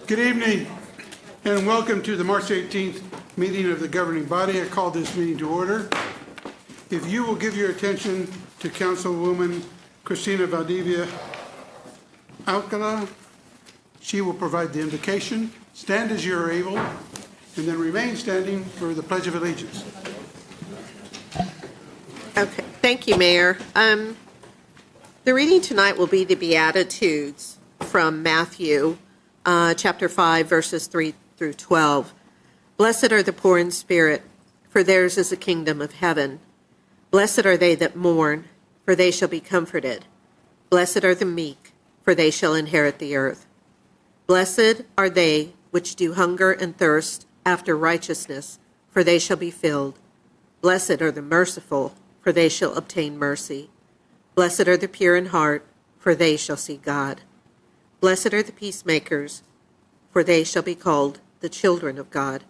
Good evening and welcome to the March 18th meeting of the governing body. I call this meeting to order. If you will give your attention to Councilwoman Cristina Valdivia Alcala, she will provide the invocation. Stand as you are able and then remain standing for the Pledge of Allegiance. Okay, thank you, Mayor. The reading tonight will be the Beatitudes from Matthew chapter 5, verses 3 through 12. Blessed are the poor in spirit, for theirs is the kingdom of heaven. Blessed are they that mourn, for they shall be comforted. Blessed are the meek, for they shall inherit the earth. Blessed are they which do hunger and thirst after righteousness, for they shall be filled. Blessed are the merciful, for they shall obtain mercy. Blessed are the pure in heart, for they shall see God. Blessed are the peacemakers, for they shall be called the children of God.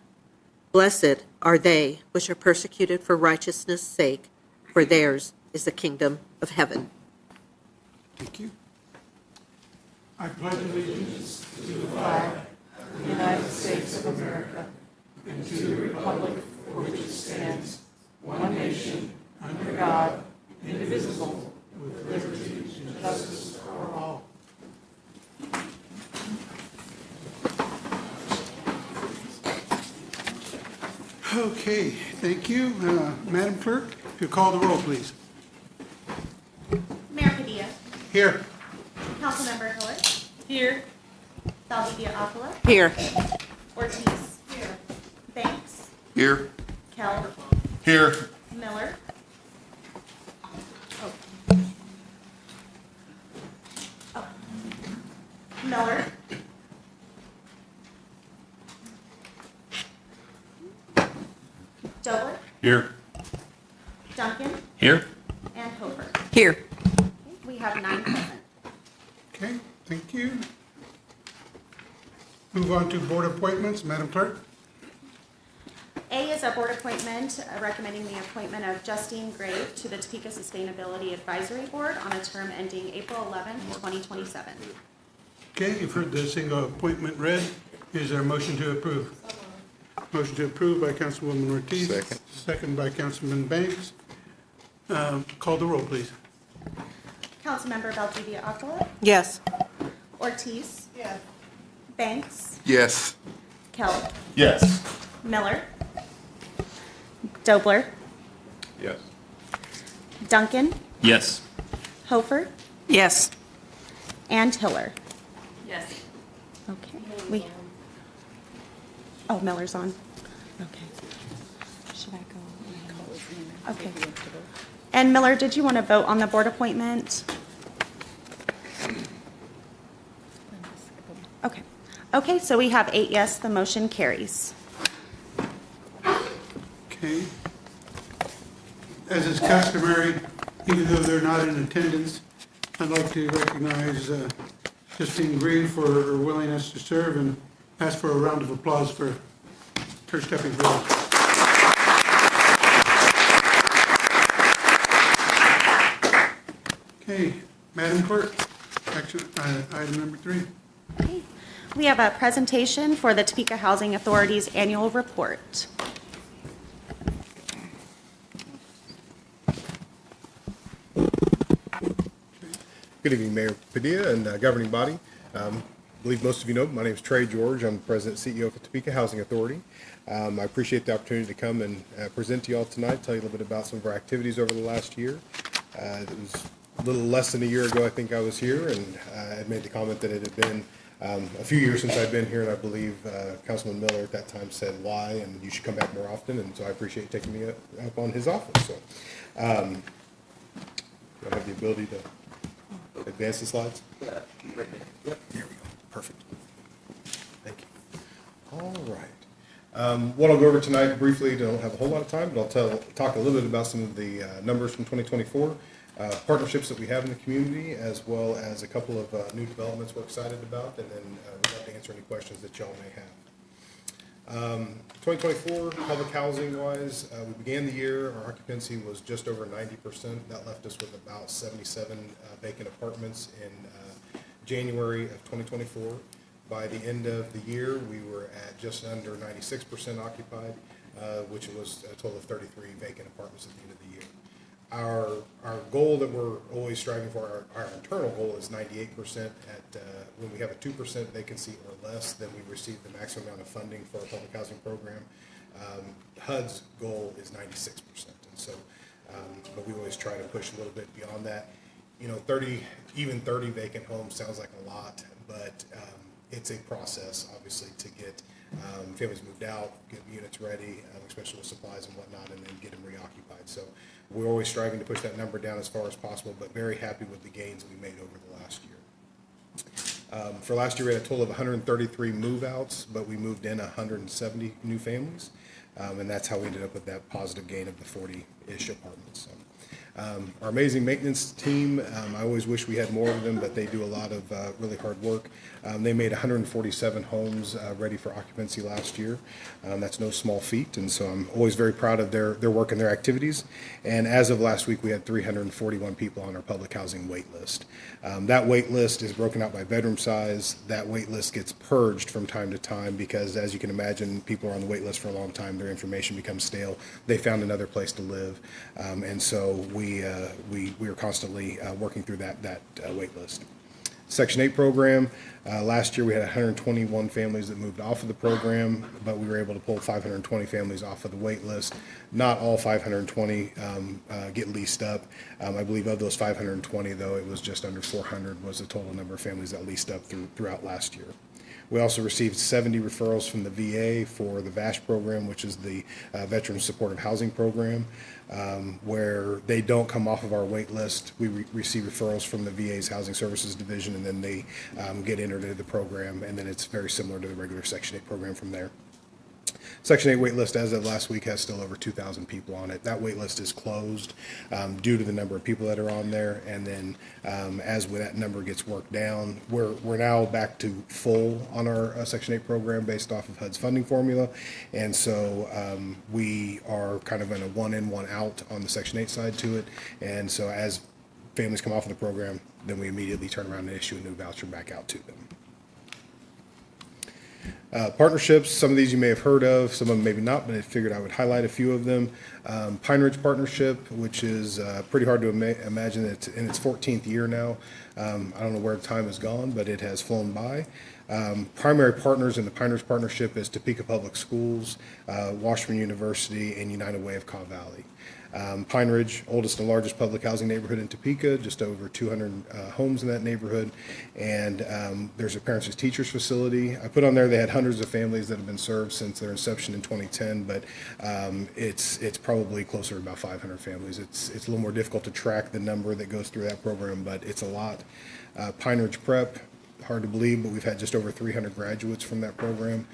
Blessed are they which are persecuted for righteousness' sake, for theirs is the kingdom of heaven. Thank you. I pledge allegiance to the flag of the United States of America and to the republic for which it stands, one nation, under God, indivisible, with liberty and justice for all. Okay, thank you. Madam Clerk, if you call the roll, please. Mayor Padilla. Here. Councilmember Hiller. Here. Valdivia Alcala. Here. Ortiz. Here. Banks. Here. Kell. Here. Miller. Miller. Dobler. Here. Duncan. Here. And Hofer. Here. We have 9 present. Okay, thank you. Move on to board appointments. Madam Clerk. A is a board appointment recommending the appointment of Justine Grave to the Topeka Sustainability Advisory Board on a term ending April 11, 2027. Okay, you've heard the single appointment read. Is there a motion to approve? Motion to approve by Councilwoman Ortiz. Second. Second by Councilman Banks. Call the roll, please. Councilmember Valdivia Alcala. Yes. Ortiz. Yes. Banks. Yes. Kell. Yes. Miller. Dobler. Yes. Duncan. Yes. Hofer. Yes. And Hiller. Yes. Okay. Oh, Miller's on. Okay. Should I go? Okay. And Miller, did you want to vote on the board appointment? Okay. Okay, so we have 8 yes, the motion carries. Okay. As is customary, even though they're not in attendance, I'd like to recognize Justine Green for her willingness to serve and ask for a round of applause for her stepping forward. Okay, Madam Clerk, action item number 3. Okay. We have a presentation for the Topeka Housing Authority's annual report. Good evening, Mayor Padilla and governing body. I believe most of you know, my name is Trey George. I'm the President and CEO of the Topeka Housing Authority. I appreciate the opportunity to come and present to you all tonight, tell you a little bit about some of our activities over the last year. It was a little less than a year ago, I think I was here, and I had made the comment that it had been a few years since I'd been here, and I believe Councilman Miller at that time said why, and you should come back more often, and so I appreciate you taking me up on his office. So, do I have the ability to advance the slides? Yep. There we go. Perfect. Thank you. All right. What I'll go over tonight briefly, don't have a whole lot of time, but I'll talk a little bit about some of the numbers from 2024, partnerships that we have in the community, as well as a couple of new developments we're excited about, and then we'd love to answer any questions that y'all may have. 2024, public housing wise, we began the year, our occupancy was just over 90%. That left us with about 77 vacant apartments in January of 2024. By the end of the year, we were at just under 96% occupied, which was a total of 33 vacant apartments at the end of the year. Our goal that we're always striving for, our internal goal is 98%. When we have a 2% vacancy or less, then we receive the maximum amount of funding for our public housing program. HUD's goal is 96%, and so, but we always try to push a little bit beyond that. 30 vacant homes sounds like a lot, but it's a process, obviously, to get families moved out, get units ready, especially with supplies and whatnot, and then get them reoccupied. So we're always striving to push that number down as far as possible, but very happy with the gains we made over the last year. For last year, we had a total of 133 move-outs, but we moved in 170 new families, and that's how we ended up with that positive gain of the 40-ish apartments. So, our amazing maintenance team, I always wish we had more of them, but they do a lot of really hard work. They made 147 homes ready for occupancy last year. That's no small feat, and so I'm always very proud of their work and their activities. And as of last week, we had 341 people on our public housing wait list. That wait list is broken out by bedroom size. That wait list gets purged from time to time because, as you can imagine, people are on the wait list for a long time. Their information becomes stale. They found another place to live, and so we are constantly working through that wait list. Section 8 program, last year we had 121 families that moved off of the program, but we were able to pull 520 families off of the wait list. Not all 520 get leased up. I believe of those 520, though, it was just under 400 was the total number of families that leased up throughout last year. We also received 70 referrals from the VA for the VASH program, which is the Veteran Supportive Housing Program, where they don't come off of our wait list. We receive referrals from the VA's Housing Services Division, and then they get entered into the program, and then it's very similar to the regular Section 8 program from there. Section 8 wait list as of last week has still over 2,000 people on it. That wait list is closed due to the number of people that are on there, and then as that number gets worked down, we're now back to full on our Section 8 program based off of HUD's funding formula, and so we are kind of in a one in, one out on the Section 8 side to it, and so as families come off of the program, then we immediately turn around and issue a new voucher back out to them. Partnerships, some of these you may have heard of, some of them maybe not, but I figured I would highlight a few of them. Pine Ridge Partnership, which is pretty hard to imagine. It's in its 14th year now. I don't know where the time has gone, but it has flown by. Primary partners in the Pine Ridge Partnership is Topeka Public Schools, Washburn University, and United Way of Kaw Valley. Pine Ridge, oldest and largest public housing neighborhood in Topeka, just over 200 homes in that neighborhood, and there's a parents as teachers facility. I put on there they had hundreds of families that have been served since their inception in 2010, but it's probably closer to about 500 families. It's a little more difficult to track the number that goes through that program, but it's a lot. Pine Ridge Prep, hard to believe, but we've had just over 300 graduates from that program.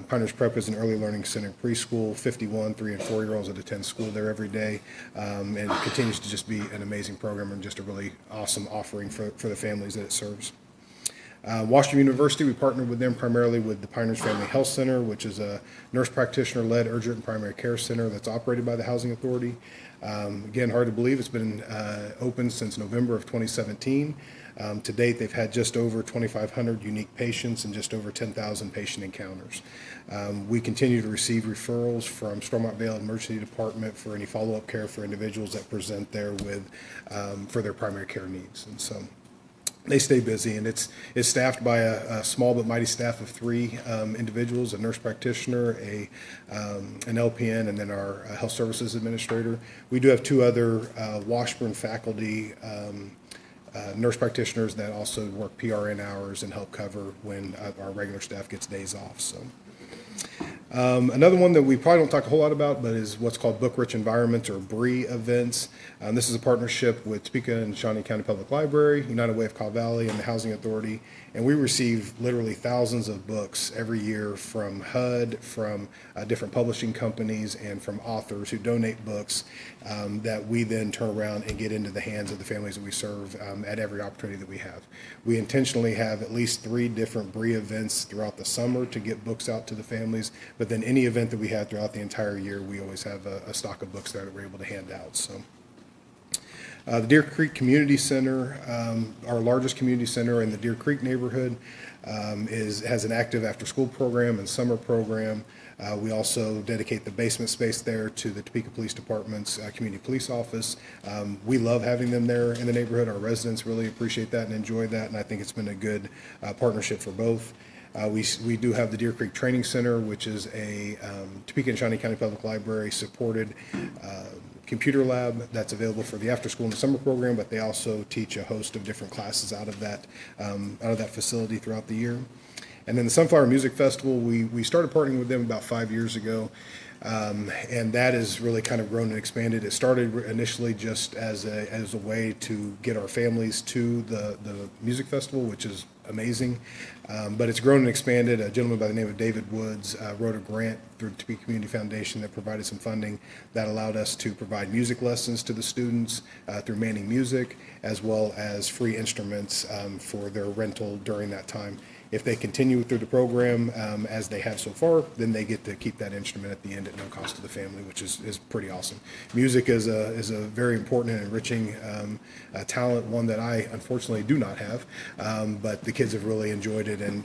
Pine Ridge Prep is an early learning center preschool, 51 3- and 4-year-olds that attend school there every day, and it continues to just be an amazing program and just a really awesome offering for the families that it serves. Washington University, we partnered with them primarily with the Pine Ridge Family Health Center, which is a nurse practitioner-led urgent and primary care center that's operated by the Housing Authority. Again, hard to believe, it's been open since November of 2017. To date, they've had just over 2,500 unique patients and just over 10,000 patient encounters. We continue to receive referrals from Stormont Vale Emergency Department for any follow-up care for individuals that present there with for their primary care needs. And so they stay busy, and it's staffed by a small but mighty staff of 3 individuals: a nurse practitioner, an LPN, and then our health services administrator. We do have 2 other Washburn faculty nurse practitioners that also work PRN hours and help cover when our regular staff gets days off. So. Another one that we probably don't talk a whole lot about, but is what's called Book Rich Environment, or BRE events. This is a partnership with Topeka and Shawnee County Public Library, United Way of Kaw Valley, and the Housing Authority. And we receive literally thousands of books every year from HUD, from different publishing companies, and from authors who donate books that we then turn around and get into the hands of the families that we serve at every opportunity that we have. We intentionally have at least 3 different BRE events throughout the summer to get books out to the families, but then any event that we have throughout the entire year, we always have a stock of books that we're able to hand out. So. The Deer Creek Community Center, our largest community center in the Deer Creek neighborhood, has an active after-school program and summer program. We also dedicate the basement space there to the Topeka Police Department's community police office. We love having them there in the neighborhood. Our residents really appreciate that and enjoy that, and I think it's been a good partnership for both. We do have the Deer Creek Training Center, which is a Topeka and Shawnee County Public Library supported computer lab that's available for the after-school and the summer program, but they also teach a host of different classes out of that facility throughout the year. And then the Sunflower Music Festival, we started partnering with them about 5 years ago, and that has really kind of grown and expanded. It started initially just as a way to get our families to the music festival, which is amazing, but it's grown and expanded. A gentleman by the name of David Woods wrote a grant through the Topeka Community Foundation that provided some funding that allowed us to provide music lessons to the students through Manning Music, as well as free instruments for their rental during that time. If they continue through the program as they have so far, then they get to keep that instrument at the end at no cost to the family, which is pretty awesome. Music is a very important and enriching talent, one that I unfortunately do not have, but the kids have really enjoyed it. And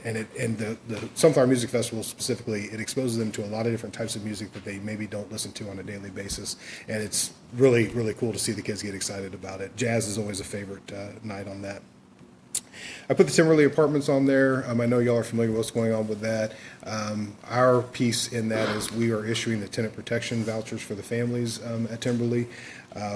the Sunflower Music Festival specifically, it exposes them to a lot of different types of music that they maybe don't listen to on a daily basis. And it's really, really cool to see the kids get excited about it. Jazz is always a favorite night on that. I put the Timberley Apartments on there. I know y'all are familiar with what's going on with that. Our piece in that is we are issuing the tenant protection vouchers for the families at Timberley.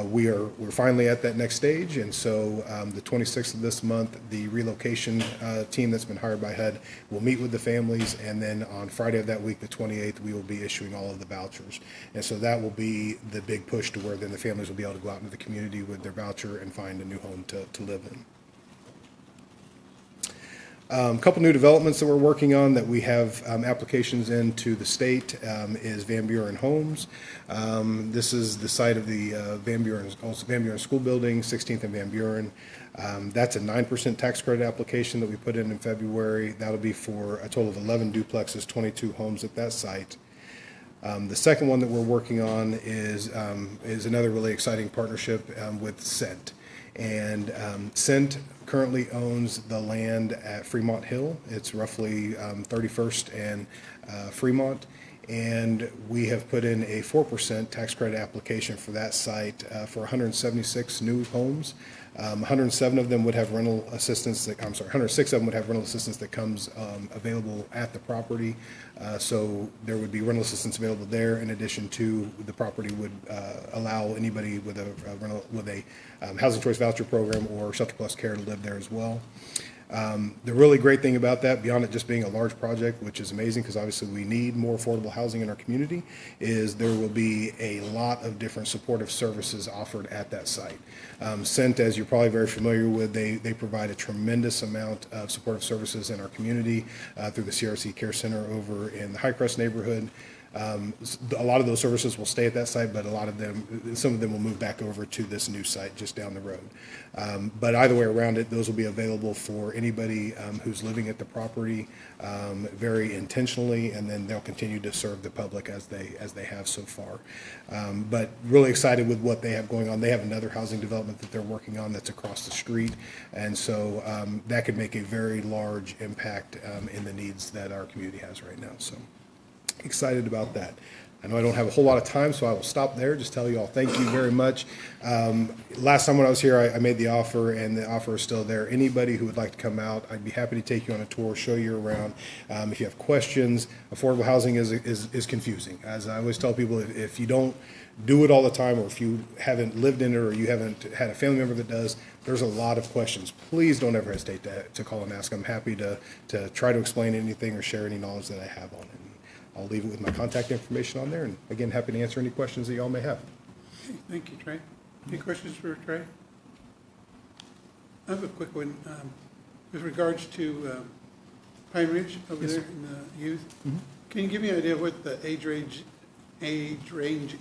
We're finally at that next stage, and so the 26th of this month, the relocation team that's been hired by HUD will meet with the families, and then on Friday of that week, the 28th, we will be issuing all of the vouchers. And so that will be the big push to where then the families will be able to go out into the community with their voucher and find a new home to live in. A couple new developments that we're working on that we have applications into the state is Van Buren Homes. This is the site of the Van Buren School Building, 16th and Van Buren. That's a 9% tax credit application that we put in February. That'll be for a total of 11 duplexes, 22 homes at that site. The second one that we're working on is another really exciting partnership with Cent. And Cent currently owns the land at Fremont Hill. It's roughly 31st and Fremont. And we have put in a 4% tax credit application for that site for 176 new homes. 107 of them would have rental assistance. 106 of them would have rental assistance that comes available at the property. So there would be rental assistance available there. In addition to, the property would allow anybody with a housing choice voucher program or Shelter Plus Care to live there as well. The really great thing about that, beyond it just being a large project, which is amazing because obviously we need more affordable housing in our community, is there will be a lot of different supportive services offered at that site. Cent, as you're probably very familiar with, they provide a tremendous amount of supportive services in our community through the CRC Care Center over in the Highcrest neighborhood. A lot of those services will stay at that site, but some of them will move back over to this new site just down the road. But either way around it, those will be available for anybody who's living at the property very intentionally, and then they'll continue to serve the public as they have so far. But really excited with what they have going on. They have another housing development that they're working on that's across the street, and so that could make a very large impact in the needs that our community has right now. So excited about that. I know I don't have a whole lot of time, so I will stop there. Just tell you all thank you very much. Last time when I was here, I made the offer, and the offer is still there. Anybody who would like to come out, I'd be happy to take you on a tour, show you around. If you have questions, affordable housing is confusing. As I always tell people, if you don't do it all the time, or if you haven't lived in it, or you haven't had a family member that does, there's a lot of questions. Please don't ever hesitate to call and ask. I'm happy to try to explain anything or share any knowledge that I have on it. I'll leave it with my contact information on there, and again, happy to answer any questions that y'all may have. Okay, thank you, Trey. Any questions for Trey? I have a quick one. With regards to Pine Ridge over there in the youth, can you give me an idea what the age range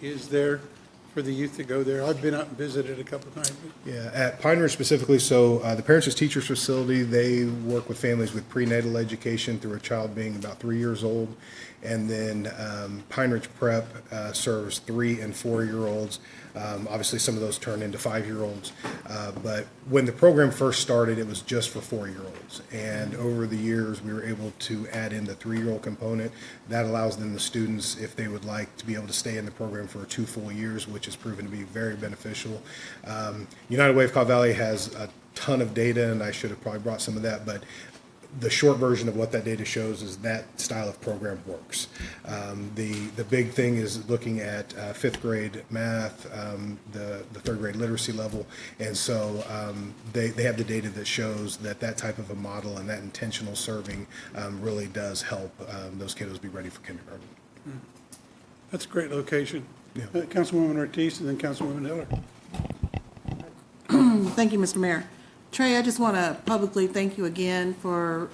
is there for the youth to go there? I've been out and visited a couple of times. Yeah, at Pine Ridge specifically, so the Parents as Teachers facility, they work with families with prenatal education through a child being about 3 years old. And then Pine Ridge Prep serves 3 and 4-year-olds. Obviously, some of those turn into 5-year-olds. But when the program first started, it was just for 4-year-olds. And over the years, we were able to add in the 3-year-old component. That allows them, the students, if they would like, to be able to stay in the program for 2 full years, which has proven to be very beneficial. United Way of Cobb Valley has a ton of data, and I should have probably brought some of that, but the short version of what that data shows is that style of program works. The big thing is looking at 5th grade math, the 3rd grade literacy level, and so they have the data that shows that that type of a model and that intentional serving really does help those kiddos be ready for kindergarten. That's a great location. Yeah. Councilwoman Ortiz and then Councilwoman Hiller. Thank you, Mr. Mayor. Trey, I just want to publicly thank you again for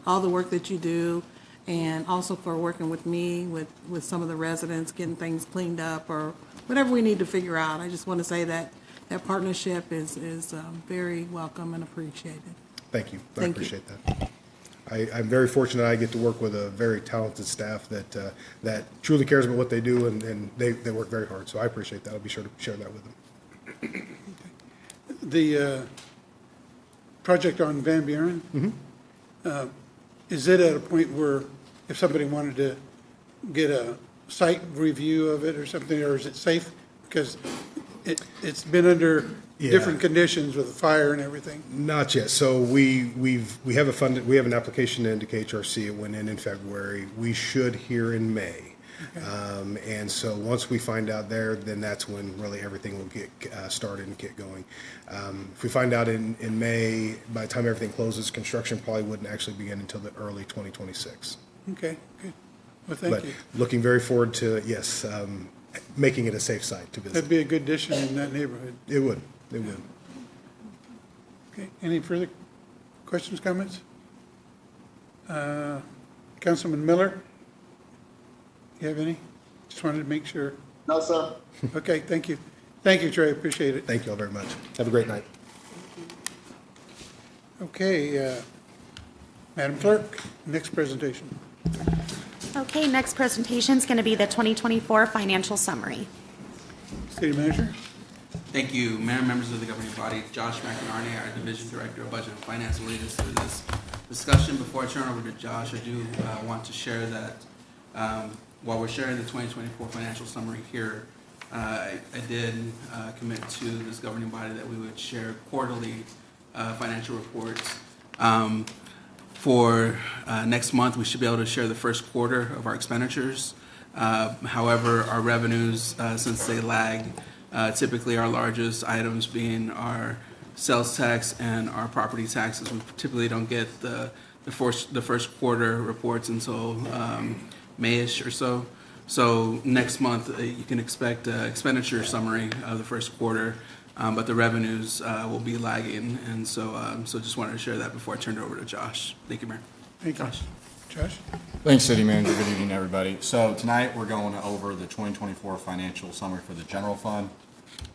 all the work that you do, and also for working with me, with some of the residents, getting things cleaned up or whatever we need to figure out. I just want to say that that partnership is very welcome and appreciated. Thank you. I Thank you. appreciate that. I'm very fortunate I get to work with a very talented staff that truly cares about what they do, and they work very hard. So I appreciate that. I'll be sure to share that with them. The project on Van Buren, is it at a point where if somebody wanted to get a site review of it or something, or is it safe? Because it's been under different conditions with the fire and everything. Not yet. So we have an application into KHRC. It went in February. We should hear in May. Okay. And so once we find out there, then that's when really everything will get started and get going. If we find out in May, by the time everything closes, construction probably wouldn't actually begin until the early 2026. Okay, good. Well, thank you. Looking very forward to, yes, making it a safe site to visit. That'd be a good addition in that neighborhood. It would. It would. Okay, any further questions, comments? Councilman Miller? You have any? Just wanted to make sure. No, sir. Okay, thank you. Thank you, Trey, appreciate it. Thank you all very much. Have a great night. Okay, Madam Clerk, next presentation. Okay, next presentation is going to be the 2024 financial summary. City Manager? Thank you, Mayor and members of the governing body. Josh McInerney, our Division Director of Budget and Finance, will lead us through this discussion. Before I turn over to Josh, I do want to share that while we're sharing the 2024 financial summary here, I did commit to this governing body that we would share quarterly financial reports. For next month, we should be able to share the first quarter of our expenditures. However, our revenues, since they lag, typically our largest items being our sales tax and our property taxes, we typically don't get the first quarter reports until May-ish or so. So next month, you can expect an expenditure summary of the first quarter, but the revenues will be lagging, and so just wanted to share that before I turn it over to Josh. Thank you, Mayor. Thank you. Josh? Thanks, City Manager. Good evening, everybody. So tonight, we're going over the 2024 financial summary for the general fund.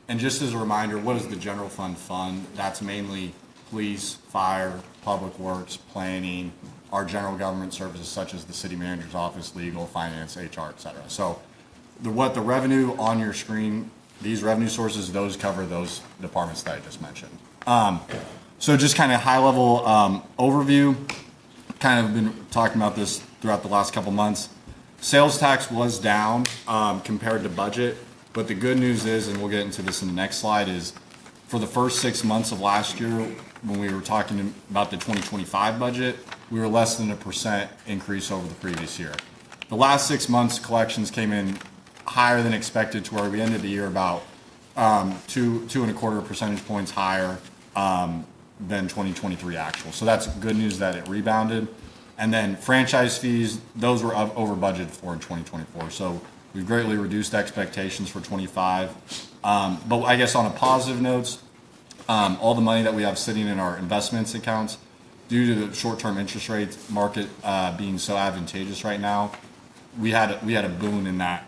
And just as a reminder, what is the general fund fund? That's mainly police, fire, public works, planning, our general government services such as the city manager's office, legal, finance, HR, et cetera. So what the revenue on your screen, these revenue sources, those cover those departments that I just mentioned. So just kind of high level overview, kind of been talking about this throughout the last couple months. Sales tax was down compared to budget, but the good news is, and we'll get into this in the next slide, is for the first 6 months of last year, when we were talking about the 2025 budget, we were less than 1% increase over the previous year. The last 6 months collections came in higher than expected, to where we ended the year about 2.25 percentage points higher than 2023 actual. So that's good news that it rebounded. And then franchise fees, those were over budgeted for in 2024. So we've greatly reduced expectations for 25. But I guess on a positive notes, all the money that we have sitting in our investments accounts, due to the short-term interest rate market being so advantageous right now, we had a boon in that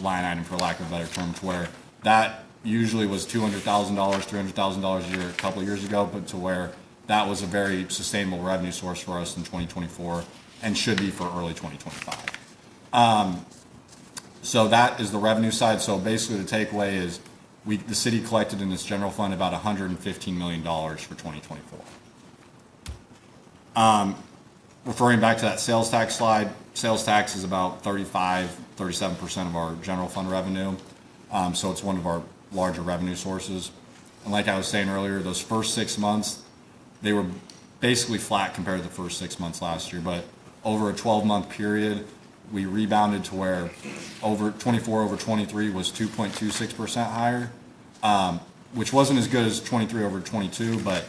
line item, for lack of a better term, to where That usually was $200,000, $300,000 a year a couple of years ago, but to where that was a very sustainable revenue source for us in 2024 and should be for early 2025. So that is the revenue side. So basically the takeaway is the city collected in its general fund about $115 million for 2024. Referring back to that sales tax slide, sales tax is about 37% of our general fund revenue. So it's one of our larger revenue sources. And like I was saying earlier, those first 6 months, they were basically flat compared to the first 6 months last year. But over a 12-month period, we rebounded to where 24 over 23 was 2.26% higher, which wasn't as good as 23 over 22. But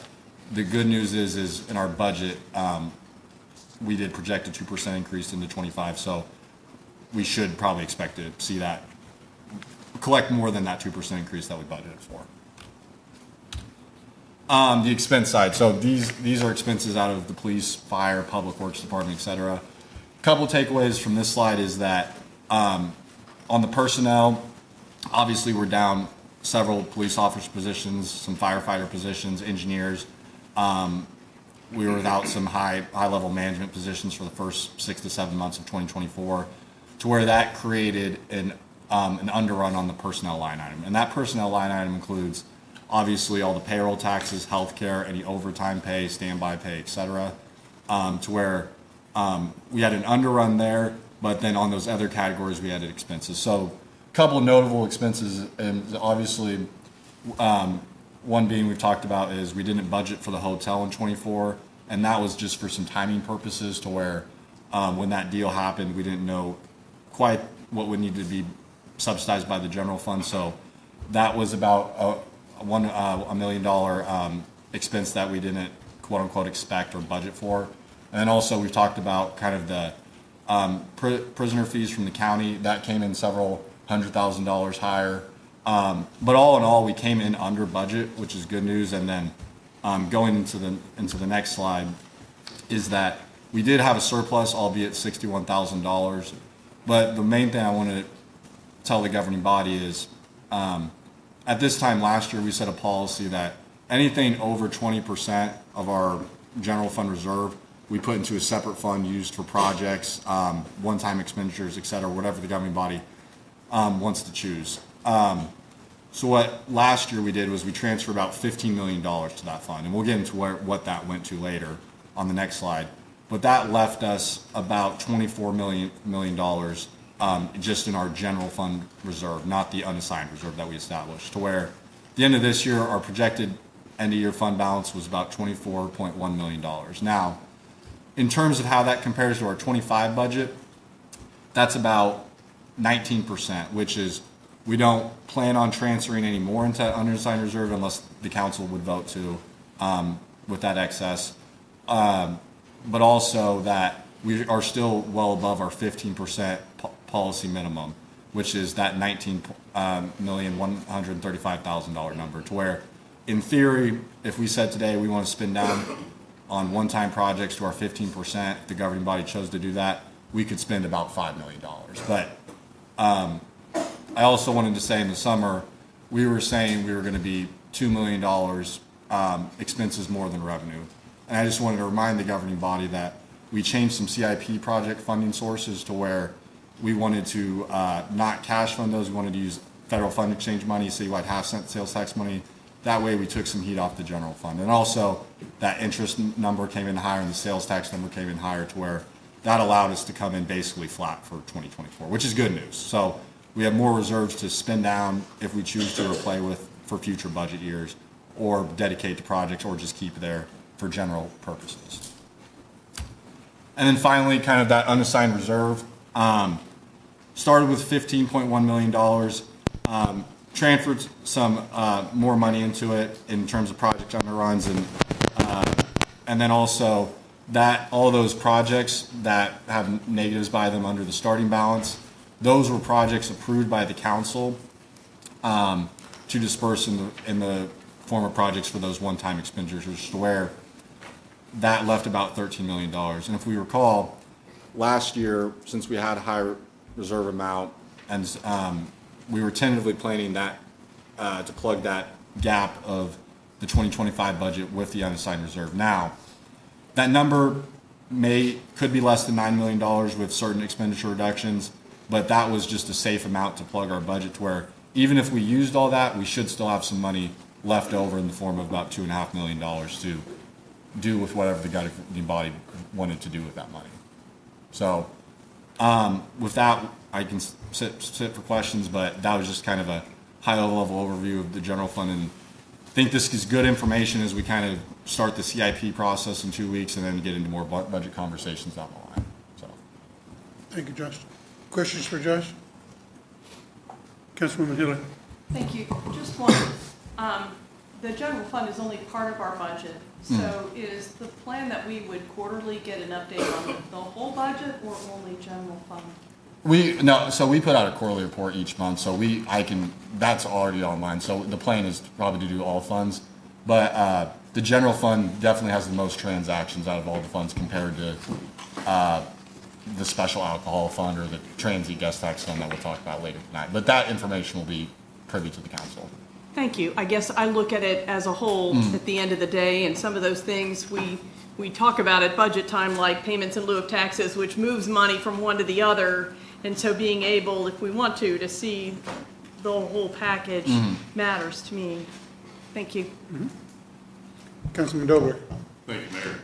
the good news is in our budget, we did project a 2% increase into 25. So we should probably expect to see that collect more than that 2% increase that we budgeted for. The expense side. So these are expenses out of the police, fire, public works department, et cetera. A couple of takeaways from this slide is that on the personnel, obviously we're down several police officer positions, some firefighter positions, engineers. We were without some high-level management positions for the first 6 to 7 months of 2024, to where that created an underrun on the personnel line item. And that personnel line item includes obviously all the payroll taxes, healthcare, any overtime pay, standby pay, et cetera, to where we had an underrun there, but then on those other categories we added expenses. So a couple of notable expenses, and obviously one being we've talked about is we didn't budget for the hotel in 24, and that was just for some timing purposes, to where when that deal happened, we didn't know quite what would need to be subsidized by the general fund. So that was about a $1 million expense that we didn't quote unquote expect or budget for. And then also we've talked about kind of the prisoner fees from the county that came in several $100,000 higher. But all in all, we came in under budget, which is good news. And then going into the next slide is that we did have a surplus, albeit $61,000. But the main thing I want to tell the governing body is at this time last year, we set a policy that anything over 20% of our general fund reserve, we put into a separate fund used for projects, one-time expenditures, et cetera, whatever the governing body wants to choose. So what last year we did was we transferred about $15 million to that fund, and we'll get into what that went to later on the next slide. But that left us about $24 million just in our general fund reserve, not the unassigned reserve that we established, to where at the end of this year, our projected end-of-year fund balance was about $24.1 million. Now, in terms of how that compares to our 25 budget, that's about 19%, which is we don't plan on transferring any more into unassigned reserve unless the council would vote to with that excess. But also that we are still well above our 15% policy minimum, which is that $19,135,000 number, to where, in theory, if we said today we want to spend down on one-time projects to our 15%, if the governing body chose to do that, we could spend about $5 million. But I also wanted to say in the summer, we were saying we were going to be $2 million expenses more than revenue. And I just wanted to remind the governing body that we changed some CIP project funding sources to where we wanted to not cash fund those. We wanted to use federal fund exchange money, citywide half-cent sales tax money. That way we took some heat off the general fund. And also that interest number came in higher and the sales tax number came in higher, to where that allowed us to come in basically flat for 2024, which is good news. So we have more reserves to spend down if we choose to, or play with for future budget years, or dedicate to projects, or just keep there for general purposes. And then finally, kind of that unassigned reserve, started with $15.1 million, transferred some more money into it in terms of project underruns, and then also that all those projects that have negatives by them under the starting balance, those were projects approved by the council to disperse in the form of projects for those one-time expenditures, to where that left about $13 million. And if we recall, last year, since we had a higher reserve amount, and we were tentatively planning that to plug that gap of the 2025 budget with the unassigned reserve. Now, that number could be less than $9 million with certain expenditure reductions, but that was just a safe amount to plug our budget to where even if we used all that, we should still have some money left over in the form of about $2.5 million to do with whatever the governing body wanted to do with that money. So with that, I can sit for questions, but that was just kind of a high-level overview of the general fund, and I think this is good information as we kind of start the CIP process in 2 weeks and then get into more budget conversations down the line. So, Thank you, Josh. Questions for Josh? Councilwoman Hiller? Thank you. Just one, the general fund is only part of our budget. So is the plan that we would quarterly get an update on the whole budget or only general fund? So we put out a quarterly report each month, so that's already online. So the plan is probably to do all funds, but the general fund definitely has the most transactions out of all the funds compared to the special alcohol fund or the transient guest tax fund that we'll talk about later tonight. But that information will be privy to the council. Thank you. I guess I look at it as a whole at the end of the day, and some of those things we talk about at budget time, like payments in lieu of taxes, which moves money from one to the other. And so being able, if we want to see the whole package matters to me. Thank you. Councilman Dobler? Thank you, Mayor.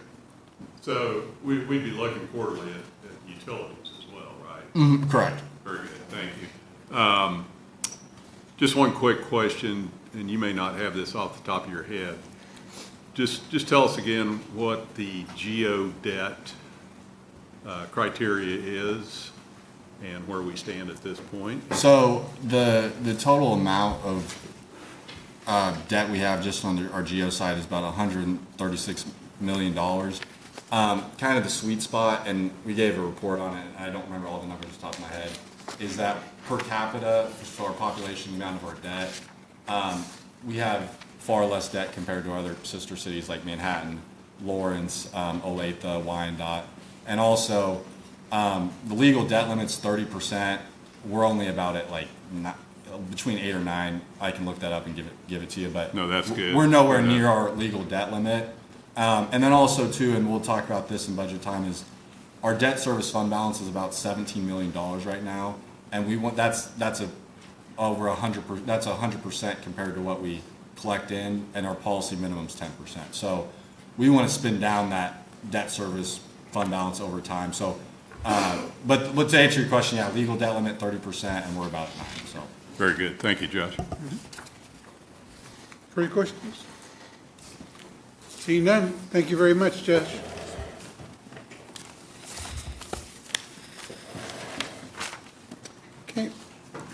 So we'd be looking quarterly at utilities as well, right? Correct. Very good, thank you. Just one quick question, and you may not have this off the top of your head. Just tell us again what the geo debt criteria is and where we stand at this point. So the total amount of debt we have just on our geo side is about $136 million. Kind of the sweet spot, and we gave a report on it, I don't remember all the numbers off the top of my head, is that per capita for our population, the amount of our debt, we have far less debt compared to other sister cities like Manhattan, Lawrence, Olathe, Wyandotte, and also the legal debt limit's 30%. We're only about at between 8 or 9. I can look that up and give it to you, but No, that's good. We're nowhere near our legal debt limit. And then also too, and we'll talk about this in budget time, is our debt service fund balance is about $17 million right now, and we want that's over 100%. That's 100% compared to what we collect in, and our policy minimum is 10%. So we want to spin down that debt service fund balance over time. So, but to answer your question, yeah, legal debt limit 30%, and we're about at 9. So Very good, thank you, Josh. Further questions? Seeing none, thank you very much, Josh. Okay,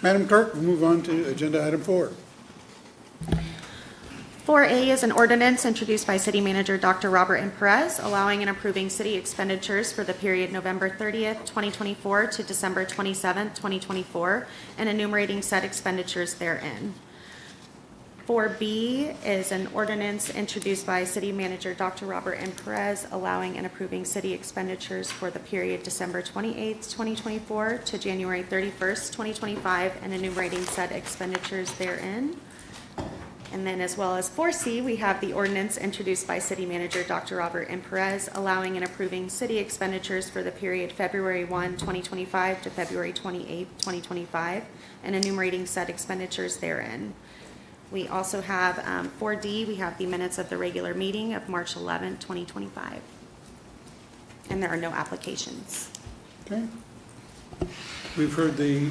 Madam Clerk, we'll move on to agenda item 4. 4A is an ordinance introduced by City Manager Dr. Robert M. Perez, allowing and approving city expenditures for the period November 30th, 2024 to December 27th, 2024, and enumerating said expenditures therein. 4B is an ordinance introduced by City Manager Dr. Robert M. Perez, allowing and approving city expenditures for the period December 28th, 2024 to January 31st, 2025, and enumerating said expenditures therein. And then as well as 4C, we have the ordinance introduced by City Manager Dr. Robert M. Perez, allowing and approving city expenditures for the period February 1, 2025 to February 28, 2025, and enumerating said expenditures therein. We also have 4D, we have the minutes of the regular meeting of March 11, 2025. And there are no applications. Okay. We've heard the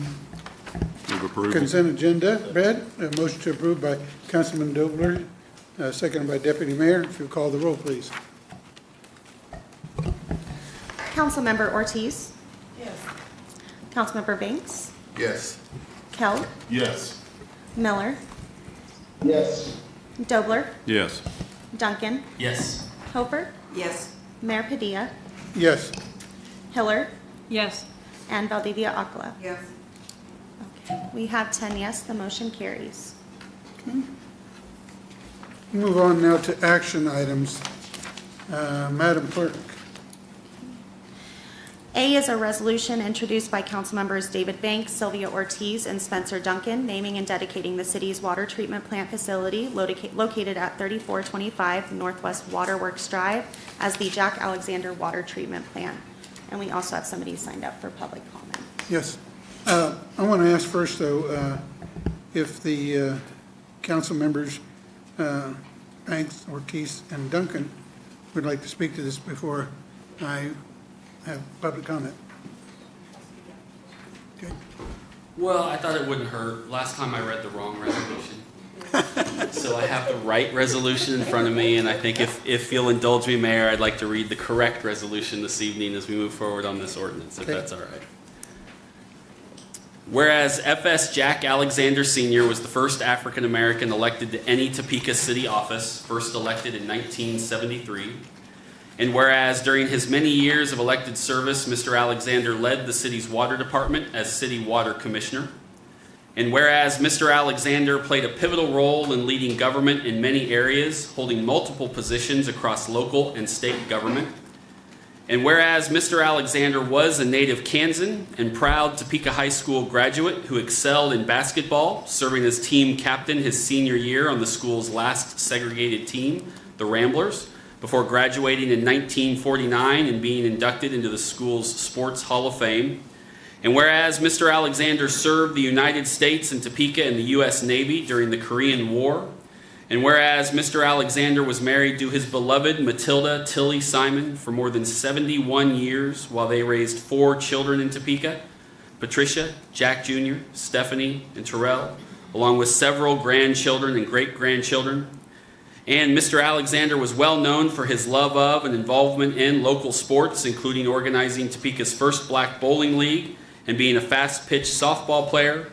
Move approval. consent agenda read. A motion to approve by Councilman Dobler, seconded by Deputy Mayor. If you'll call the roll, please. Councilmember Ortiz, Yes. Councilmember Banks, Yes. Kell, Yes. Miller, Yes. Dobler, Yes. Duncan, Yes. Hofer, Yes. Mayor Padilla, Yes. Hiller, Yes. and Valdivia Acala. Yes. Okay, we have 10 yes, the motion carries. Move on now to action items. Madam Clerk. A is a resolution introduced by council members David Banks, Sylvia Ortiz, and Spencer Duncan, naming and dedicating the city's water treatment plant facility located at 3425 Northwest Waterworks Drive as the Jack Alexander Water Treatment Plant. And we also have somebody signed up for public comment. Yes. I want to ask first, though, if the council members, Banks, Ortiz, and Duncan, would like to speak to this before I have public comment. Okay. Well, I thought it wouldn't hurt. Last time I read the wrong resolution. So I have the right resolution in front of me, and I think if you'll indulge me, Mayor, I'd like to read the correct resolution this evening as we move forward on this ordinance, if Okay. that's all right. Whereas F.S. Jack Alexander Sr. was the first African American elected to any Topeka city office, first elected in 1973. And whereas during his many years of elected service, Mr. Alexander led the city's water department as city water commissioner. And whereas Mr. Alexander played a pivotal role in leading government in many areas, holding multiple positions across local and state government. And whereas Mr. Alexander was a native Kansan and proud Topeka High School graduate who excelled in basketball, serving as team captain his senior year on the school's last segregated team, the Ramblers, before graduating in 1949 and being inducted into the school's Sports Hall of Fame. And whereas Mr. Alexander served the United States and Topeka in the U.S. Navy during the Korean War. And whereas Mr. Alexander was married to his beloved Matilda Tilly Simon for more than 71 years while they raised 4 children in Topeka, Patricia, Jack Jr., Stephanie, and Terrell, along with several grandchildren and great-grandchildren. And Mr. Alexander was well known for his love of and involvement in local sports, including organizing Topeka's first black bowling league and being a fast-pitch softball player.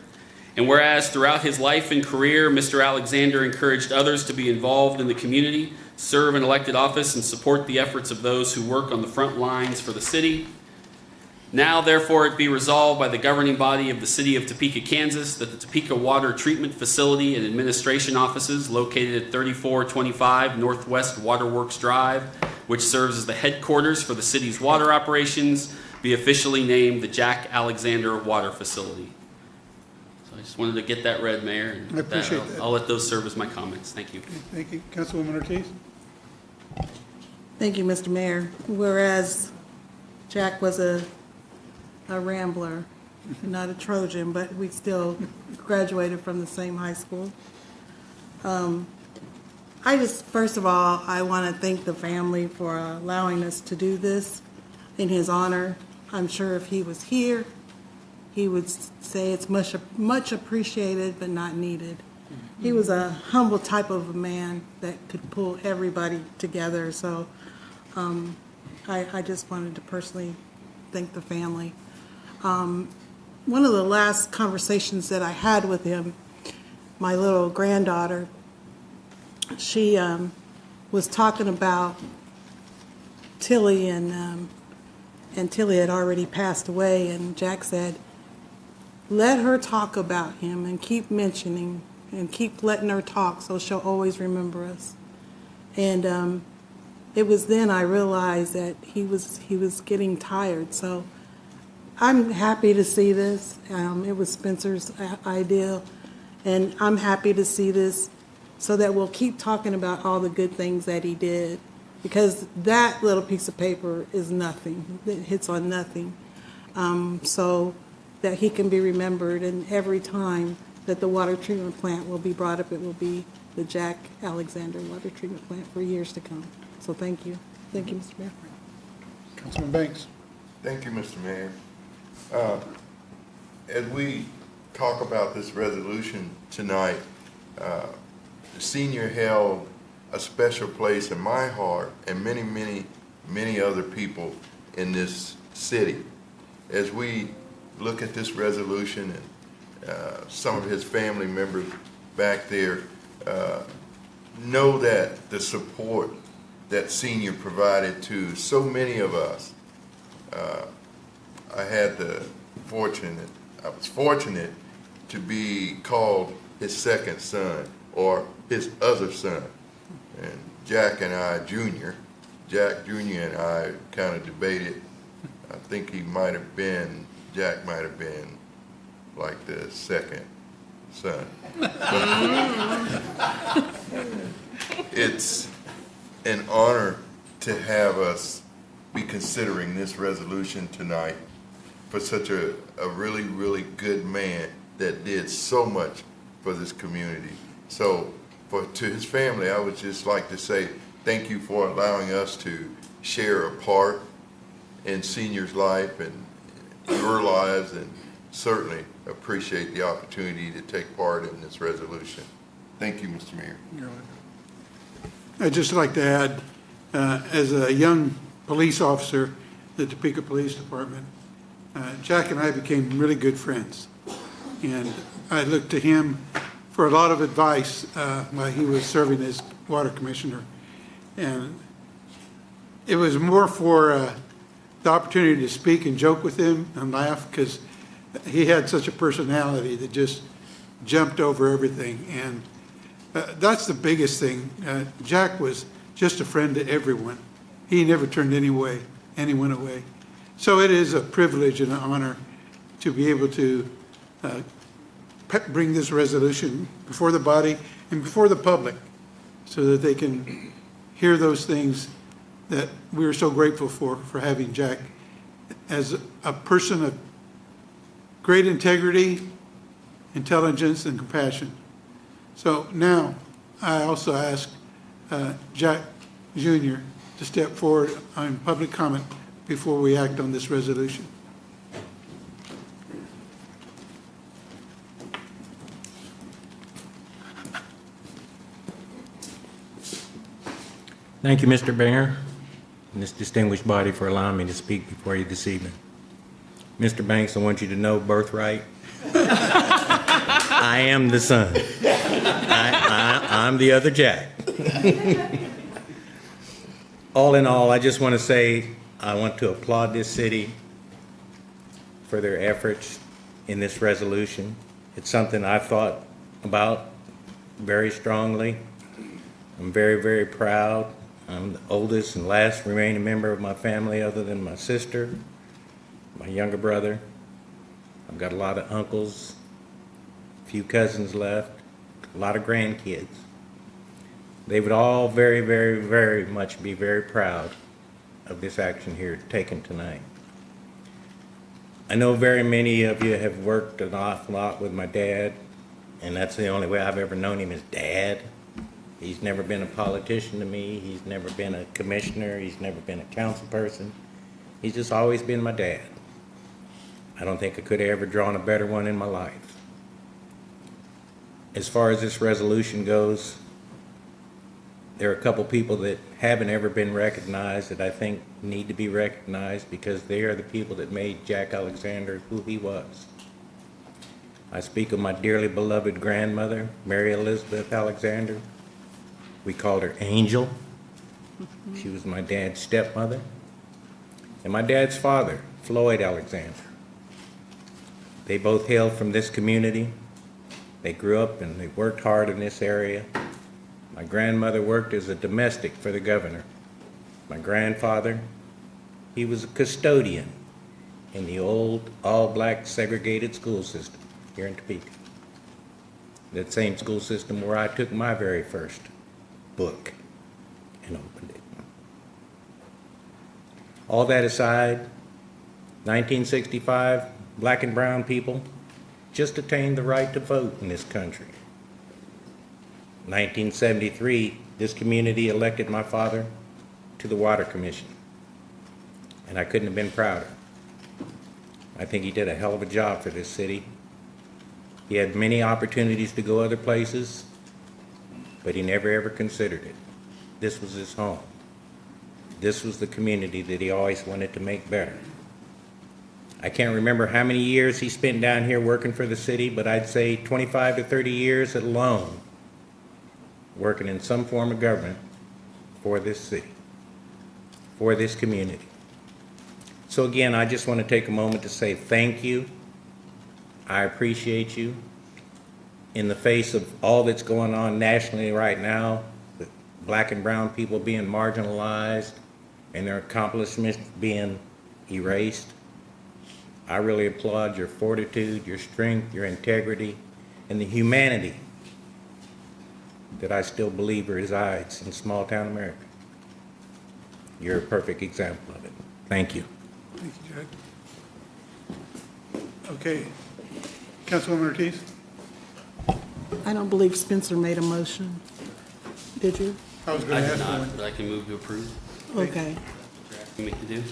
And whereas throughout his life and career, Mr. Alexander encouraged others to be involved in the community, serve in elected office, and support the efforts of those who work on the front lines for the city. Now, therefore, it be resolved by the governing body of the city of Topeka, Kansas, that the Topeka Water Treatment Facility and Administration Offices located at 3425 Northwest Waterworks Drive, which serves as the headquarters for the city's water operations, be officially named the Jack Alexander Water Facility. So I just wanted to get that read, Mayor. And I appreciate that. I'll let those serve as my comments. Thank you. Thank you. Councilwoman Ortiz? Thank you, Mr. Mayor. Whereas Jack was a Rambler, not a Trojan, but we still graduated from the same high school. First of all, I want to thank the family for allowing us to do this in his honor. I'm sure if he was here, he would say it's much appreciated, but not needed. He was a humble type of a man that could pull everybody together. So I just wanted to personally thank the family. One of the last conversations that I had with him, my little granddaughter, she was talking about Tilly, and Tilly had already passed away, and Jack said, let her talk about him and keep mentioning and keep letting her talk so she'll always remember us. And it was then I realized that he was getting tired. So I'm happy to see this. It was Spencer's idea, and I'm happy to see this so that we'll keep talking about all the good things that he did, because that little piece of paper is nothing. It hits on nothing. So that he can be remembered, and every time that the water treatment plant will be brought up, it will be the Jack Alexander Water Treatment Plant for years to come. So thank you. Thank you, Mr. Mayor. Councilman Banks? Thank you, Mr. Mayor. As we talk about this resolution tonight, the senior held a special place in my heart and many, many, many other people in this city. As we look at this resolution and some of his family members back there, know that the support that senior provided to so many of us. I was fortunate to be called his second son, or his other son. And Jack Jr. and I kind of debated I think Jack might have been like the second son. It's an honor to have us be considering this resolution tonight for such a really, really good man that did so much for this community. So to his family, I would just like to say thank you for allowing us to share a part in seniors' life and your lives, and certainly appreciate the opportunity to take part in this resolution. Thank you, Mr. Mayor. I'd just like to add, as a young police officer, the Topeka Police Department, Jack and I became really good friends. And I looked to him for a lot of advice while he was serving as water commissioner. And it was more for the opportunity to speak and joke with him and laugh, because he had such a personality that just jumped over everything. And that's the biggest thing. Jack was just a friend to everyone. He never turned anyone away. So it is a privilege and an honor to be able to bring this resolution before the body and before the public, so that they can hear those things that we are so grateful for having Jack as a person of great integrity, intelligence, and compassion. So now I also ask Jack Jr. to step forward on public comment before we act on this resolution. Thank you, Mr. Mayor, and this distinguished body for allowing me to speak before you this evening. Mr. Banks, I want you to know birthright. I am the son. I'm the other Jack. All in all, I just want to say I want to applaud this city for their efforts in this resolution. It's something I've thought about very strongly. I'm very, very proud. I'm the oldest and last remaining member of my family other than my sister, my younger brother. I've got a lot of uncles, a few cousins left, a lot of grandkids. They would all very, very, very much be very proud of this action here taken tonight. I know very many of you have worked an awful lot with my dad, and that's the only way I've ever known him as Dad. He's never been a politician to me. He's never been a commissioner. He's never been a council person. He's just always been my dad. I don't think I could have ever drawn a better one in my life. As far as this resolution goes, there are a couple people that haven't ever been recognized that I think need to be recognized, because they are the people that made Jack Alexander who he was. I speak of my dearly beloved grandmother, Mary Elizabeth Alexander. We called her Angel. She was my dad's stepmother. And my dad's father, Floyd Alexander. They both hailed from this community. They grew up and they worked hard in this area. My grandmother worked as a domestic for the governor. My grandfather, he was a custodian in the old all-black segregated school system here in Topeka. That same school system where I took my very first book and opened it. All that aside, 1965, black and brown people just attained the right to vote in this country. 1973, this community elected my father to the Water Commission, and I couldn't have been prouder. I think he did a hell of a job for this city. He had many opportunities to go other places, but he never ever considered it. This was his home. This was the community that he always wanted to make better. I can't remember how many years he spent down here working for the city, but I'd say 25 to 30 years alone working in some form of government for this city, for this community. So again, I just want to take a moment to say thank you. I appreciate you. In the face of all that's going on nationally right now, with black and brown people being marginalized and their accomplishments being erased. I really applaud your fortitude, your strength, your integrity, and the humanity that I still believe resides in small-town America. You're a perfect example of it. Thank you. Thank you, Jack. Okay. Councilwoman Ortiz? I don't believe Spencer made a motion. Did you? I was I going to did ask for not, one. but I can move to approve. Okay, You make to do?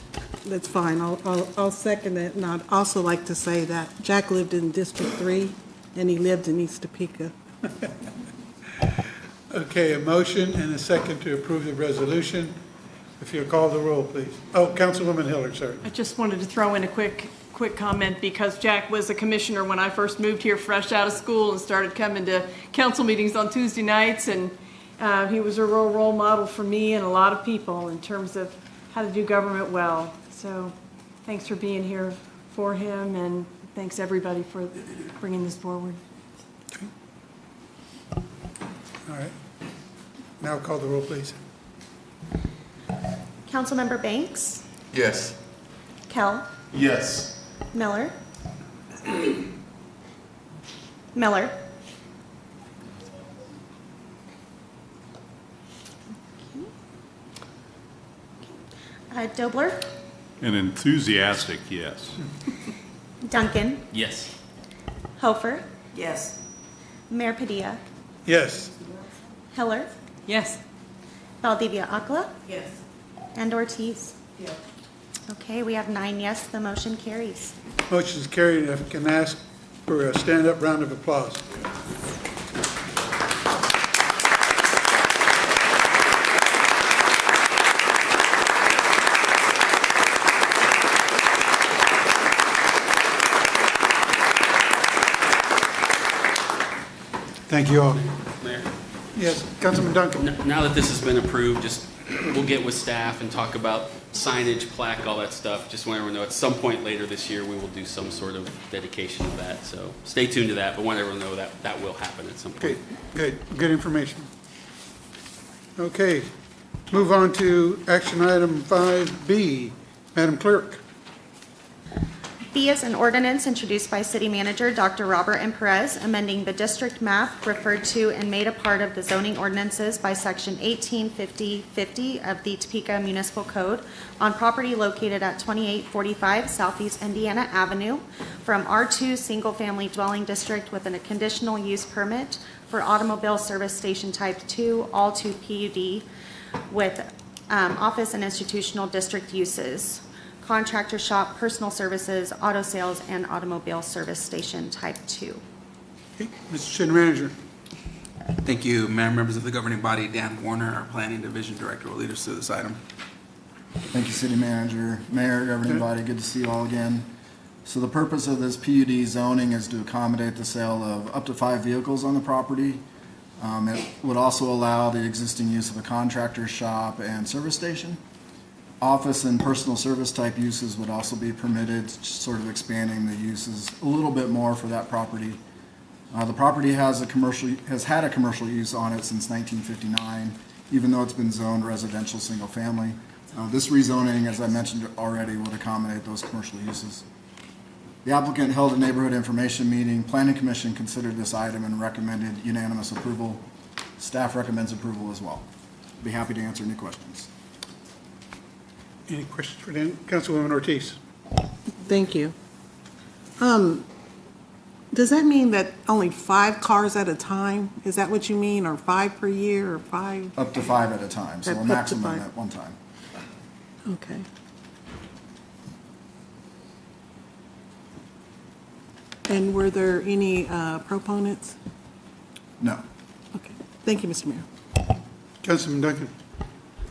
that's fine. I'll second it. And I'd also like to say that Jack lived in District 3 and he lived in East Topeka. Okay, a motion and a second to approve the resolution. If you'll call the roll, please. Oh, Councilwoman Hiller, sorry. I just wanted to throw in a quick comment because Jack was a commissioner when I first moved here fresh out of school and started coming to council meetings on Tuesday nights. And he was a real role model for me and a lot of people in terms of how to do government well. So thanks for being here for him, and thanks everybody for bringing this forward. All right. Now call the roll, please. Councilmember Banks, Yes. Kell, Yes. Miller, Miller, Dobler, An enthusiastic yes. Duncan, Yes. Hofer, Yes. Mayor Padilla, Yes. Heller, Yes. Valdivia Akla, Yes. and Ortiz. Yes. Okay, we have 9 yes, the motion carries. Motion is carried. If I can ask for a stand-up round of applause. Thank you all. Mayor? Yes, Councilman Duncan. Now that this has been approved, just, we'll get with staff and talk about signage, plaque, all that stuff. Just want everyone to know, at some point later this year, we will do some sort of dedication of that. So stay tuned to that, but want everyone to know that that will happen at some Okay, point. good information. Okay, move on to action item 5B. Madam Clerk. B is an ordinance introduced by City Manager Dr. Robert M. Perez, amending the district map referred to and made a part of the zoning ordinances by Section 185050 of the Topeka Municipal Code on property located at 2845 Southeast Indiana Avenue from R2 Single Family Dwelling District with a conditional use permit for automobile service station type 2, all to PUD with office and institutional district uses. Contractor shop, personal services, auto sales, and automobile service station type 2. Okay, Mr. City Manager. Thank you, Mayor, members of the governing body. Dan Warner, our Planning Division Director, will lead us through this item. Thank you, City Manager, Mayor, governing body, good to see you all again. So the purpose of this PUD zoning is to accommodate the sale of up to 5 vehicles on the property. It would also allow the existing use of a contractor shop and service station. Office and personal service type uses would also be permitted, sort of expanding the uses a little bit more for that property. The property has had a commercial use on it since 1959, even though it's been zoned residential single family. This rezoning, as I mentioned already, would accommodate those commercial uses. The applicant held a neighborhood information meeting. Planning Commission considered this item and recommended unanimous approval. Staff recommends approval as well. Be happy to answer any questions. Any questions for Dan? Councilwoman Ortiz. Thank you. Does that mean that only 5 cars at a time? Is that what you mean, or 5 per year, or 5? Up to 5 at a time, so Up a to maximum 5. at one time. Okay. And were there any proponents? No. Okay. Thank you, Mr. Mayor. Councilman Duncan.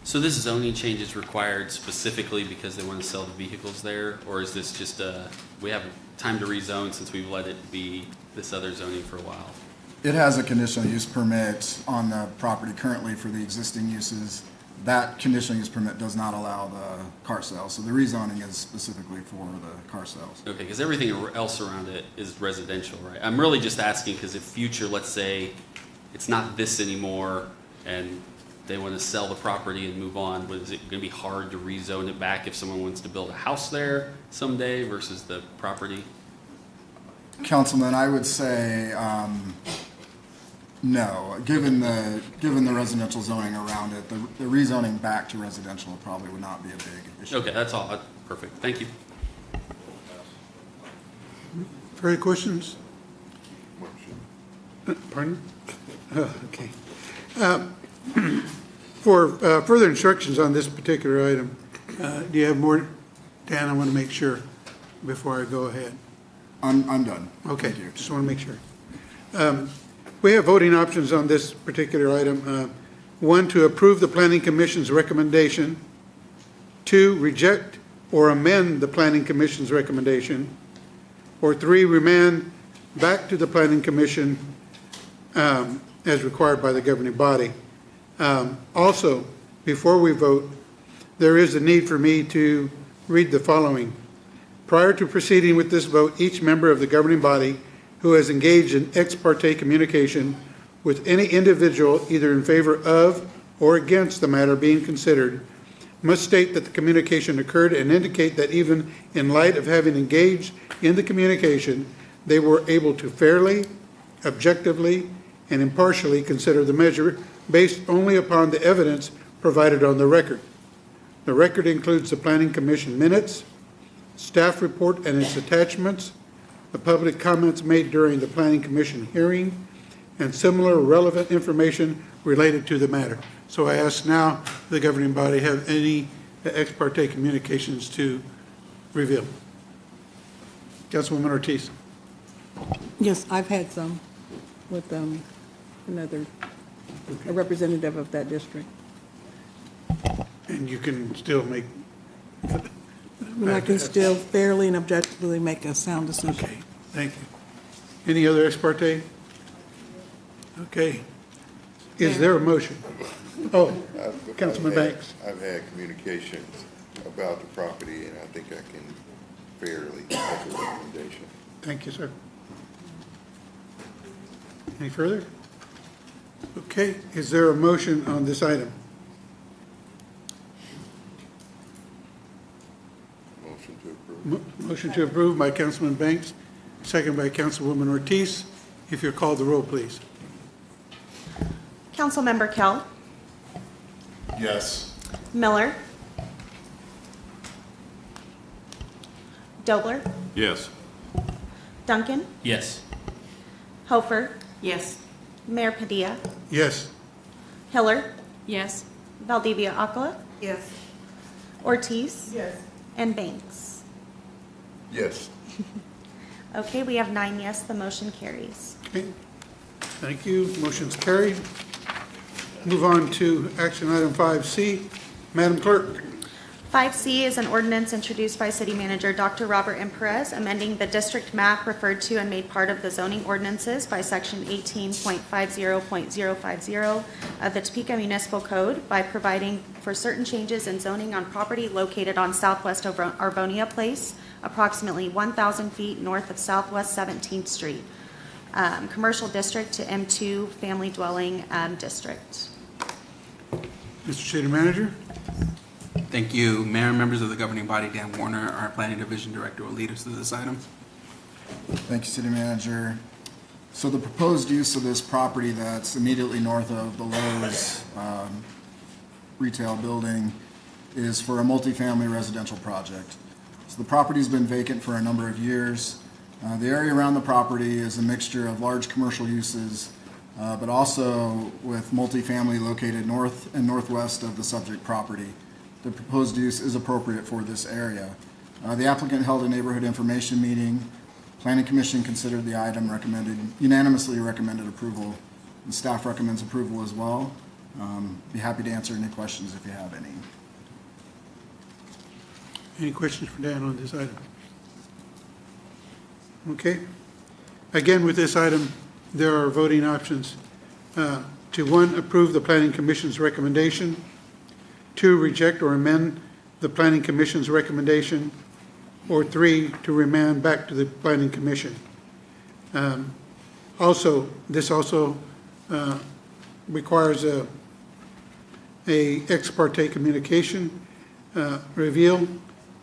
So this zoning change is required specifically because they want to sell the vehicles there? Or is this just we have time to rezone since we've let it be this other zoning for a while? It has a conditional use permit on the property currently for the existing uses. That conditional use permit does not allow the car sales, so the rezoning is specifically for the car sales. Okay, because everything else around it is residential, right? I'm really just asking because if future, let's say, it's not this anymore and they want to sell the property and move on, is it going to be hard to rezone it back if someone wants to build a house there someday versus the property? Councilman, I would say, no. Given the residential zoning around it, the rezoning back to residential probably would not be a big issue. Okay, that's all. Perfect. Thank you. Further questions? Pardon? Okay. For further instructions on this particular item, do you have more? Dan, I want to make sure before I go ahead. I'm done. Okay, Thank you. just want to make sure. We have voting options on this particular item. One, to approve the Planning Commission's recommendation. Two, reject or amend the Planning Commission's recommendation. Or three, remand back to the Planning Commission as required by the governing body. Also, before we vote, there is a need for me to read the following. Prior to proceeding with this vote, each member of the governing body who has engaged in ex parte communication with any individual either in favor of or against the matter being considered must state that the communication occurred and indicate that even in light of having engaged in the communication, they were able to fairly, objectively, and impartially consider the measure based only upon the evidence provided on the record. The record includes the Planning Commission minutes, staff report and its attachments, the public comments made during the Planning Commission hearing, and similar relevant information related to the matter. So I ask now the governing body have any ex parte communications to reveal. Councilwoman Ortiz. Yes, I've had some with a representative of that district. And you can still make. And I can still fairly and objectively make a sound decision. Okay, thank you. Any other ex parte? Okay. Is there a motion? Oh, Councilman Banks. I've had communications about the property, and I think I can fairly make a recommendation. Thank you, sir. Any further? Okay, is there a motion on this item? Motion to approve. Motion to approve by Councilman Banks, second by Councilwoman Ortiz. If you'll call the roll, please. Councilmember Kell, Yes. Miller, Dobler, Yes. Duncan, Yes. Hofer, Yes. Mayor Padilla, Yes. Hiller, Yes. Valdivia Acala, Yes. Ortiz, Yes. and Banks. Yes. Okay, we have 9 yes, the motion carries. Okay, thank you. Motion's carried. Move on to action item 5C. Madam Clerk. 5C is an ordinance introduced by City Manager Dr. Robert M. Perez, amending the district map referred to and made part of the zoning ordinances by Section 18.50.050 of the Topeka Municipal Code by providing for certain changes in zoning on property located on Southwest Arvonia Place, approximately 1,000 feet north of Southwest 17th Street, Commercial District to M2 Family Dwelling District. Mr. City Manager. Thank you. Mayor and members of the governing body, Dan Warner, our Planning Division Director, will lead us through this item. Thank you, City Manager. So the proposed use of this property that's immediately north of the Lowe's retail building is for a multifamily residential project. So the property's been vacant for a number of years. The area around the property is a mixture of large commercial uses, but also with multifamily located north and northwest of the subject property. The proposed use is appropriate for this area. The applicant held a neighborhood information meeting. Planning Commission considered the item, unanimously recommended approval, and staff recommends approval as well. Be happy to answer any questions if you have any. Any questions for Dan on this item? Okay. Again, with this item, there are voting options. To one, approve the Planning Commission's recommendation. Two, reject or amend the Planning Commission's recommendation. Or three, to remand back to the Planning Commission. This also requires a ex parte communication revealed.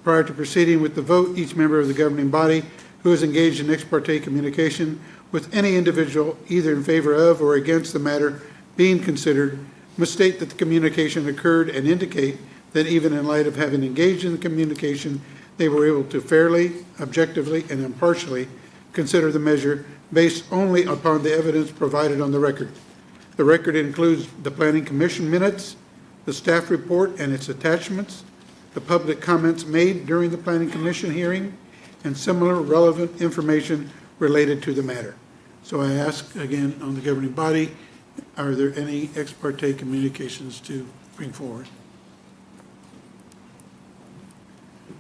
Prior to proceeding with the vote, each member of the governing body who is engaged in ex parte communication with any individual, either in favor of or against the matter being considered, must state that the communication occurred and indicate that even in light of having engaged in the communication, they were able to fairly, objectively, and impartially consider the measure based only upon the evidence provided on the record. The record includes the Planning Commission minutes, the staff report and its attachments, the public comments made during the Planning Commission hearing, and similar relevant information related to the matter. So I ask again on the governing body, are there any ex parte communications to bring forward?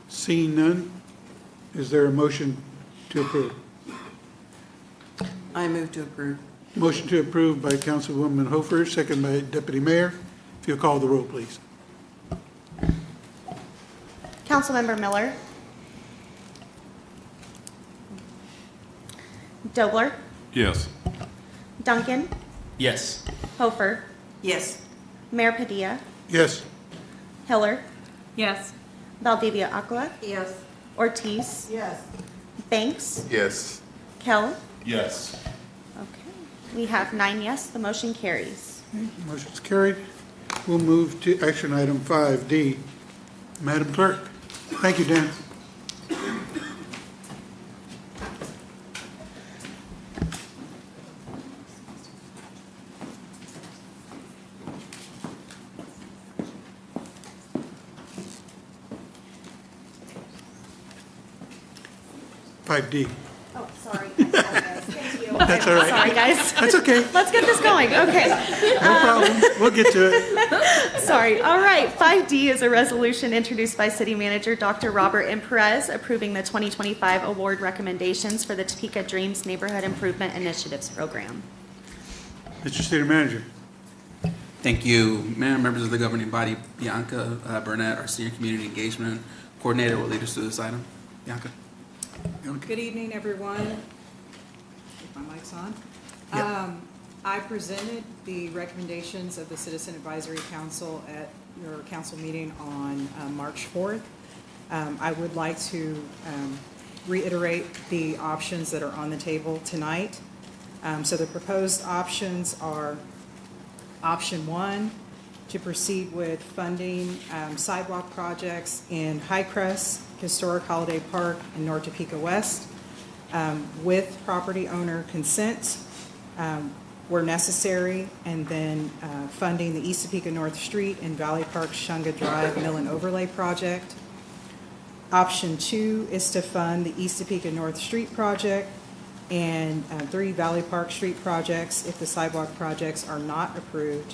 Seeing none, is there a motion to approve? I move to approve. Motion to approve by Councilwoman Hofer, second by Deputy Mayor. If you'll call the roll, please. Councilmember Miller. Dobler. Yes. Duncan. Yes. Hofer. Yes. Mayor Padilla. Yes. Hiller. Yes. Valdivia Aqua. Yes. Ortiz. Yes. Banks. Yes. Kell. Yes. Okay. We have 9 yes. The motion carries. Motion's carried. We'll move to action item 5D. Madam Clerk. Thank you, Dan. $5D. Oh, sorry. I apologize. Thank you. That's all right. Sorry, guys. That's okay. Let's get this going. Okay. No problem. We'll get to it. Sorry. All right. 5D is a resolution introduced by City Manager Dr. Robert M. Perez approving the 2025 award recommendations for the Topeka Dreams Neighborhood Improvement Initiatives Program. Mr. City Manager. Thank you, Mayor, members of the governing body. Bianca Burnett, our Senior Community Engagement Coordinator, will lead us through this item. Bianca. Good evening, everyone. If my mic's on. Yep. I presented the recommendations of the Citizen Advisory Council at your council meeting on March 4th. I would like to reiterate the options that are on the table tonight. So the proposed options are option 1, to proceed with funding sidewalk projects in Highcrest, Historic Holiday Park, and North Topeka West with property owner consent where necessary, and then funding the East Topeka North Street and Valley Park Shunga Drive Mill and Overlay Project. Option 2 is to fund the East Topeka North Street project and 3 Valley Park Street projects if the sidewalk projects are not approved.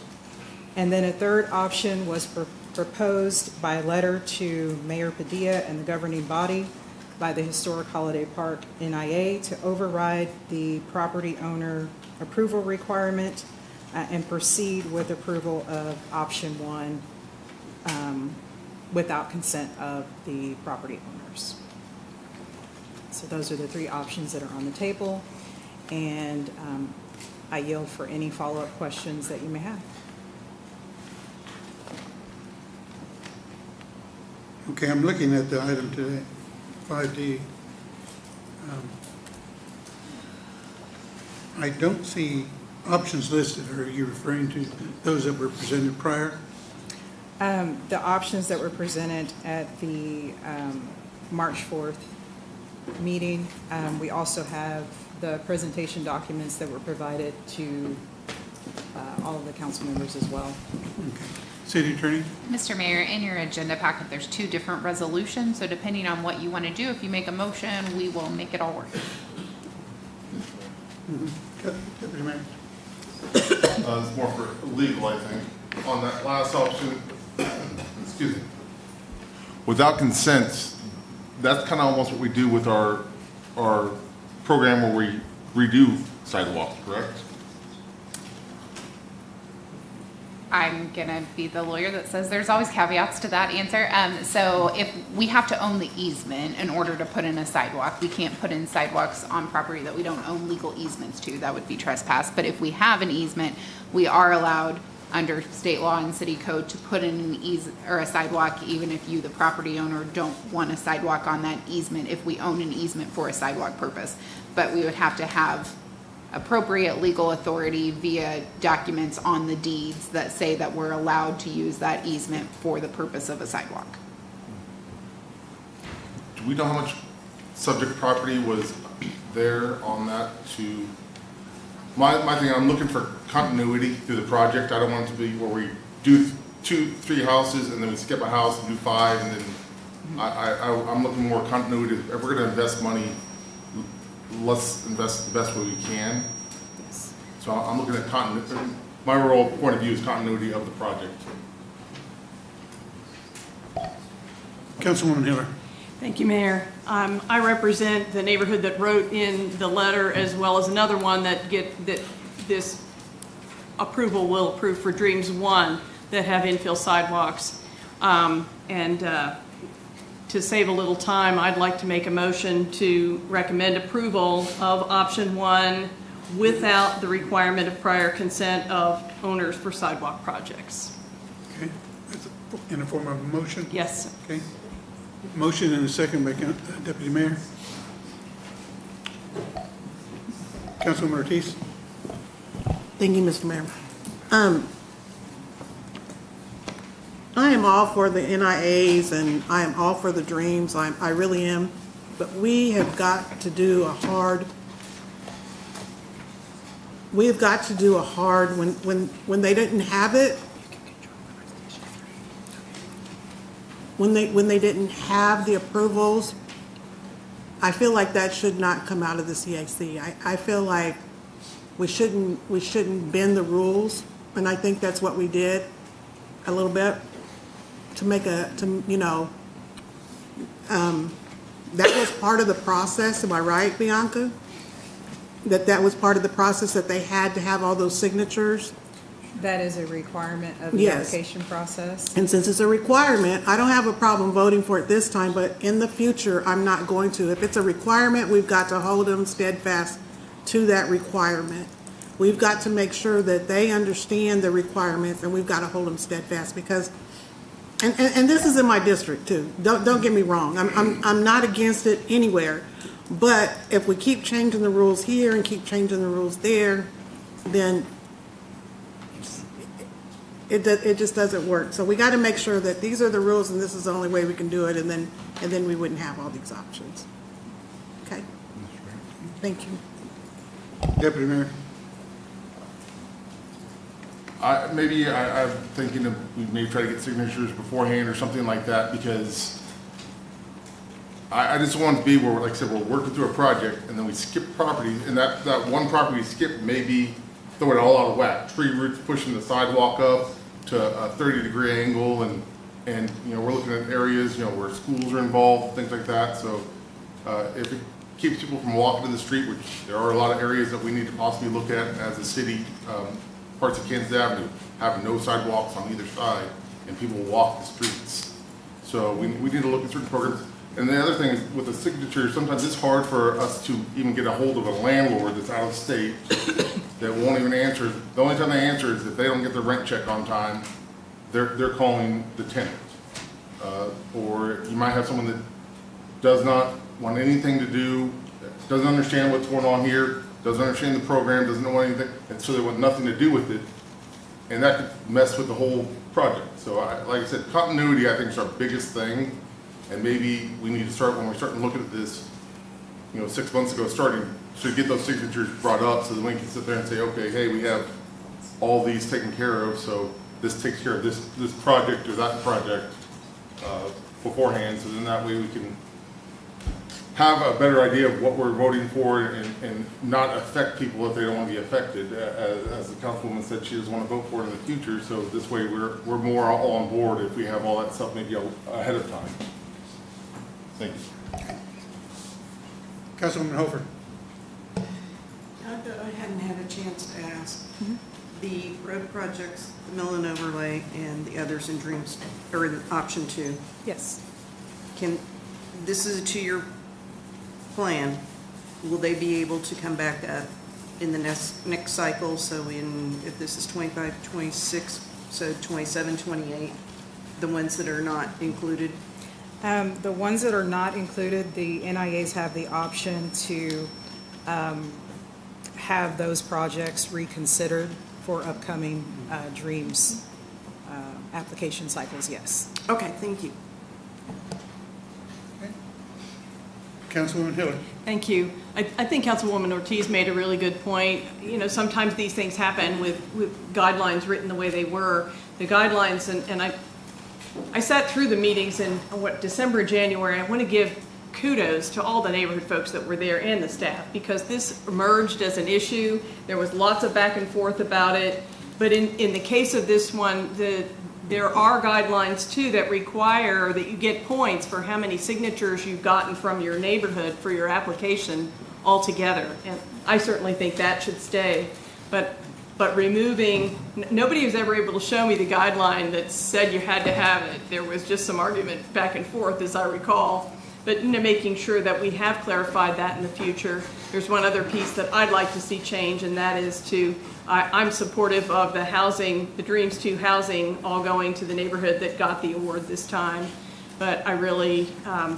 And then a third option was proposed by letter to Mayor Padilla and the governing body by the Historic Holiday Park NIA to override the property owner approval requirement and proceed with approval of option 1 without consent of the property owners. So those are the 3 options that are on the table, and I yield for any follow-up questions that you may have. Okay, I'm looking at the item today, 5D. I don't see options listed. Are you referring to those that were presented prior? The options that were presented at the March 4th meeting, we also have the presentation documents that were provided to all of the council members as well. Okay. City Attorney? Mr. Mayor, in your agenda packet, there's 2 different resolutions, so depending on what you want to do, if you make a motion, we will make it all work. Deputy Mayor? It's more for legal, I think. On that last option, excuse me, without consent, that's kind of almost what we do with our program where we redo sidewalks, correct? I'm going to be the lawyer that says there's always caveats to that answer. So if we have to own the easement in order to put in a sidewalk, we can't put in sidewalks on property that we don't own legal easements to. That would be trespass. But if we have an easement, we are allowed under state law and city code to put in a sidewalk, even if you, the property owner, don't want a sidewalk on that easement, if we own an easement for a sidewalk purpose. But we would have to have appropriate legal authority via documents on the deeds that say that we're allowed to use that easement for the purpose of a sidewalk. Do we know how much subject property was there on that to, my thing, I'm looking for continuity through the project. I don't want it to be where we do 2-3 houses and then we skip a house and do 5 and then I'm looking more continuity. If we're gonna invest money, let's invest the best way we can. Yes. So I'm looking at continuity. My role, point of view is continuity of the project. Councilwoman Hiller. Thank you, Mayor. I represent the neighborhood that wrote in the letter, as well as another one that this approval will approve for Dreams 1 that have infill sidewalks. To save a little time, I'd like to make a motion to recommend approval of option 1 without the requirement of prior consent of owners for sidewalk projects. Okay, in the form of a motion? Yes. Okay. Motion and a second by Deputy Mayor. Councilwoman Ortiz. Thank you, Mr. Mayor. I am all for the NIAs and I am all for the dreams. I really am. But we have got to do a hard, when they didn't have it, when they didn't have the approvals, I feel like that should not come out of the CAC. I feel like we shouldn't bend the rules, and I think that's what we did a little bit that was part of the process. Am I right, Bianca? That was part of the process, that they had to have all those signatures. That is a requirement of the Yes. application process. And since it's a requirement, I don't have a problem voting for it this time, but in the future, I'm not going to. If it's a requirement, we've got to hold them steadfast to that requirement. We've got to make sure that they understand the requirements, and we've got to hold them steadfast because, and this is in my district too. Don't get me wrong. I'm not against it anywhere, but if we keep changing the rules here and keep changing the rules there, then it just doesn't work. So we got to make sure that these are the rules and this is the only way we can do it, and then we wouldn't have all these options. Okay. Thank you. Deputy Mayor. I'm thinking of, we may try to get signatures beforehand or something like that, because I just want to be where, like I said, we're working through a project and then we skip property, and that one property we skip maybe throw it all out of whack. Tree roots pushing the sidewalk up to a 30-degree angle, and we're looking at areas, where schools are involved, things like that. So if it keeps people from walking to the street, which there are a lot of areas that we need to possibly look at as a city, parts of Kansas Avenue have no sidewalks on either side, and people walk the streets. So we need to look at certain programs. And the other thing is, with the signature, sometimes it's hard for us to even get a hold of a landlord that's out of state that won't even answer. The only time they answer is if they don't get their rent check on time, they're calling the tenant. Or you might have someone that does not want anything to do, doesn't understand what's going on here, doesn't understand the program, doesn't know anything, and so they want nothing to do with it. And that could mess with the whole project. So like I said, continuity, I think, is our biggest thing. And maybe we need to start, when we're starting looking at this, 6 months ago, should get those signatures brought up so that we can sit there and say, okay, hey, we have all these taken care of, so this takes care of this project or that project beforehand, so then that way we can have a better idea of what we're voting for and not affect people if they don't want to be affected. As the councilwoman said, she doesn't want to vote for it in the future, so this way we're more all on board if we have all that stuff maybe ahead of time. Thank you. Councilwoman Hofer. I hadn't had a chance to ask. The road projects, the mill and overlay, and the others in Dreams, or in option 2. Yes. This is a 2-year plan. Will they be able to come back up in the next cycle, so if this is 25, 26, so 27, 28, the ones that are not included? The ones that are not included, the NIAs have the option to have those projects reconsidered for upcoming DREAMS application cycles, yes. Okay, thank you. Councilwoman Hiller. Thank you. I think Councilwoman Ortiz made a really good point. You know, sometimes these things happen with guidelines written the way they were. The guidelines, and I sat through the meetings in December, January. I want to give kudos to all the neighborhood folks that were there and the staff, because this emerged as an issue. There was lots of back and forth about it. But in the case of this one, there are guidelines too that require that you get points for how many signatures you've gotten from your neighborhood for your application altogether. And I certainly think that should stay. But removing, nobody was ever able to show me the guideline that said you had to have it. There was just some argument back and forth, as I recall. But making sure that we have clarified that in the future. There's one other piece that I'd like to see change, and that is I'm supportive of the housing, the DREAMS 2 housing, all going to the neighborhood that got the award this time. But I really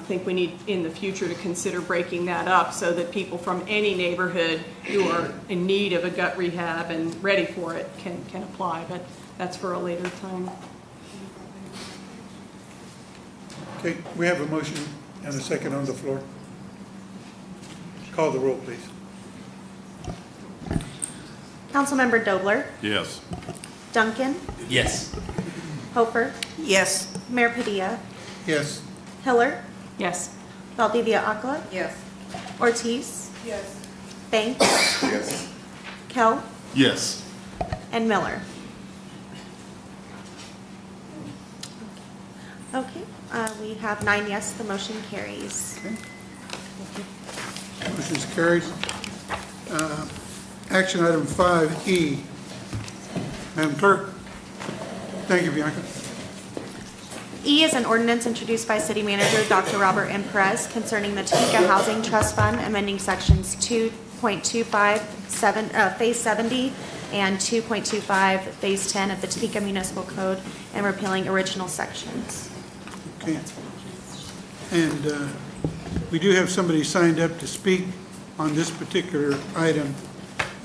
think we need in the future to consider breaking that up so that people from any neighborhood who are in need of a gut rehab and ready for it can apply. But that's for a later time. Okay, we have a motion and a second on the floor. Call the roll, please. Councilmember Dobler, Yes. Duncan, Yes. Hofer, Yes. Mayor Padilla, Yes. Hiller, Yes. Valdivia Aquila, Yes. Ortiz, Yes. Banks, Yes. Kell, Yes. and Miller. Okay, we have 9 yes, the motion carries. Motion is carried. Action item 5E. Madam Clerk. Thank you, Bianca. E is an ordinance introduced by City Manager Dr. Robert M. Perez concerning the Topeka Housing Trust Fund, amending sections 2.25 Phase 70 and 2.25 Phase 10 of the Topeka Municipal Code, and repealing original sections. Okay. And we do have somebody signed up to speak on this particular item.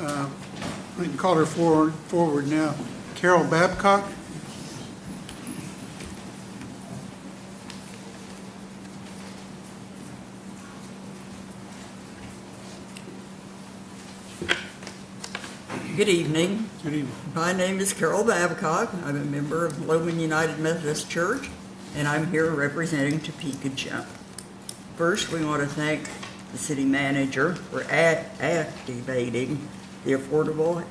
I can call her forward now. Carol Babcock. Good evening. Good evening. My name is Carol Babcock. I'm a member of Logan United Methodist Church, and I'm here representing Topeka Jump. First, we want to thank the city manager for activating the Affordable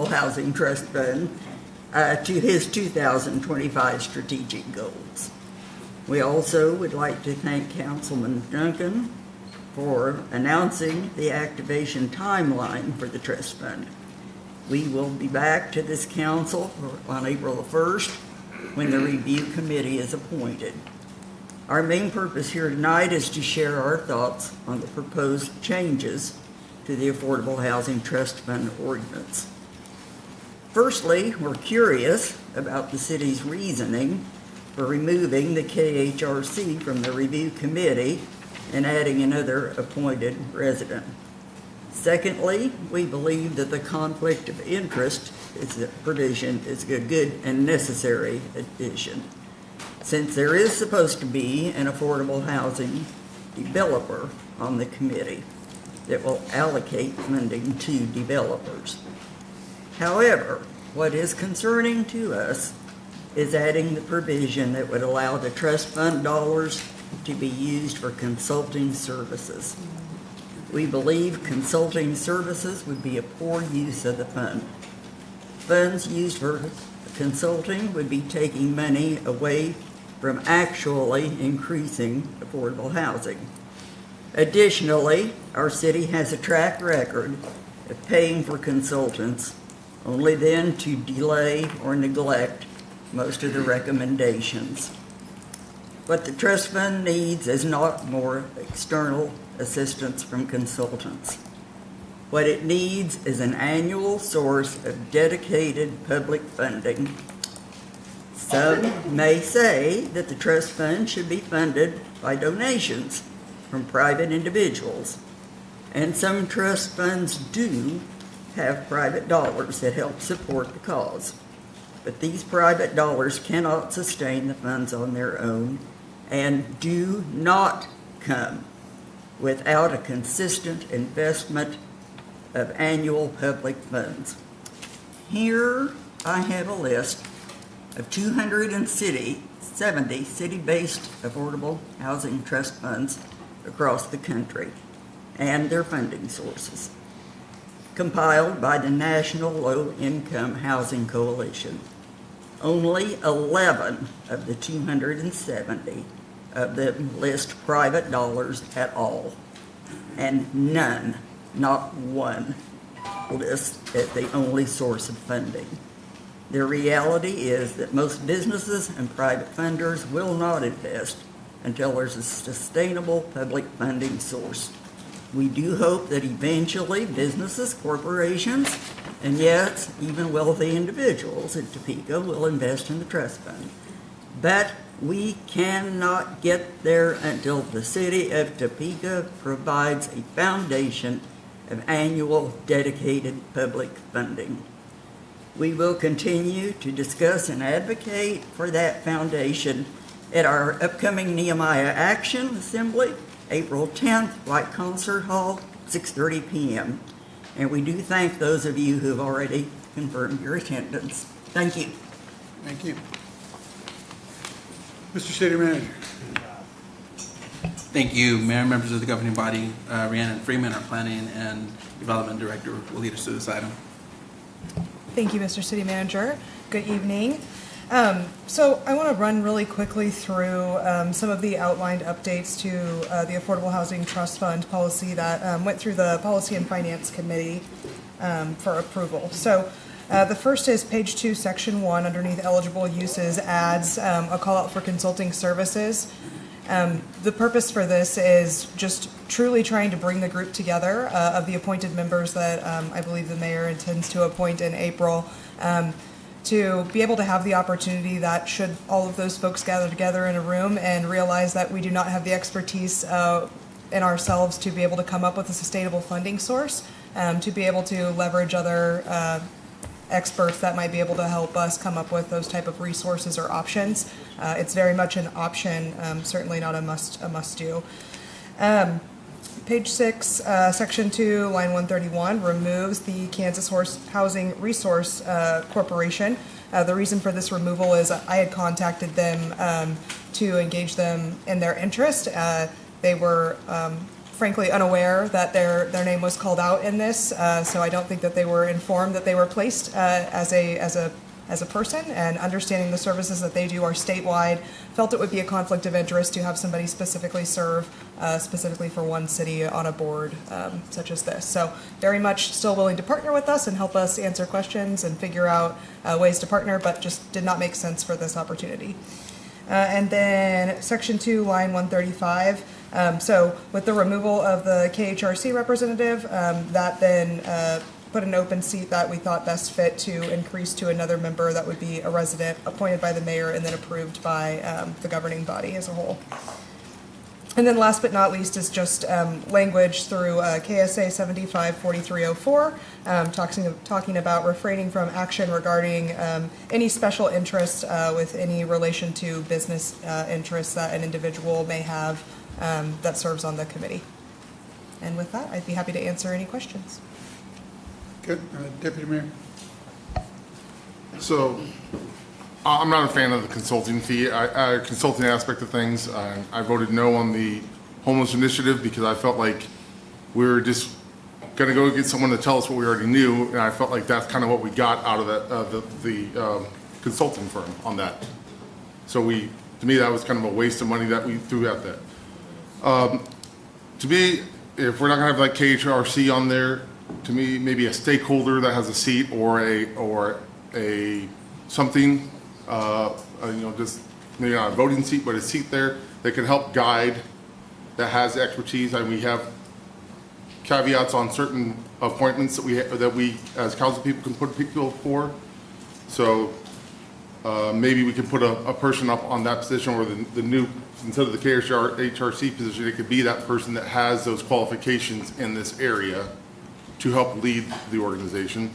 Housing Trust Fund to his 2025 strategic goals. We also would like to thank Councilman Duncan for announcing the activation timeline for the trust fund. We will be back to this council on April the 1st when the review committee is appointed. Our main purpose here tonight is to share our thoughts on the proposed changes to the Affordable Housing Trust Fund ordinance. Firstly, we're curious about the city's reasoning for removing the KHRC from the review committee and adding another appointed resident. Secondly, we believe that the conflict of interest provision is a good and necessary addition, since there is supposed to be an affordable housing developer on the committee that will allocate funding to developers. However, what is concerning to us is adding the provision that would allow the trust fund dollars to be used for consulting services. We believe consulting services would be a poor use of the fund. Funds used for consulting would be taking money away from actually increasing affordable housing. Additionally, our city has a track record of paying for consultants, only then to delay or neglect most of the recommendations. What the trust fund needs is not more external assistance from consultants. What it needs is an annual source of dedicated public funding. Some may say that the trust fund should be funded by donations from private individuals. And some trust funds do have private dollars that help support the cause. But these private dollars cannot sustain the funds on their own and do not come without a consistent investment of annual public funds. Here I have a list of 270 city-based affordable housing trust funds across the country and their funding sources, compiled by the National Low Income Housing Coalition. Only 11 of the 270 of them list private dollars at all, and none, not one, lists as the only source of funding. The reality is that most businesses and private funders will not invest until there's a sustainable public funding source. We do hope that eventually businesses, corporations, and yes, even wealthy individuals in Topeka will invest in the trust fund. But we cannot get there until the city of Topeka provides a foundation of annual dedicated public funding. We will continue to discuss and advocate for that foundation at our upcoming Nehemiah Action Assembly, April 10th, White Concert Hall, 6:30 p.m. And we do thank those of you who have already confirmed your attendance. Thank you. Thank you. Mr. City Manager. Thank you, Mayor, members of the governing body. Rhiannon Freeman, our Planning and Development Director, will lead us through this item. Thank you, Mr. City Manager. Good evening. So I want to run really quickly through some of the outlined updates to the Affordable Housing Trust Fund policy that went through the Policy and Finance Committee for approval. So the first is page 2, section 1, underneath eligible uses, adds a call out for consulting services. The purpose for this is just truly trying to bring the group together of the appointed members that I believe the mayor intends to appoint in April, to be able to have the opportunity that should all of those folks gather together in a room and realize that we do not have the expertise in ourselves to be able to come up with a sustainable funding source, to be able to leverage other experts that might be able to help us come up with those type of resources or options. It's very much an option, certainly not a must do. Page 6, section 2, line 131 removes the Kansas Housing Resource Corporation. The reason for this removal is I had contacted them to engage them in their interest. They were frankly unaware that their name was called out in this, so I don't think that they were informed that they were placed as a person, and understanding the services that they do are statewide, felt it would be a conflict of interest to have somebody specifically serve specifically for one city on a board such as this. So very much still willing to partner with us and help us answer questions and figure out ways to partner, but just did not make sense for this opportunity. And then section 2, line 135. So with the removal of the KHRC representative, that then put an open seat that we thought best fit to increase to another member that would be a resident appointed by the mayor and then approved by the governing body as a whole. And then last but not least is just language through KSA 754304, talking about refraining from action regarding any special interests with any relation to business interests that an individual may have that serves on the committee. And with that, I'd be happy to answer any questions. Good. Deputy Mayor. So I'm not a fan of the consulting fee, consulting aspect of things. I voted no on the homeless initiative because I felt like we were just going to go get someone to tell us what we already knew, and I felt like that's kind of what we got out of that the consulting firm on that. So to me, that was kind of a waste of money that we threw out there. To me, if we're not going to have like KHRC on there, to me, maybe a stakeholder that has a seat or a something, just maybe not a voting seat, but a seat there that can help guide, that has expertise. And we have caveats on certain appointments that we as council people can put people for. So maybe we can put a person up on that position, or the new, instead of the HRC position, it could be that person that has those qualifications in this area to help lead the organization.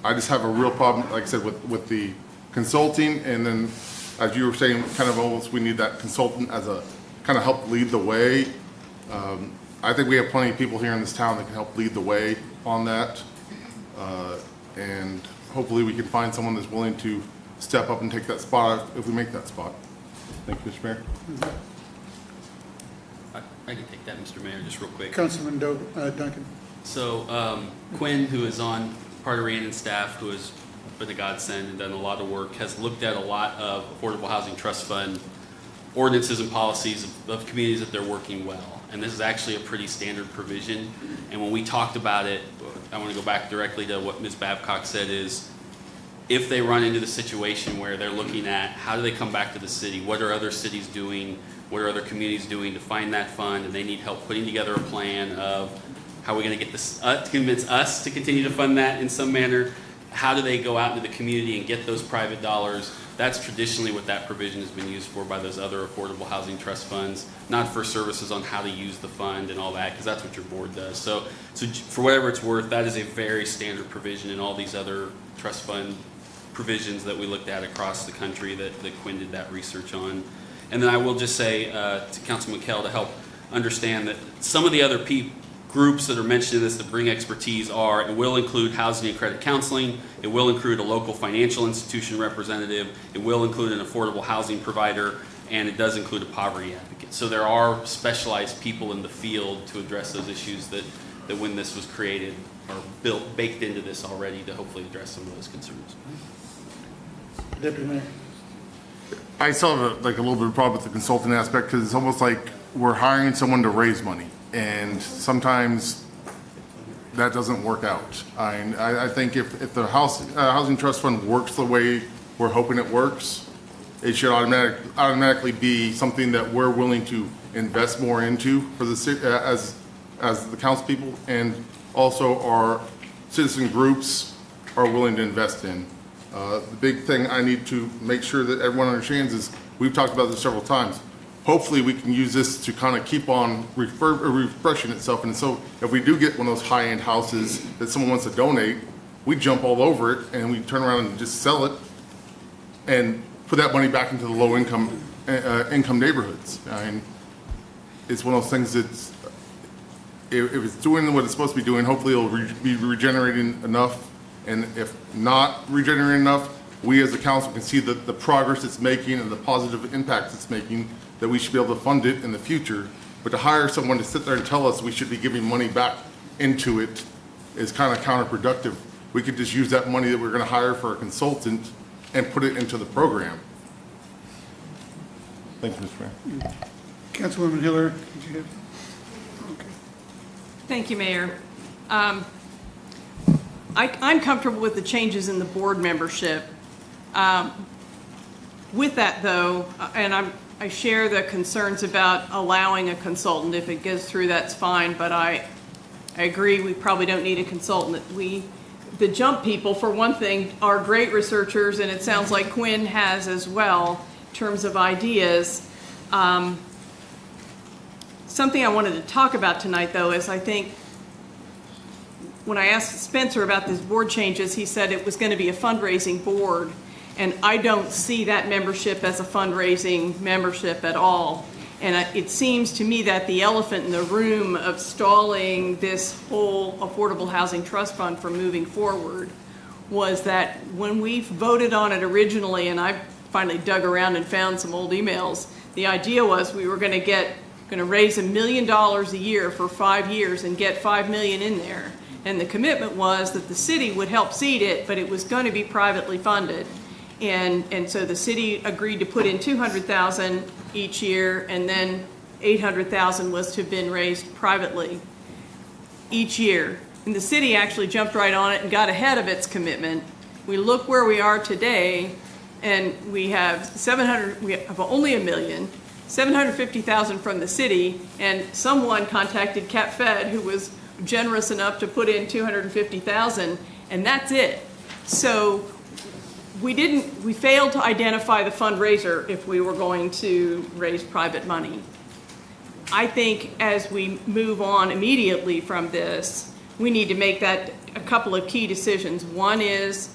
I just have a real problem, like I said, with the consulting, and then, as you were saying, kind of almost we need that consultant as a kind of help lead the way. I think we have plenty of people here in this town that can help lead the way on that, and hopefully we can find someone that's willing to step up and take that spot if we make that spot. Thank you, Mr. Mayor. I can take that, Mr. Mayor, just real quick. Councilman Duncan. So Quinn, who is on part of Rhiannon staff, who has been a godsend and done a lot of work, has looked at a lot of Affordable Housing Trust Fund ordinances and policies of communities that they're working well. And this is actually a pretty standard provision. And when we talked about it, I want to go back directly to what Ms. Babcock said, is if they run into the situation where they're looking at how do they come back to the city, what are other cities doing, what are other communities doing to find that fund, and they need help putting together a plan of how are we going to get this, to convince us to continue to fund that in some manner, how do they go out into the community and get those private dollars. That's traditionally what that provision has been used for by those other affordable housing trust funds, not for services on how to use the fund and all that, because that's what your board does. So for whatever it's worth, that is a very standard provision in all these other trust fund provisions that we looked at across the country that Quinn did that research on. And then I will just say to Councilman Kell to help understand that some of the other groups that are mentioned in this that bring expertise are, it will include housing and credit counseling, it will include a local financial institution representative, it will include an affordable housing provider, and it does include a poverty advocate. So there are specialized people in the field to address those issues that when this was created are baked into this already to hopefully address some of those concerns. Deputy Mayor. I still have a little bit of a problem with the consultant aspect, because it's almost like we're hiring someone to raise money, and sometimes that doesn't work out. I think if the housing trust fund works the way we're hoping it works, it should automatically be something that we're willing to invest more into for the city, as the council people, and also our citizen groups are willing to invest in. The big thing I need to make sure that everyone understands is, we've talked about this several times, hopefully we can use this to kind of keep on refreshing itself. And so if we do get one of those high-end houses that someone wants to donate, we jump all over it and we turn around and just sell it and put that money back into the low-income income neighborhoods. I mean, it's one of those things that's, if it's doing what it's supposed to be doing, hopefully it'll be regenerating enough. And if not regenerating enough, we as a council can see the progress it's making and the positive impact it's making, that we should be able to fund it in the future. But to hire someone to sit there and tell us we should be giving money back into it is kind of counterproductive. We could just use that money that we're going to hire for a consultant and put it into the program. Thank you, Mr. Mayor. Councilwoman Hiller, did you have? Okay. Thank you, Mayor. I'm comfortable with the changes in the board membership. With that, though, and I share the concerns about allowing a consultant. If it goes through, that's fine, but I agree we probably don't need a consultant. The jump people, for one thing, are great researchers, and it sounds like Quinn has as well in terms of ideas. Something I wanted to talk about tonight, though, is I think when I asked Spencer about these board changes, he said it was going to be a fundraising board, and I don't see that membership as a fundraising membership at all. And it seems to me that the elephant in the room of stalling this whole Affordable Housing Trust Fund from moving forward was that when we voted on it originally, and I finally dug around and found some old emails, the idea was we were going to raise $1 million a year for 5 years and get $5 million in there. And the commitment was that the city would help seed it, but it was going to be privately funded. And so the city agreed to put in $200,000 each year, and then $800,000 was to have been raised privately each year. And the city actually jumped right on it and got ahead of its commitment. We look where we are today, and we have only $1 million. $750,000 from the city, and someone contacted Cap Fed who was generous enough to put in $250,000, and that's it. So we failed to identify the fundraiser if we were going to raise private money. I think as we move on immediately from this, we need to make that a couple of key decisions. One is,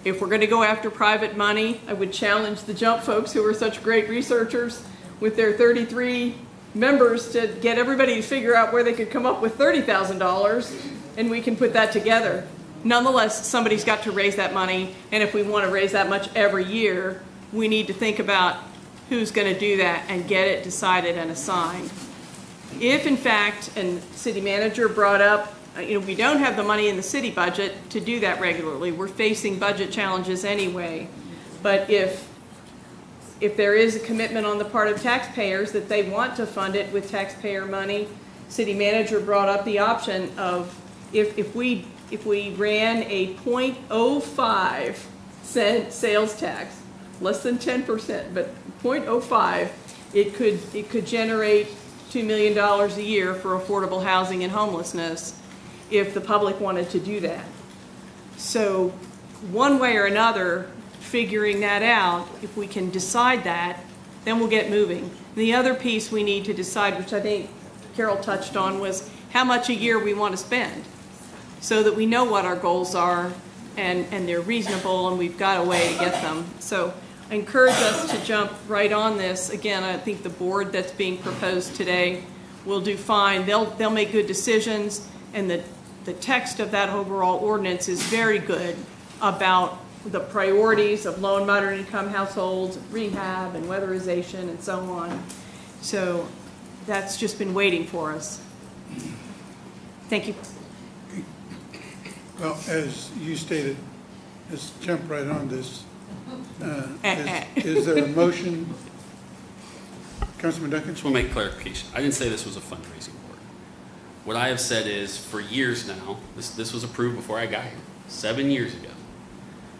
if we're going to go after private money, I would challenge the Jump folks who are such great researchers with their 33 members to get everybody to figure out where they could come up with $30,000, and we can put that together. Nonetheless, somebody's got to raise that money, and if we want to raise that much every year, we need to think about who's going to do that and get it decided and assigned. If in fact, and city manager brought up, we don't have the money in the city budget to do that regularly. We're facing budget challenges anyway. But if there is a commitment on the part of taxpayers that they want to fund it with taxpayer money, city manager brought up the option of if we ran a 0.05 cent sales tax, less than 10%, but 0.05, it could generate $2 million a year for affordable housing and homelessness if the public wanted to do that. So one way or another, figuring that out, if we can decide that, then we'll get moving. The other piece we need to decide, which I think Carol touched on, was how much a year we want to spend so that we know what our goals are and they're reasonable and we've got a way to get them. So I encourage us to jump right on this. Again, I think the board that's being proposed today will do fine. They'll make good decisions, and the text of that overall ordinance is very good about the priorities of low and moderate income households, rehab and weatherization and so on. So that's just been waiting for us. Thank you. Well, as you stated, let's jump right on this. Is there a motion? Councilman Duncan? I just want to make clarification. I didn't say this was a fundraising board. What I have said is, for years now, this was approved before I got here, 7 years ago.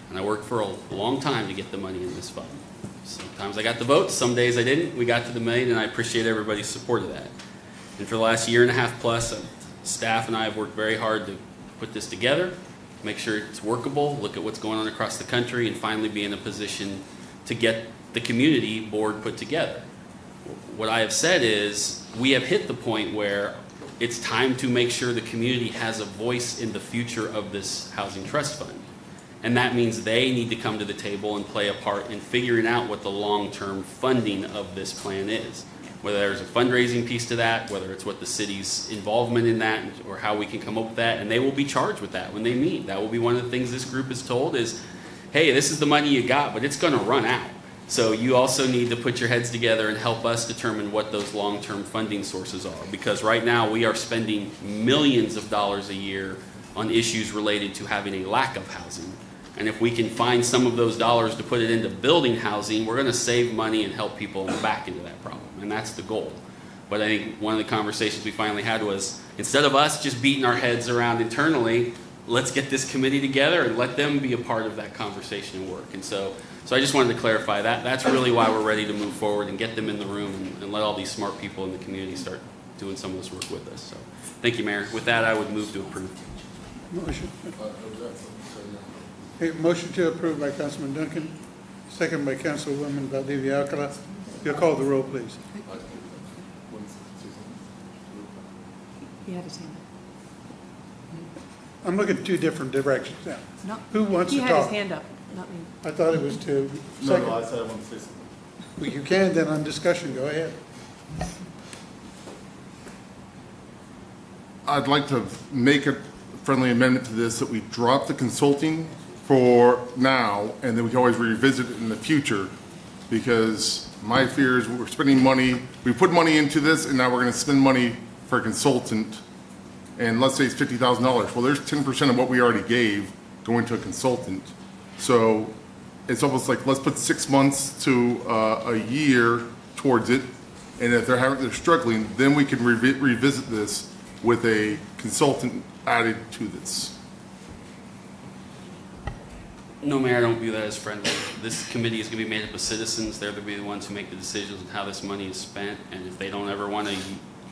And I worked for a long time to get the money in this fund. Sometimes I got the votes, some days I didn't. We got to the million, and I appreciate everybody's support of that. And for the last year and a half plus, staff and I have worked very hard to put this together, make sure it's workable, look at what's going on across the country, and finally be in a position to get the community board put together. What I have said is, we have hit the point where it's time to make sure the community has a voice in the future of this housing trust fund. And that means they need to come to the table and play a part in figuring out what the long-term funding of this plan is. Whether there's a fundraising piece to that, whether it's what the city's involvement in that, or how we can come up with that, and they will be charged with that when they meet. That will be one of the things this group is told is, hey, this is the money you got, but it's gonna run out. So you also need to put your heads together and help us determine what those long-term funding sources are. Because right now we are spending millions of dollars a year on issues related to having a lack of housing. And if we can find some of those dollars to put it into building housing, we're gonna save money and help people back into that problem. And that's the goal. But I think one of the conversations we finally had was, instead of us just beating our heads around internally, let's get this committee together and let them be a part of that conversation and work. And so I just wanted to clarify that. That's really why we're ready to move forward and get them in the room and let all these smart people in the community start doing some of this work with us. So thank you, Mayor. With that, I would move to approve. Motion. Okay, motion to approve by Councilman Duncan, second by Councilwoman Valdivia Alcala. You'll call the roll, please. You had his hand I'm looking at two different directions now. No. Who wants to He talk? had his hand up, not me. I thought it was to second. No, I said I want to say something. Well, you can then on discussion. Go ahead. I'd like to make a friendly amendment to this, that we drop the consulting for now, and then we can always revisit it in the future, because my fear is we're spending money, we put money into this, and now we're gonna spend money for a consultant, and let's say it's $50,000. Well, there's 10% of what we already gave going to a consultant. So it's almost like, let's put 6 months to a year towards it, and if they're struggling, then we can revisit this with a consultant added to this. No, Mayor, I don't view that as friendly. This committee is going to be made up of citizens. They're going to be the ones who make the decisions on how this money is spent. And if they don't ever want to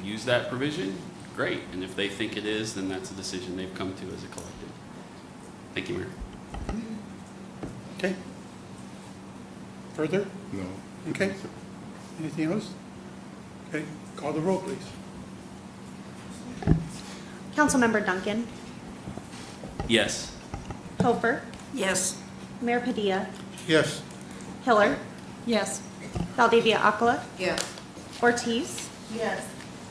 use that provision, great. And if they think it is, then that's a decision they've come to as a collective. Thank you, Mayor. Okay. Further? No. Okay. Anything else? Okay, call the roll, please. Councilmember Duncan, Yes. Hofer, Yes. Mayor Padilla, Yes. Hiller, Yes. Valdivia Aquila, Yes. Ortiz, Yes.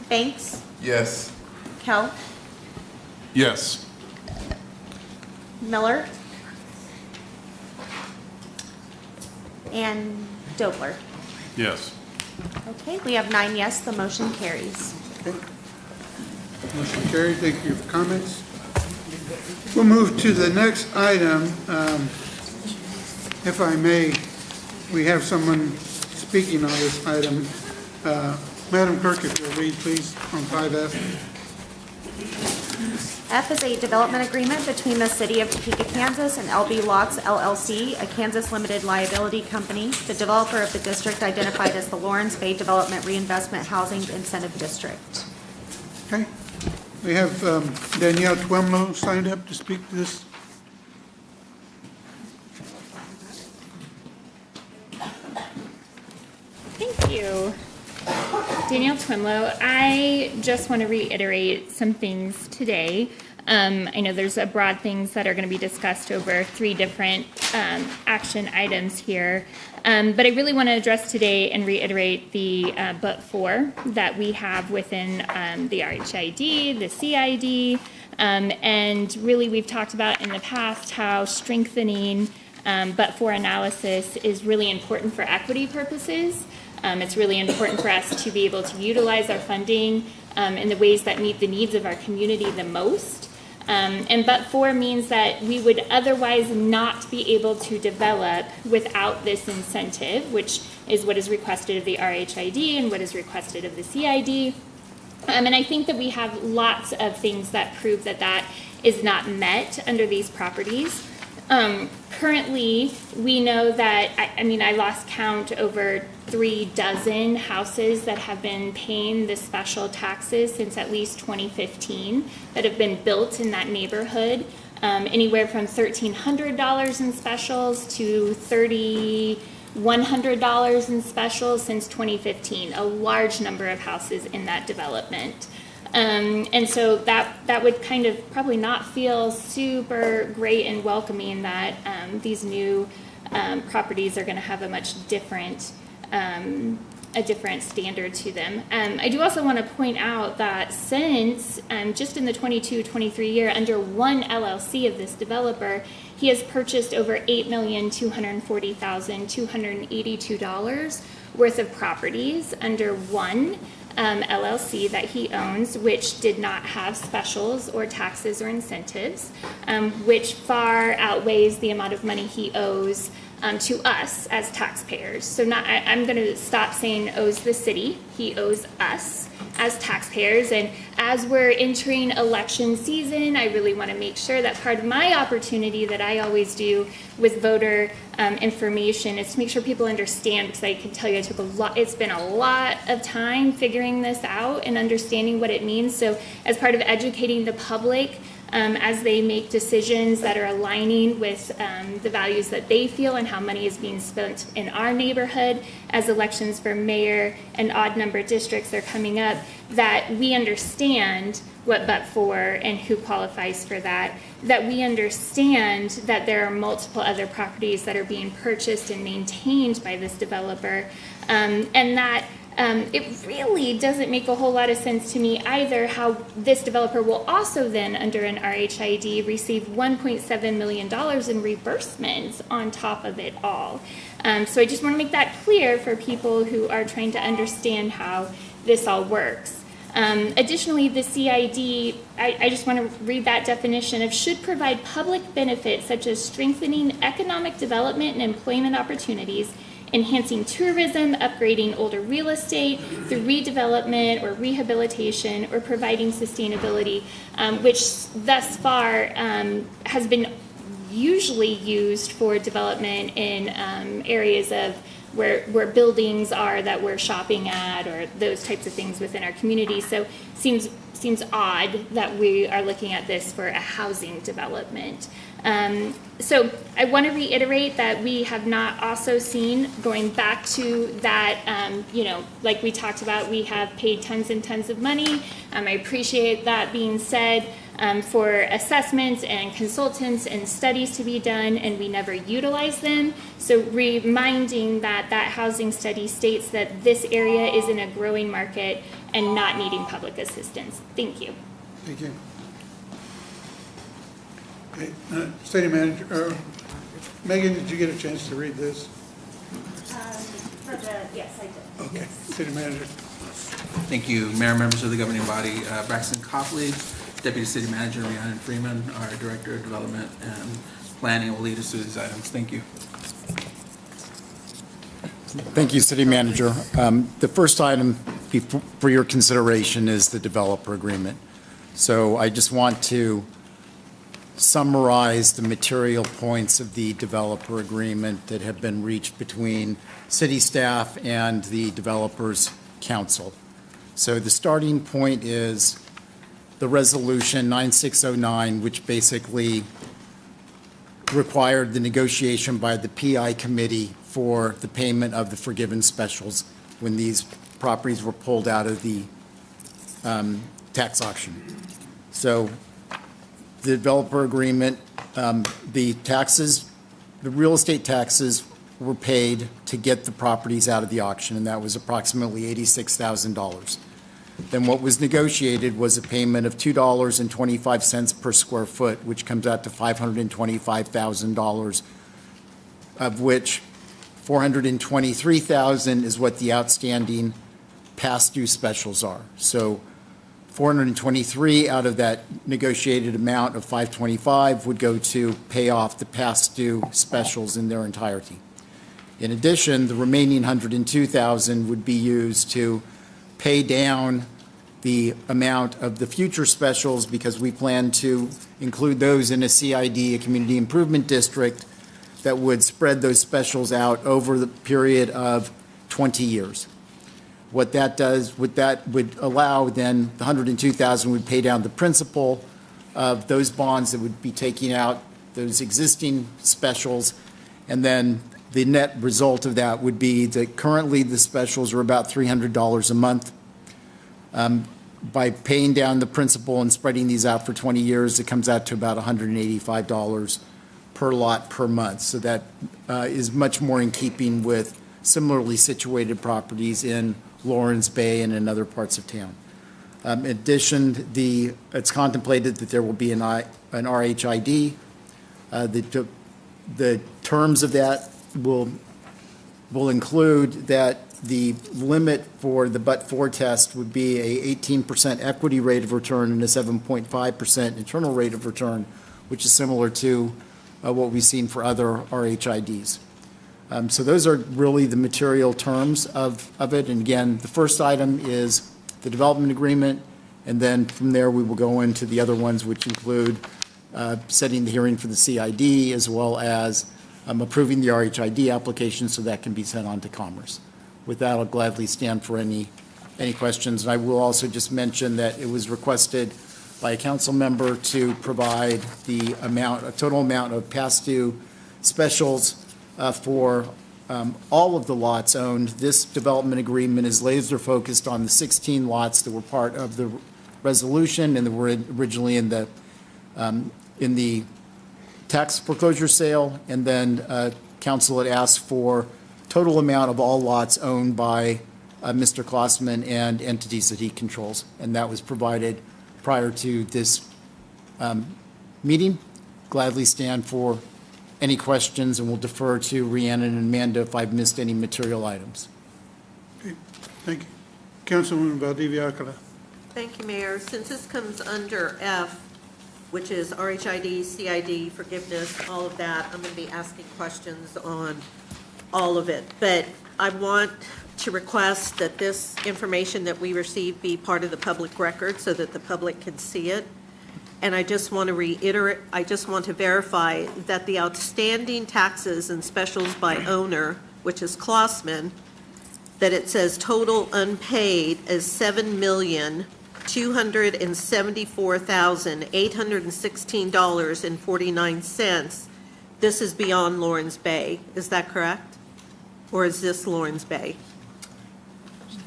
Banks, Yes. Kell, Yes. Miller, and Dobler. Yes. Okay, we have 9 yes, the motion carries. Okay. Motion carried. Thank you for comments. We'll move to the next item. If I may, we have someone speaking on this item. Madam Clerk, if you'll read, please, on 5F. F is a development agreement between the City of Topeka, Kansas and LB Lots LLC, a Kansas limited liability company, the developer of the district identified as the Lawrence Bay Development Reinvestment Housing Incentive District. Okay. We have Danielle Twemlow signed up to speak to this. Thank you. Danielle Twemlow. I just want to reiterate some things today. I know there's a broad things that are going to be discussed over 3 different action items here. But I really want to address today and reiterate the but for that we have within the RHID, the CID, and really we've talked about in the past how strengthening but for analysis is really important for equity purposes. It's really important for us to be able to utilize our funding in the ways that meet the needs of our community the most. And but for means that we would otherwise not be able to develop without this incentive, which is what is requested of the RHID and what is requested of the CID. And I think that we have lots of things that prove that that is not met under these properties. Currently, we know that, I lost count over 36 houses that have been paying the special taxes since at least 2015 that have been built in that neighborhood. Anywhere from $1,300 in specials to $3,100 in specials since 2015, a large number of houses in that development. And so that would kind of probably not feel super great and welcoming that these new properties are going to have a much different standard to them. I do also want to point out that since just in the 22-23 year, under one LLC of this developer, he has purchased over $8,240,282 worth of properties under one LLC that he owns, which did not have specials or taxes or incentives, which far outweighs the amount of money he owes to us as taxpayers. So I'm going to stop saying owes the city. He owes us as taxpayers. And as we're entering election season, I really want to make sure that part of my opportunity that I always do with voter information is to make sure people understand, because I can tell you it's been a lot of time figuring this out and understanding what it means. So as part of educating the public, as they make decisions that are aligning with the values that they feel and how money is being spent in our neighborhood as elections for mayor and odd number districts are coming up, that we understand what but for and who qualifies for that we understand that there are multiple other properties that are being purchased and maintained by this developer, and that it really doesn't make a whole lot of sense to me either how this developer will also then, under an RHID, receive $1.7 million in reimbursements on top of it all. So I just want to make that clear for people who are trying to understand how this all works. Additionally, the CID, I just want to read that definition of should provide public benefits such as strengthening economic development and employment opportunities, enhancing tourism, upgrading older real estate through redevelopment or rehabilitation, or providing sustainability, which thus far has been usually used for development in areas of where buildings are that we're shopping at, or those types of things within our community. So seems odd that we are looking at this for a housing development. So I want to reiterate that we have not also seen, going back to that, like we talked about, we have paid tons and tons of money. I appreciate that being said, for assessments and consultants and studies to be done, and we never utilize them. So reminding that housing study states that this area is in a growing market and not needing public assistance. Thank you. Thank you. Okay, City Manager, Megan, did you get a chance to read this? Yes, I did. Okay, City Manager. Thank you, Mayor, members of the governing body. Braxton Copley, Deputy City Manager, Rhiannon Freeman, our Director of Development and Planning, will lead us through these items. Thank you. Thank you, City Manager. The first item for your consideration is the developer agreement. So I just want to summarize the material points of the developer agreement that have been reached between city staff and the developers council. So the starting point is the resolution 9609, which basically required the negotiation by the PI committee for the payment of the forgiven specials when these properties were pulled out of the tax auction. So the developer agreement, the real estate taxes were paid to get the properties out of the auction, and that was approximately $86,000. Then what was negotiated was a payment of $2.25 per square foot, which comes out to $525,000, of which $423,000 is what the outstanding past due specials are. So $423 out of that negotiated amount of $525 would go to pay off the past due specials in their entirety. In addition, the remaining $102,000 would be used to pay down the amount of the future specials, because we plan to include those in a CID, a community improvement district, that would spread those specials out over the period of 20 years. What that does, what that would allow, then the $102,000 would pay down the principal of those bonds that would be taking out those existing specials, and then the net result of that would be that currently the specials are about $300 a month. By paying down the principal and spreading these out for 20 years, it comes out to about $185 per lot per month. So that is much more in keeping with similarly situated properties in Lawrence Bay and in other parts of town. In addition, it's contemplated that there will be an RHID. The terms of that will include that the limit for the but-for test would be a 18% equity rate of return and a 7.5% internal rate of return, which is similar to what we've seen for other RHIDs. So those are really the material terms of it. And again, the first item is the development agreement, and then from there we will go into the other ones, which include setting the hearing for the CID, as well as approving the RHID application so that can be sent on to Commerce. With that, I'll gladly stand for any questions. And I will also just mention that it was requested by a council member to provide the total amount of past due specials for all of the lots owned. This development agreement is laser focused on the 16 lots that were part of the resolution and that were originally in the tax foreclosure sale. And then council had asked for total amount of all lots owned by Mr. Klossman and entities that he controls. And that was provided prior to this meeting. Gladly stand for any questions, and we'll defer to Rhiannon and Amanda if I've missed any material items. Okay, thank you. Councilwoman Valdivia-Acala. Thank you, Mayor. Since this comes under F, which is RHID, CID, forgiveness, all of that, I'm going to be asking questions on all of it. But I want to request that this information that we receive be part of the public record so that the public can see it. And I just want to reiterate, I just want to verify that the outstanding taxes and specials by owner, which is Klossman, that it says total unpaid is $7,274,816.49. This is beyond Lawrence Bay. Is that correct? Or is this Lawrence Bay?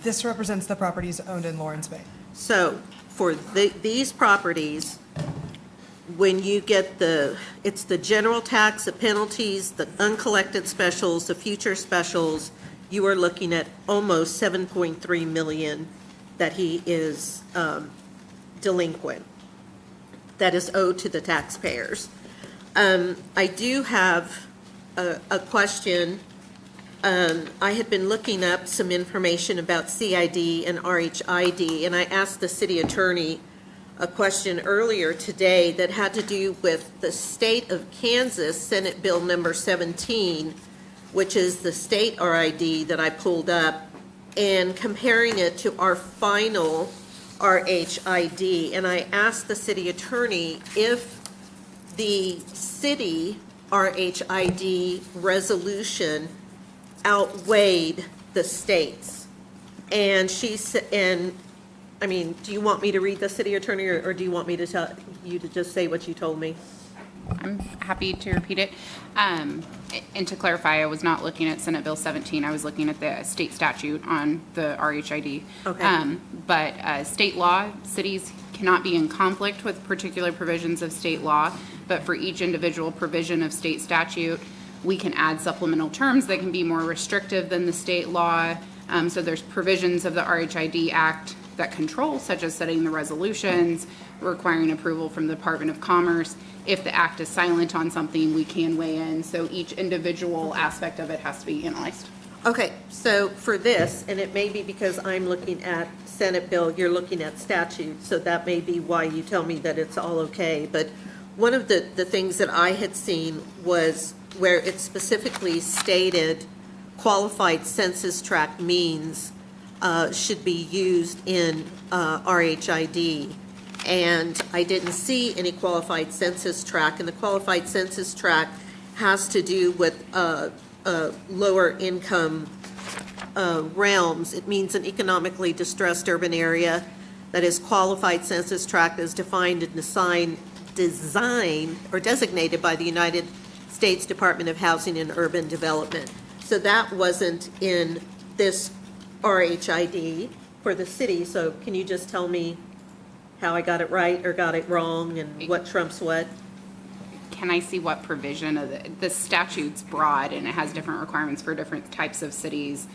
This represents the properties owned in Lawrence Bay. So for these properties, when you get it's the general tax, the penalties, the uncollected specials, the future specials, you are looking at almost 7.3 million that he is delinquent, that is owed to the taxpayers. I do have a question. I had been looking up some information about CID and RHID, and I asked the city attorney a question earlier today that had to do with the state of Kansas Senate Bill number 17, which is the state RID that I pulled up, and comparing it to our final RHID. And I asked the city attorney if the city RHID resolution outweighed the states. And she said, and I mean, do you want me to read the city attorney, or do you want me to tell you to just say what you told me? I'm happy to repeat it. And to clarify, I was not looking at Senate Bill 17. I was looking at the state statute on the RHID. Okay. But state law, cities cannot be in conflict with particular provisions of state law, but for each individual provision of state statute, we can add supplemental terms that can be more restrictive than the state law. So there's provisions of the RHID Act that control, such as setting the resolutions, requiring approval from the Department of Commerce. If the act is silent on something, we can weigh in. So each individual aspect of it has to be analyzed. Okay, so for this, and it may be because I'm looking at Senate bill, you're looking at statute, so that may be why you tell me that it's all okay. But one of the things that I had seen was where it specifically stated qualified census tract means should be used in RHID. And I didn't see any qualified census tract, and the qualified census tract has to do with lower income realms. It means an economically distressed urban area that is qualified census tract as defined and designed or designated by the United States Department of Housing and Urban Development. So that wasn't in this RHID for the city. So can you just tell me how I got it right or got it wrong and what trumps what? Can I see what provision of the statute's broad and it has different requirements for different types of cities,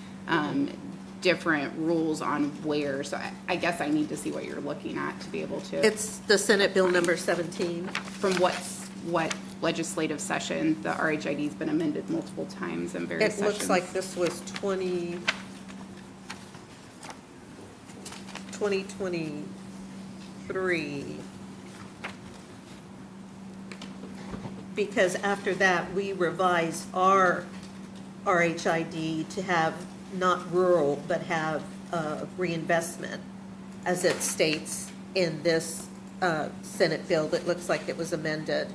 different rules on where. So I guess I need to see what you're looking at to be able to. It's the Senate Bill number 17. From what legislative session? The RHID's been amended multiple times in various sessions. It looks like this was 2023. Because after that, we revised our RHID to have not rural, but have reinvestment, as it states in this Senate bill that looks like it was amended.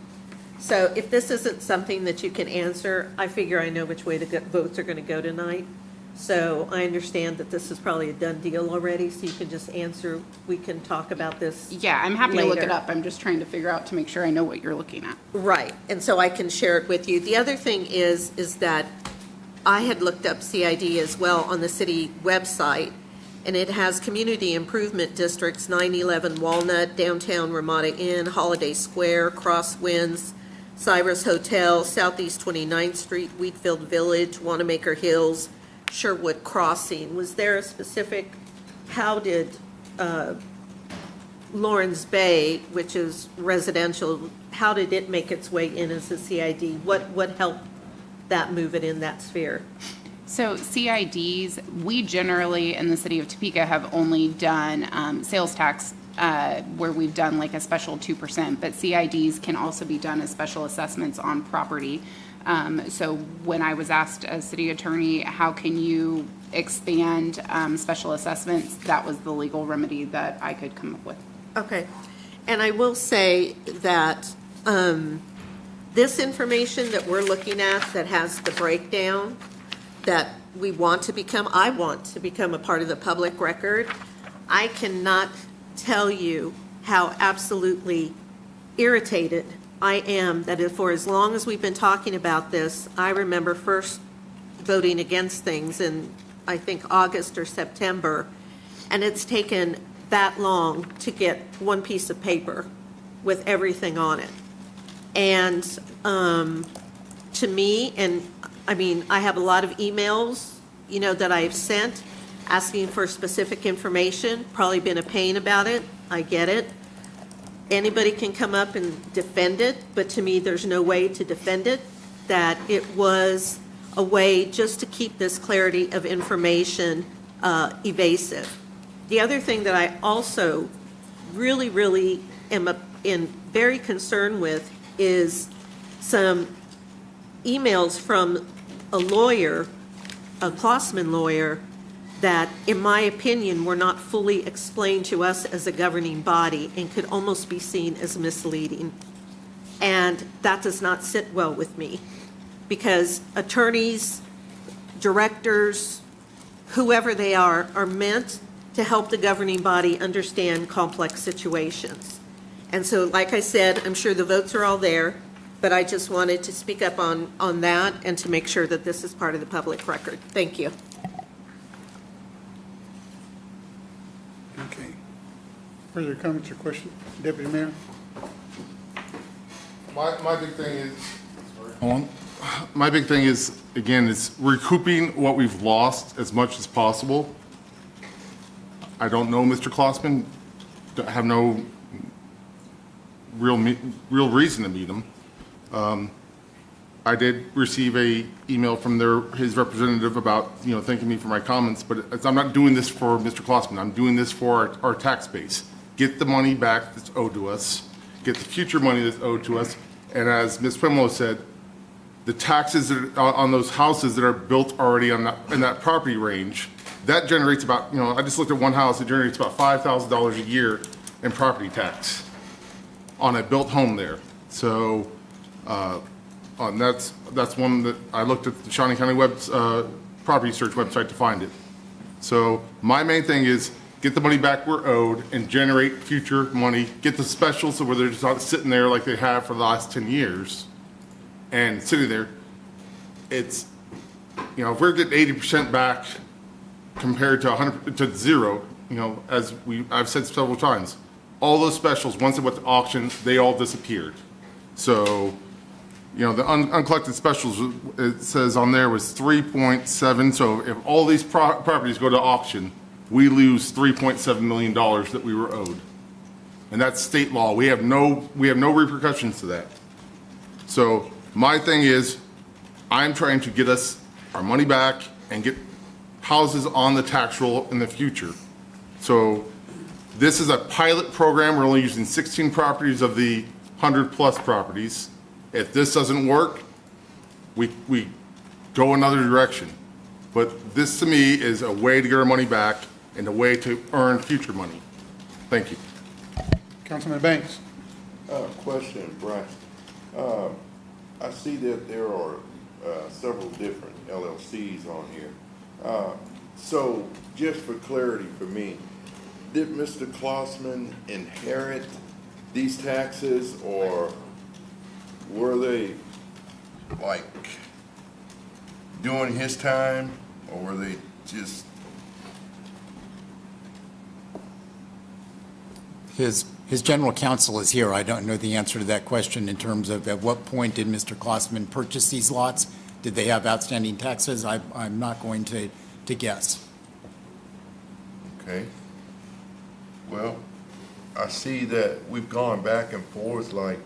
So if this isn't something that you can answer, I figure I know which way the votes are going to go tonight. So I understand that this is probably a done deal already, so you can just answer, we can talk about this Yeah, I'm happy to look later. it up. I'm just trying to figure out to make sure I know what you're looking at. Right, and so I can share it with you. The other thing is that I had looked up CID as well on the city website, and it has community improvement districts, 911 Walnut, Downtown Ramada Inn, Holiday Square, Crosswinds, Cyrus Hotel, Southeast 29th Street, Wheatfield Village, Wanamaker Hills, Sherwood Crossing. Was there a specific, how did Lawrence Bay, which is residential, how did it make its way in as a CID? What helped that move it in that sphere? So CIDs, we generally in the city of Topeka have only done sales tax where we've done like a special 2%, but CIDs can also be done as special assessments on property. So when I was asked as city attorney, how can you expand special assessments, that was the legal remedy that I could come up with. Okay. And I will say that this information that we're looking at that has the breakdown that I want to become a part of the public record, I cannot tell you how absolutely irritated I am that for as long as we've been talking about this, I remember first voting against things in, I think, August or September, and it's taken that long to get one piece of paper with everything on it. And to me, and I mean, I have a lot of emails, that I've sent asking for specific information, probably been a pain about it, I get it. Anybody can come up and defend it, but to me, there's no way to defend it, that it was a way just to keep this clarity of information evasive. The other thing that I also really am very concerned with is some emails from a lawyer, a Klossman lawyer, that, in my opinion, were not fully explained to us as a governing body and could almost be seen as misleading. And that does not sit well with me, because attorneys, directors, whoever they are meant to help the governing body understand complex situations. And so, like I said, I'm sure the votes are all there, but I just wanted to speak up on that and to make sure that this is part of the public record. Thank you. Okay. Further comments or questions? Deputy Mayor? My big thing is, my big thing is, again, is recouping what we've lost as much as possible. I don't know Mr. Klossman, have no real reason to meet him. I did receive a email from his representative about, thanking me for my comments, but I'm not doing this for Mr. Klossman. I'm doing this for our tax base. Get the money back that's owed to us, get the future money that's owed to us, and as Ms. Pimlo said, the taxes that are on those houses that are built already in that property range, that generates about, I just looked at one house, it generates about $5,000 a year in property tax on a built home there. So, that's one that I looked at the Shawnee County property search website to find it. So my main thing is get the money back we're owed and generate future money, get the specials so where they're just not sitting there like they have for the last 10 years and sitting there. It's, if we're getting 80% back compared to 100 to zero, as I've said several times, all those specials, once it went to auction, they all disappeared. So, the uncollected specials, it says on there was 3.7. So if all these properties go to auction, we lose $3.7 million that we were owed. And that's state law. We have no repercussions to that. So my thing is, I'm trying to get us our money back and get houses on the tax roll in the future. So this is a pilot program. We're only using 16 properties of the 100+ properties. If this doesn't work, we go another direction. But this to me is a way to get our money back and a way to earn future money. Thank you. Councilman Banks. Question, Bryce. I see that there are several different LLCs on here. So just for clarity for me, did Mr. Klossman inherit these taxes, or were they like doing his time, or were they just? His general counsel is here. I don't know the answer to that question in terms of at what point did Mr. Klossman purchase these lots? Did they have outstanding taxes? I'm not going to guess. Okay. Well, I see that we've gone back and forth like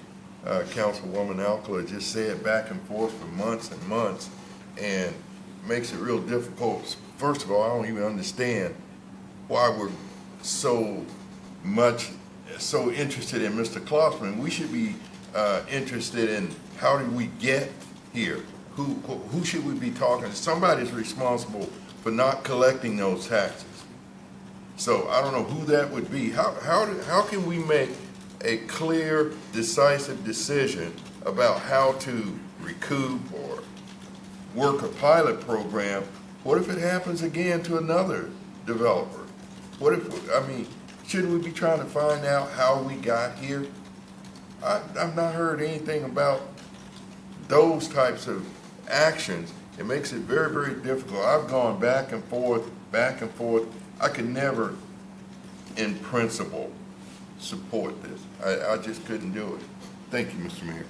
Councilwoman Alcala just said, back and forth for months and months, and makes it real difficult. First of all, I don't even understand why we're so interested in Mr. Klossman. We should be interested in how did we get here? Who should we be talking to? Somebody's responsible for not collecting those taxes. So I don't know who that would be. How can we make a clear, decisive decision about how to recoup or work a pilot program, what if it happens again to another developer? What if, I mean, shouldn't we be trying to find out how we got here? I've not heard anything about those types of actions. It makes it very, very difficult. I've gone back and forth. I could never, in principle, support this. I just couldn't do it. Thank you, Mr. Mayor.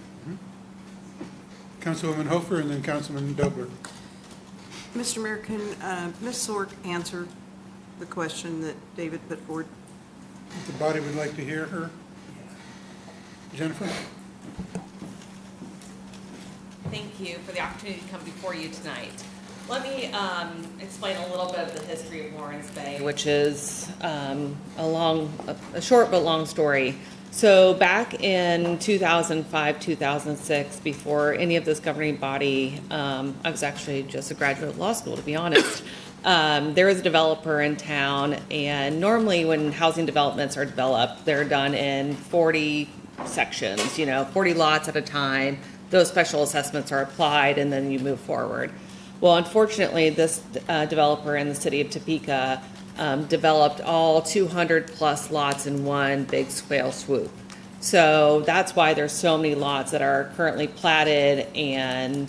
Councilwoman Hofer and then Councilman Dobler. Mr. Mayor, can Ms. Sork answer the question that David put forward? If the body would like to hear her. Jennifer? Thank you for the opportunity to come before you tonight. Let me explain a little bit of the history of Lawrence Bay, which is a short but long story. So back in 2005, 2006, before any of this governing body, I was actually just a graduate of law school, to be honest. There was a developer in town, and normally when housing developments are developed, they're done in 40 sections, 40 lots at a time. Those special assessments are applied, and then you move forward. Well, unfortunately, this developer in the city of Topeka developed all 200 plus lots in one big swale swoop. So that's why there's so many lots that are currently platted and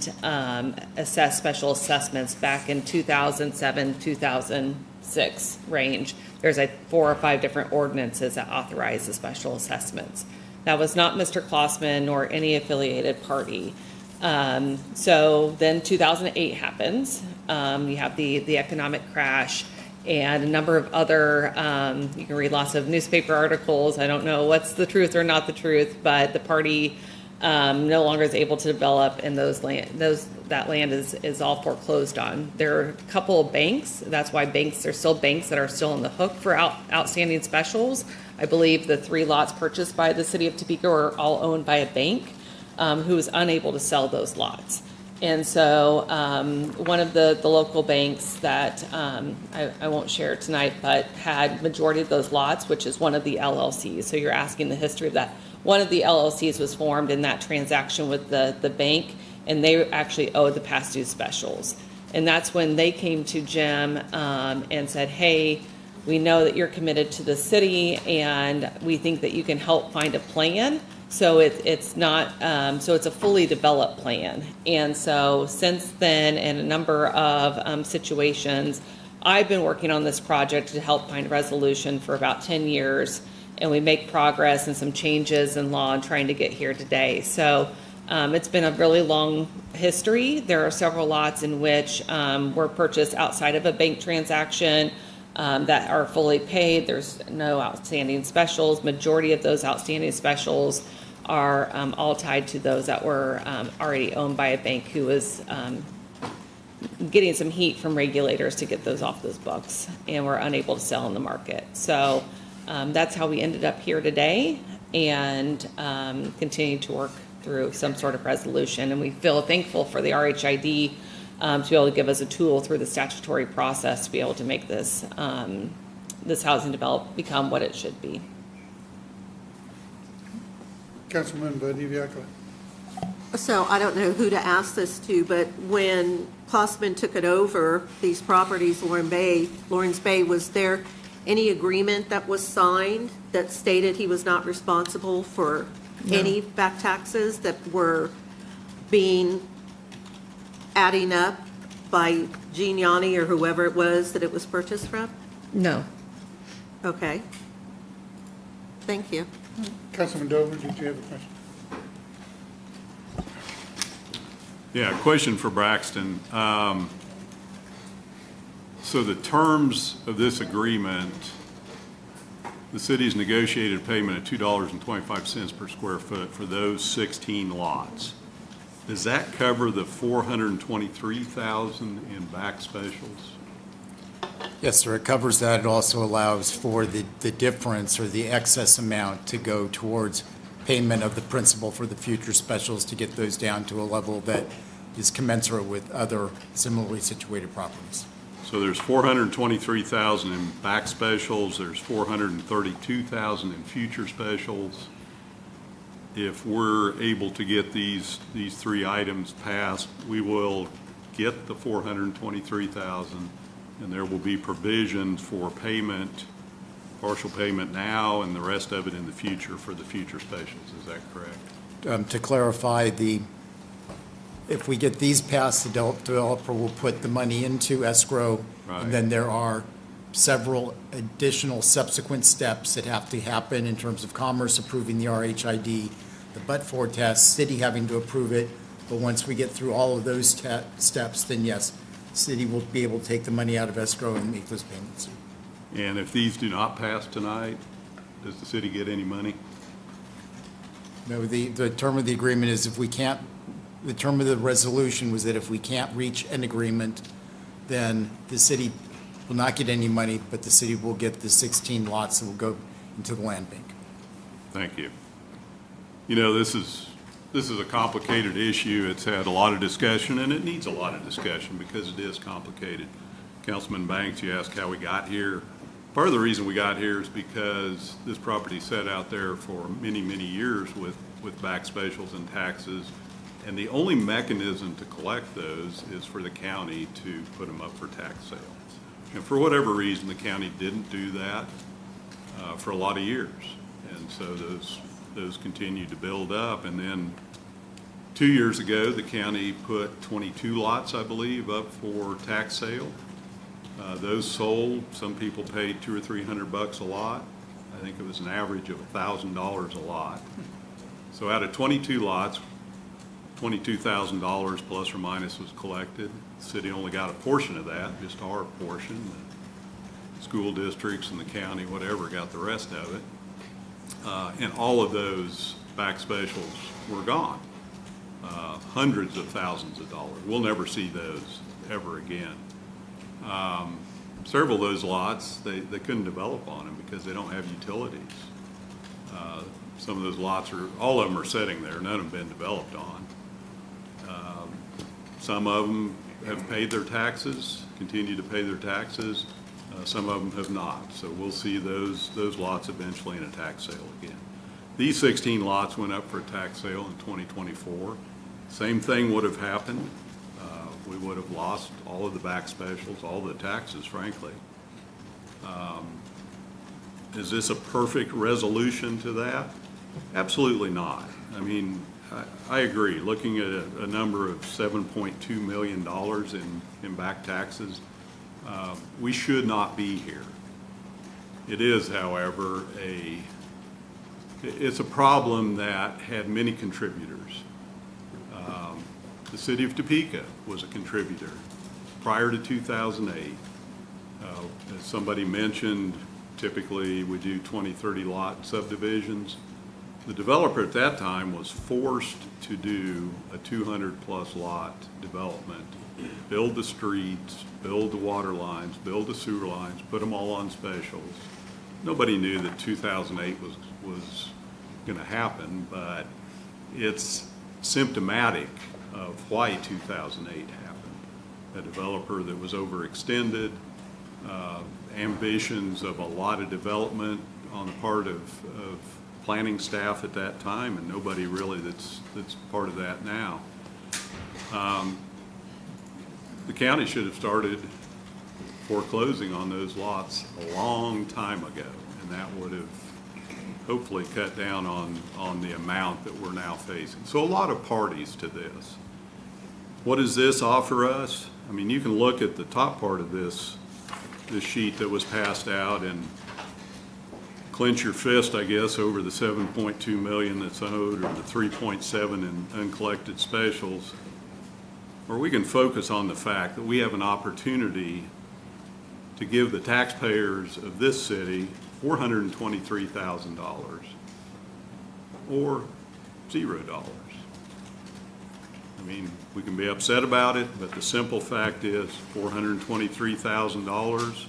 assessed special assessments back in 2007, 2006 range. There's like 4 or 5 different ordinances that authorize the special assessments. That was not Mr. Klossman nor any affiliated party. So then 2008 happens. You have the economic crash and a number of other, you can read lots of newspaper articles. I don't know what's the truth or not the truth, but the party no longer is able to develop, and that land is all foreclosed on. There are a couple of banks. That's why there's still banks that are still on the hook for outstanding specials. I believe the 3 lots purchased by the city of Topeka are all owned by a bank who is unable to sell those lots. And so one of the local banks that I won't share tonight, but had majority of those lots, which is one of the LLCs. So you're asking the history of that. One of the LLCs was formed in that transaction with the bank, and they actually owed the past due specials. And that's when they came to Jim and said, hey, we know that you're committed to the city, and we think that you can help find a plan. So it's not, so it's a fully developed plan. And so since then, in a number of situations, I've been working on this project to help find a resolution for about 10 years, and we make progress and some changes in law and trying to get here today. So it's been a really long history. There are several lots in which were purchased outside of a bank transaction that are fully paid. There's no outstanding specials. Majority of those outstanding specials are all tied to those that were already owned by a bank who was getting some heat from regulators to get those off those books and were unable to sell in the market. So that's how we ended up here today, and continue to work through some sort of resolution. And we feel thankful for the RHID to be able to give us a tool through the statutory process to be able to make this this housing development become what it should be. Councilman Bediviacla. So I don't know who to ask this to, but when Klossman took it over, these properties, Lawrence Bay, was there any agreement that was signed that stated he was not responsible for any back taxes that were adding up by Giuliani or whoever it was that it was purchased from? No. Okay. Thank you. Councilman Dover, did you have a question? Yeah, question for Braxton. So the terms of this agreement, the city's negotiated payment of $2.25 per square foot for those 16 lots. Does that cover the $423,000 in back specials? Yes, sir, it covers that. It also allows for the difference or the excess amount to go towards payment of the principal for the future specials to get those down to a level that is commensurate with other similarly situated properties. So there's $423,000 in back specials, there's $432,000 in future specials, if we're able to get these three items passed, we will get the 423,000, and there will be provisions for payment, partial payment now, and the rest of it in the future for the future specials. Is that correct? To clarify, if we get these passed, the developer will put the money into escrow, Right. and then there are several additional subsequent steps that have to happen in terms of Commerce approving the RHID, the but-for test, city having to approve it. But once we get through all of those steps, then yes, city will be able to take the money out of escrow and make those payments. And if these do not pass tonight, does the city get any money? No, the term of the agreement is if we can't, the term of the resolution was that if we can't reach an agreement, then the city will not get any money, but the city will get the 16 lots that will go into the land bank. Thank you. You know, this is a complicated issue. It's had a lot of discussion, and it needs a lot of discussion because it is complicated. Councilman Banks, you asked how we got here. Part of the reason we got here is because this property sat out there for many, many years with back specials and taxes, and the only mechanism to collect those is for the county to put them up for tax sales. And for whatever reason, the county didn't do that for a lot of years. And so those continued to build up. And then 2 years ago, the county put 22 lots, I believe, up for tax sale. Those sold. Some people paid $200 or $300 a lot. I think it was an average of $1,000 a lot. So out of 22 lots, $22,000 plus or minus was collected. The city only got a portion of that, just our portion. The school districts and the county, whatever, got the rest of it. And all of those back specials were gone. Hundreds of thousands of dollars. We'll never see those ever again. Several of those lots, they couldn't develop on them because they don't have utilities. Some of those lots all of them are sitting there. None of them been developed on. Some of them have paid their taxes, continue to pay their taxes. Some of them have not. So we'll see those lots eventually in a tax sale again. These 16 lots went up for a tax sale in 2024. Same thing would have happened. We would have lost all of the back specials, all the taxes, frankly. Is this a perfect resolution to that? Absolutely not. I mean, I agree. Looking at a number of $7.2 million in back taxes, we should not be here. It is, however, it's a problem that had many contributors. The city of Topeka was a contributor prior to 2008. As somebody mentioned, typically we do 20, 30 lot subdivisions. The developer at that time was forced to do a 200 plus lot development, build the streets, build the water lines, build the sewer lines, put them all on specials. Nobody knew that 2008 was going to happen, but it's symptomatic of why 2008 happened. A developer that was overextended, ambitions of a lot of development on the part of planning staff at that time, and nobody really that's part of that now. The county should have started foreclosing on those lots a long time ago, and that would have hopefully cut down on the amount that we're now facing. So a lot of parties to this. What does this offer us? I mean, you can look at the top part of this sheet that was passed out and clench your fist, I guess, over the $7.2 million that's owed or the $3.7 in uncollected specials. Or we can focus on the fact that we have an opportunity to give the taxpayers of this city $423,000 or $0. I mean, we can be upset about it, but the simple fact is $423,000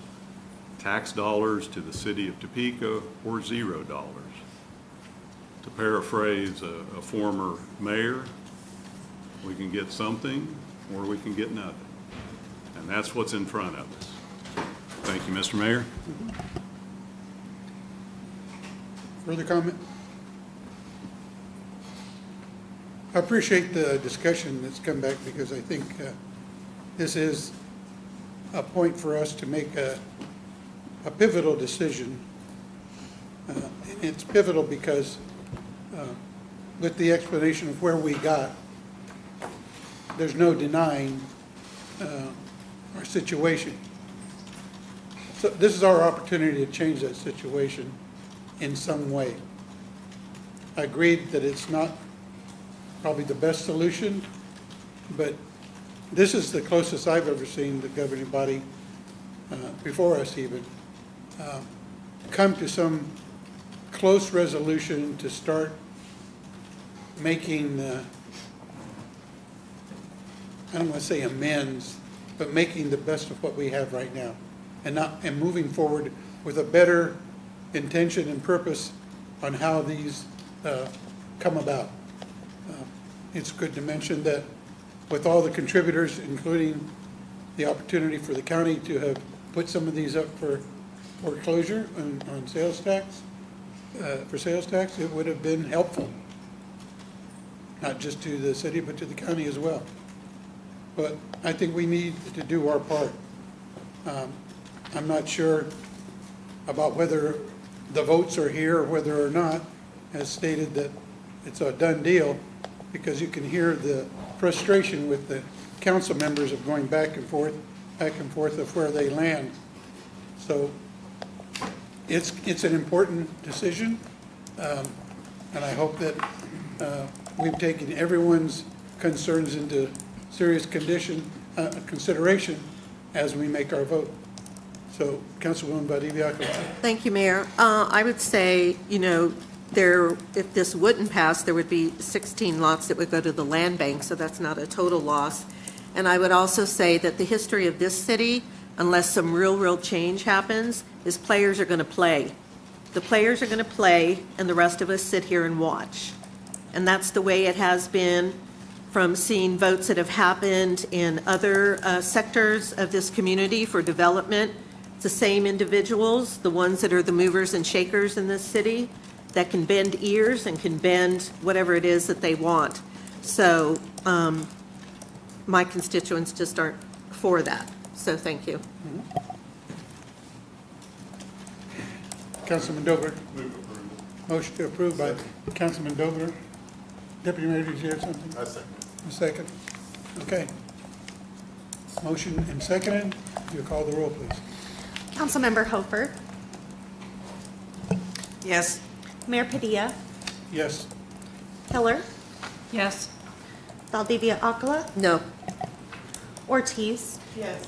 tax dollars to the city of Topeka or $0. To paraphrase a former mayor, we can get something or we can get nothing. And that's what's in front of us. Thank you, Mr. Mayor. Further comment? I appreciate the discussion that's come back because I think this is a point for us to make a pivotal decision. And it's pivotal because with the explanation of where we got, there's no denying our situation. So this is our opportunity to change that situation in some way. I agreed that it's not probably the best solution, but this is the closest I've ever seen the governing body, before us even, come to some close resolution to start making, I don't want to say amends, but making the best of what we have right now, and moving forward with a better intention and purpose on how these come about. It's good to mention that with all the contributors, including the opportunity for the county to have put some of these up for foreclosure on sales tax, for sales tax, it would have been helpful, not just to the city, but to the county as well. But I think we need to do our part. I'm not sure about whether the votes are here or whether or not, as stated that it's a done deal, because you can hear the frustration with the council members of going back and forth of where they land. So it's an important decision, and I hope that we've taken everyone's concerns into serious consideration as we make our vote. So, Councilwoman Valdivia. Thank you, Mayor. I would say, if this wouldn't pass, there would be 16 lots that would go to the land bank, so that's not a total loss. And I would also say that the history of this city, unless some real change happens, is players are going to play. The players are going to play, and the rest of us sit here and watch. And that's the way it has been from seeing votes that have happened in other sectors of this community for development. It's the same individuals, the ones that are the movers and shakers in this city, that can bend ears and can bend whatever it is that they want. So my constituents just aren't for that. So thank you. Councilman Dover. Motion to approve by Councilman Dover. Deputy Mayor, did you have something? I second. A second. Okay. Motion and seconded. You call the roll, please. Councilmember Hofer, Yes. Mayor Padilla, Yes. Hiller, Yes. Valdivia Akala, No. Ortiz, Yes.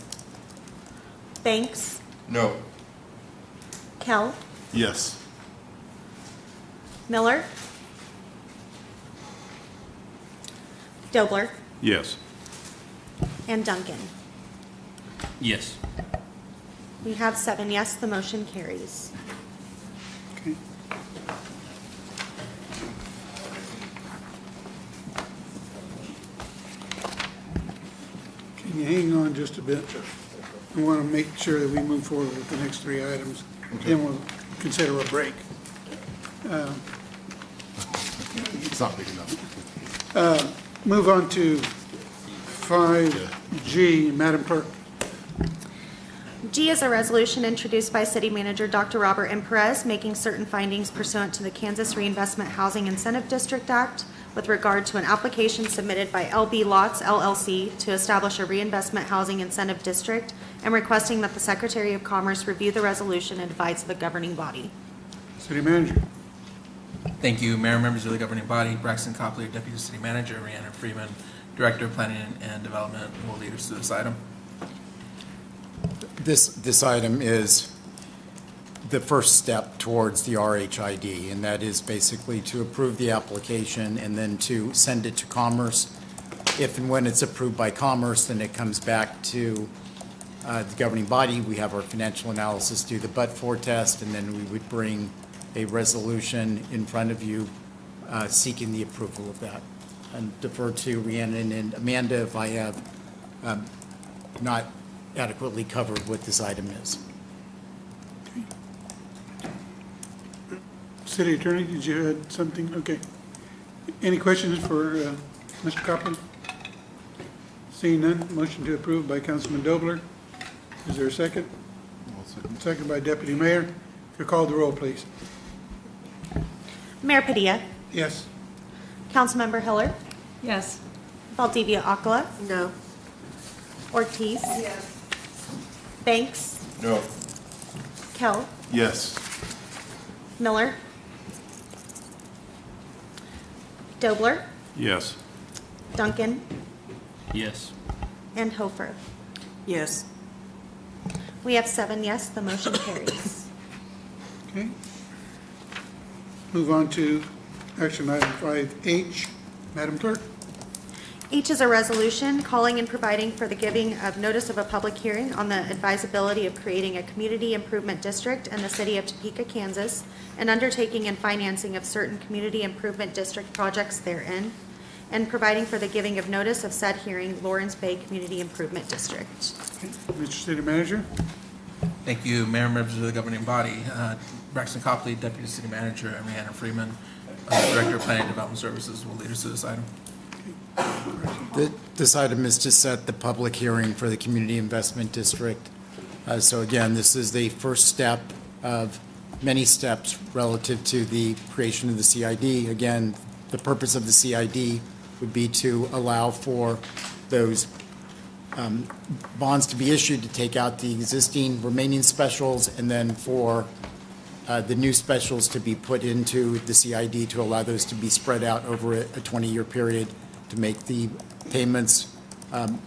Banks, No. Kell, Yes. Miller, Dobler, Yes. and Duncan. Yes. We have 7 yes, the motion carries. Okay. Can you hang on just a bit? I want to make sure that we move forward with the next 3 items. Then we'll consider a break. It's not big enough. Move on to 5G, Madam Clerk. G is a resolution introduced by City Manager Dr. Robert M. Perez, making certain findings pursuant to the Kansas Reinvestment Housing Incentive District Act with regard to an application submitted by LB Lots LLC to establish a reinvestment housing incentive district, and requesting that the Secretary of Commerce review the resolution and advise the governing body. City Manager. Thank you, Mayor, members of the governing body. Braxton Copley, Deputy City Manager, Rhiannon Freeman, Director of Planning and Development, will lead us through this item. This item is the first step towards the RHID, and that is basically to approve the application and then to send it to Commerce. If and when it's approved by Commerce, then it comes back to the governing body. We have our financial analysis, do the but-for test, and then we would bring a resolution in front of you seeking the approval of that. And defer to Rhiannon and Amanda if I have not adequately covered what this item is. City Attorney, did you have something? Okay. Any questions for Mr. Copley? Seeing none, motion to approve by Councilman Dobler. Is there a second? Second by Deputy Mayor. If you call the roll, please. Mayor Padilla, Yes. Councilmember Hiller, Yes. Valdivia Akala, No. Ortiz, Yes. Banks, No. Kell, Yes. Miller, Dobler, Yes. Duncan, Yes. and Hofer. Yes. We have 7 yes, the motion carries. Okay. Move on to action item 5H. Madam Clerk? H is a resolution calling and providing for the giving of notice of a public hearing on the advisability of creating a community improvement district in the city of Topeka, Kansas, and undertaking and financing of certain community improvement district projects therein, and providing for the giving of notice of said hearing, Lawrence Bay Community Improvement District. Mr. City Manager? Thank you, Mayor and members of the governing body. Braxton Copley, Deputy City Manager, and Rhiannon Freeman, Director of Planning and Development Services, will lead us to this item. This item is to set the public hearing for the Community Investment District. So again, this is the first step of many steps relative to the creation of the CID. Again, the purpose of the CID would be to allow for those bonds to be issued to take out the existing remaining specials, and then for the new specials to be put into the CID to allow those to be spread out over a 20-year period to make the payments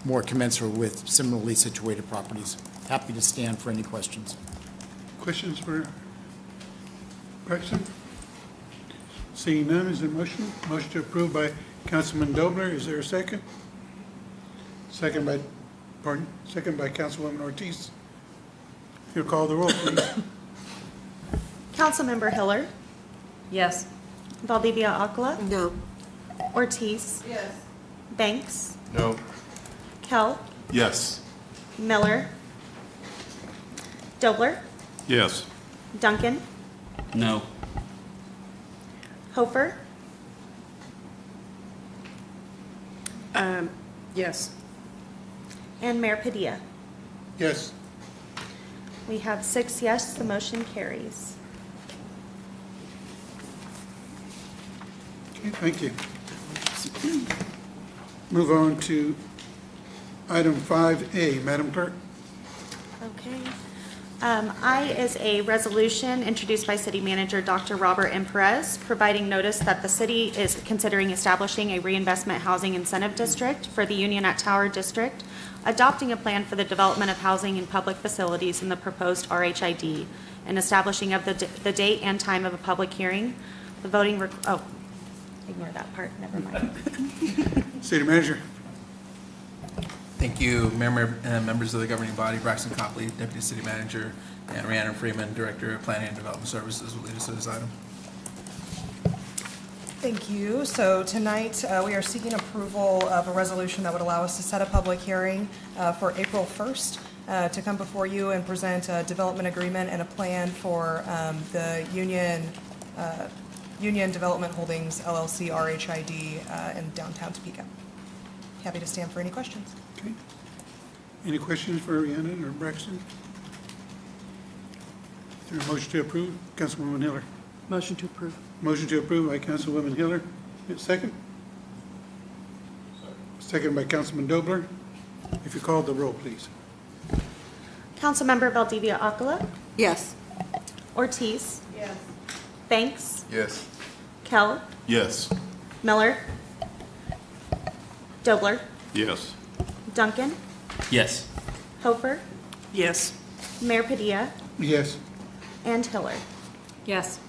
more commensurate with similarly situated properties. Happy to stand for any questions. Questions for Braxton? Seeing none, is there a motion? Motion to approve by Councilman Dobler. Is there a second? Second by Councilwoman Ortiz. If you'll call the roll, please. Councilmember Hiller, Yes. Valdivia Akala, No. Ortiz, Yes. Banks, No. Kell, Yes. Miller, Dobler, Yes. Duncan, No. Hofer, Yes. and Mayor Padilla. Yes. We have 6 yes, the motion carries. Okay, thank you. Move on to item 5A. Madam Clerk? Okay. I is a resolution introduced by City Manager Dr. Robert M. Perez, providing notice that the city is considering establishing a reinvestment housing incentive district for the Union at Tower District, adopting a plan for the development of housing and public facilities in the proposed RHID, and establishing of the date and time of a public hearing. The voting, ignore that part, never mind. City Manager? Thank you, Mayor and members of the governing body. Braxton Copley, Deputy City Manager, and Rhiannon Freeman, Director of Planning and Development Services, will lead us to this item. Thank you. So tonight, we are seeking approval of a resolution that would allow us to set a public hearing for April 1st to come before you and present a development agreement and a plan for the Union Development Holdings LLC RHID in downtown Topeka. Happy to stand for any questions. Okay. Any questions for Rhiannon or Braxton? Is there a motion to approve? Councilwoman Hiller. Motion to approve. Motion to approve by Councilwoman Hiller. Second? Second by Councilman Dobler. If you call the roll, please. Councilmember Valdivia Akala, Yes. Ortiz, Yes. Banks, Yes. Kell, Yes. Miller, Dobler, Yes. Duncan, Yes. Hofer, Yes. Mayor Padilla, Yes. and Hiller. Yes.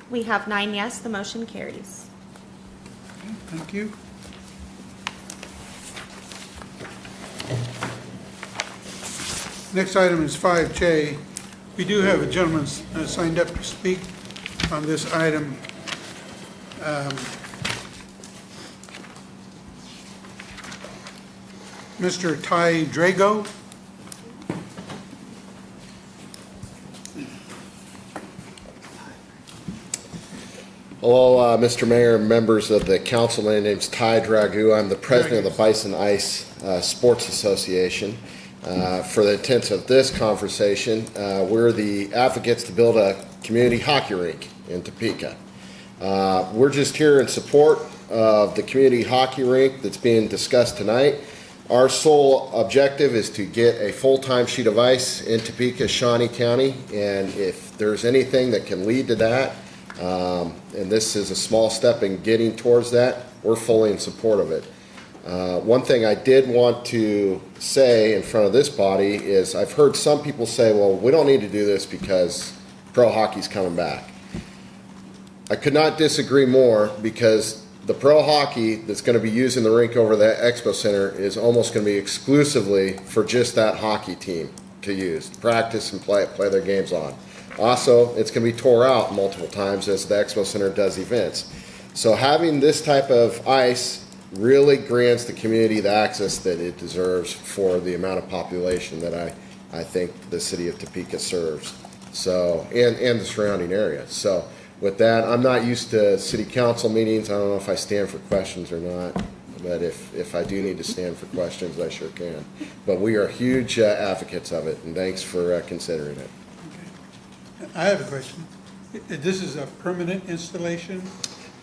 We have 9 yes, the motion carries. Thank you. Next item is 5J. We do have a gentleman signed up to speak on this item. Mr. Ty Drago. Hello, Mr. Mayor, members of the council. My name's Ty Dragoo. I'm the president of the Bison Ice Sports Association. For the intents of this conversation, we're the advocates to build a community hockey rink in Topeka. We're just here in support of the community hockey rink that's being discussed tonight. Our sole objective is to get a full-time sheet of ice in Topeka, Shawnee County, and if there's anything that can lead to that, and this is a small step in getting towards that, we're fully in support of it. One thing I did want to say in front of this body is I've heard some people say, well, we don't need to do this because pro hockey's coming back. I could not disagree more, because the pro hockey that's going to be using the rink over the Expo Center is almost going to be exclusively for just that hockey team to use, practice and play their games on. Also, it's going to be tore out multiple times as the Expo Center does events. So having this type of ice really grants the community the access that it deserves for the amount of population that I think the city of Topeka serves. So, and the surrounding area. So with that, I'm not used to city council meetings. I don't know if I stand for questions or not, but if I do need to stand for questions, I sure can. But we are huge advocates of it, and thanks for considering it. I have a question. This is a permanent installation?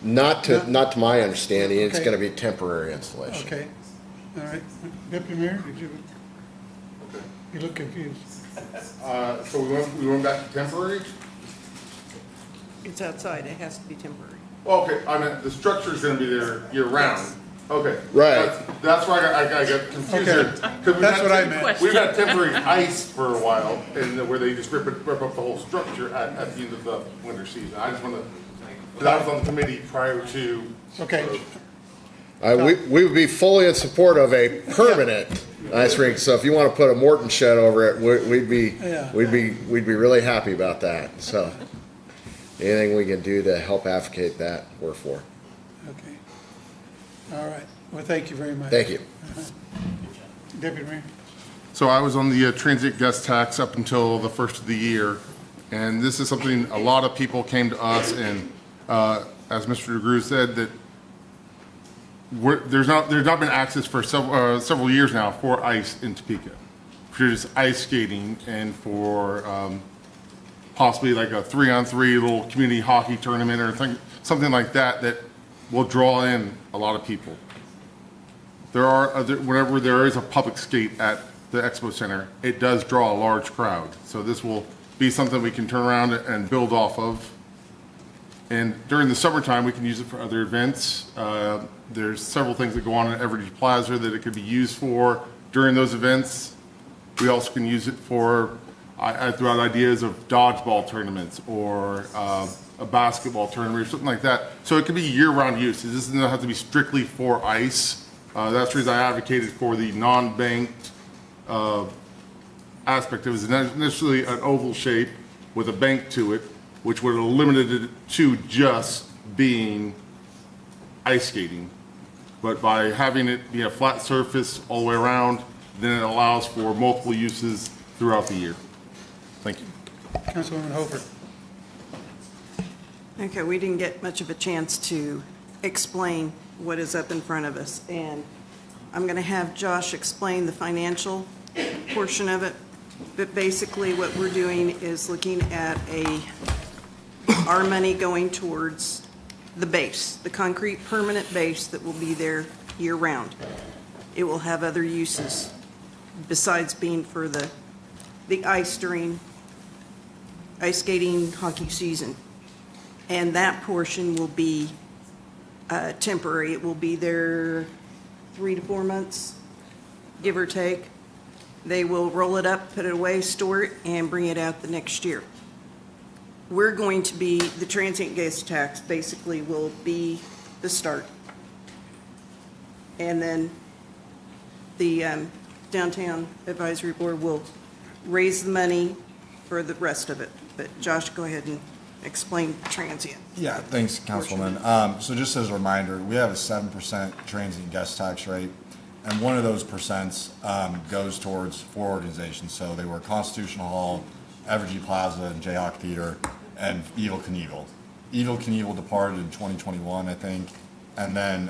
Not to my understanding. It's Okay. going to be temporary installation. Okay, all right. Deputy Mayor, you look confused. So we went back to temporary? It's outside, it has to be temporary. Okay, I mean, the structure's gonna be there year round. Okay. Right. That's why I got confused Okay. here. 'Cause That's what I meant. We've had temporary ice for a while, and where they just rip up the whole structure at the end of the winter season. I just wanna, because I was on the committee prior to. Okay. We would be fully in support of a permanent ice rink. So if you want to put a Morton shed over it, we'd be really happy about that. So anything we can do to help advocate that, we're for. Okay. All right. Well, thank you very much. Thank you. Deputy Mayor. So I was on the transient guest tax up until the first of the year, and this is something a lot of people came to us, and as Mr. DeGrew said, that there's not been access for several years now for ice in Topeka, for just ice skating and for possibly like a 3-on-3 little community hockey tournament or something like that will draw in a lot of people. Whenever there is a public skate at the Expo Center, it does draw a large crowd. So this will be something we can turn around and build off of. And during the summertime, we can use it for other events. There's several things that go on at RHID Plaza that it could be used for during those events. We also can use it for, I threw out ideas of dodgeball tournaments or a basketball tournament or something like that. So it could be year-round use. It doesn't have to be strictly for ice. That's the reason I advocated for the non-banked aspect. It was initially an oval shape with a bank to it, which would have limited it to just being ice skating. But by having it be a flat surface all the way around, then it allows for multiple uses throughout the year. Thank you. Councilwoman Hofer. Okay, we didn't get much of a chance to explain what is up in front of us, and I'm going to have Josh explain the financial portion of it. But basically, what we're doing is looking at our money going towards the base, the concrete permanent base that will be there year-round. It will have other uses besides being for the ice during ice skating hockey season. And that portion will be temporary. It will be there 3 to 4 months, give or take. They will roll it up, put it away, store it, and bring it out the next year. We're going to be, the transient guest tax basically will be the start. And then the Downtown Advisory Board will raise the money for the rest of it. But Josh, go ahead and explain transient. Yeah, thanks, Councilwoman. So just as a reminder, we have a 7% transient guest tax rate, and one of those percents goes towards 4 organizations. So they were Constitutional Hall, RHID Plaza, and Jayhawk Theater, and Evel Knievel. Evel Knievel departed in 2021, I think. And then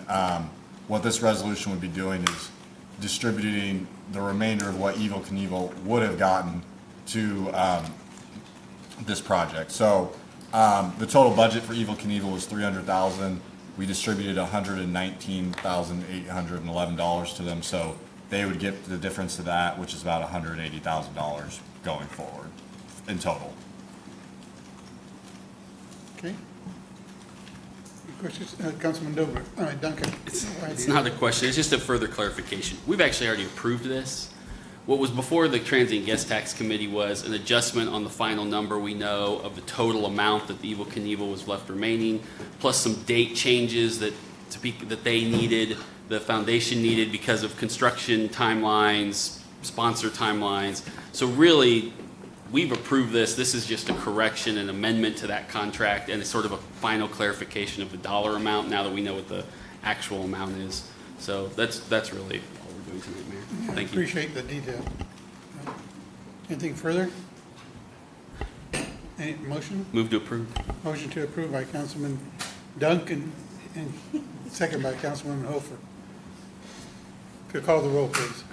what this resolution would be doing is distributing the remainder of what Evel Knievel would have gotten to this project. So the total budget for Evel Knievel was $300,000. We distributed $119,811 to them, so they would get the difference to that, which is about $180,000 going forward in total. Okay. Questions? Councilman Duncan. It's not a question, it's just a further clarification. We've actually already approved this. What was before the Transient Guest Tax Committee was an adjustment on the final number we know of the total amount that the Evel Knievel was left remaining, plus some date changes that they needed, the foundation needed because of construction timelines, sponsor timelines. So really, we've approved this. This is just a correction, an amendment to that contract, and it's sort of a final clarification of the dollar amount now that we know what the actual amount is. So that's really all we're doing tonight, Mayor. Thank you. Appreciate the detail. Anything further? Any motion? Move to approve. Motion to approve by Councilman Duncan and second by Councilwoman Hofer. Could call the roll, please.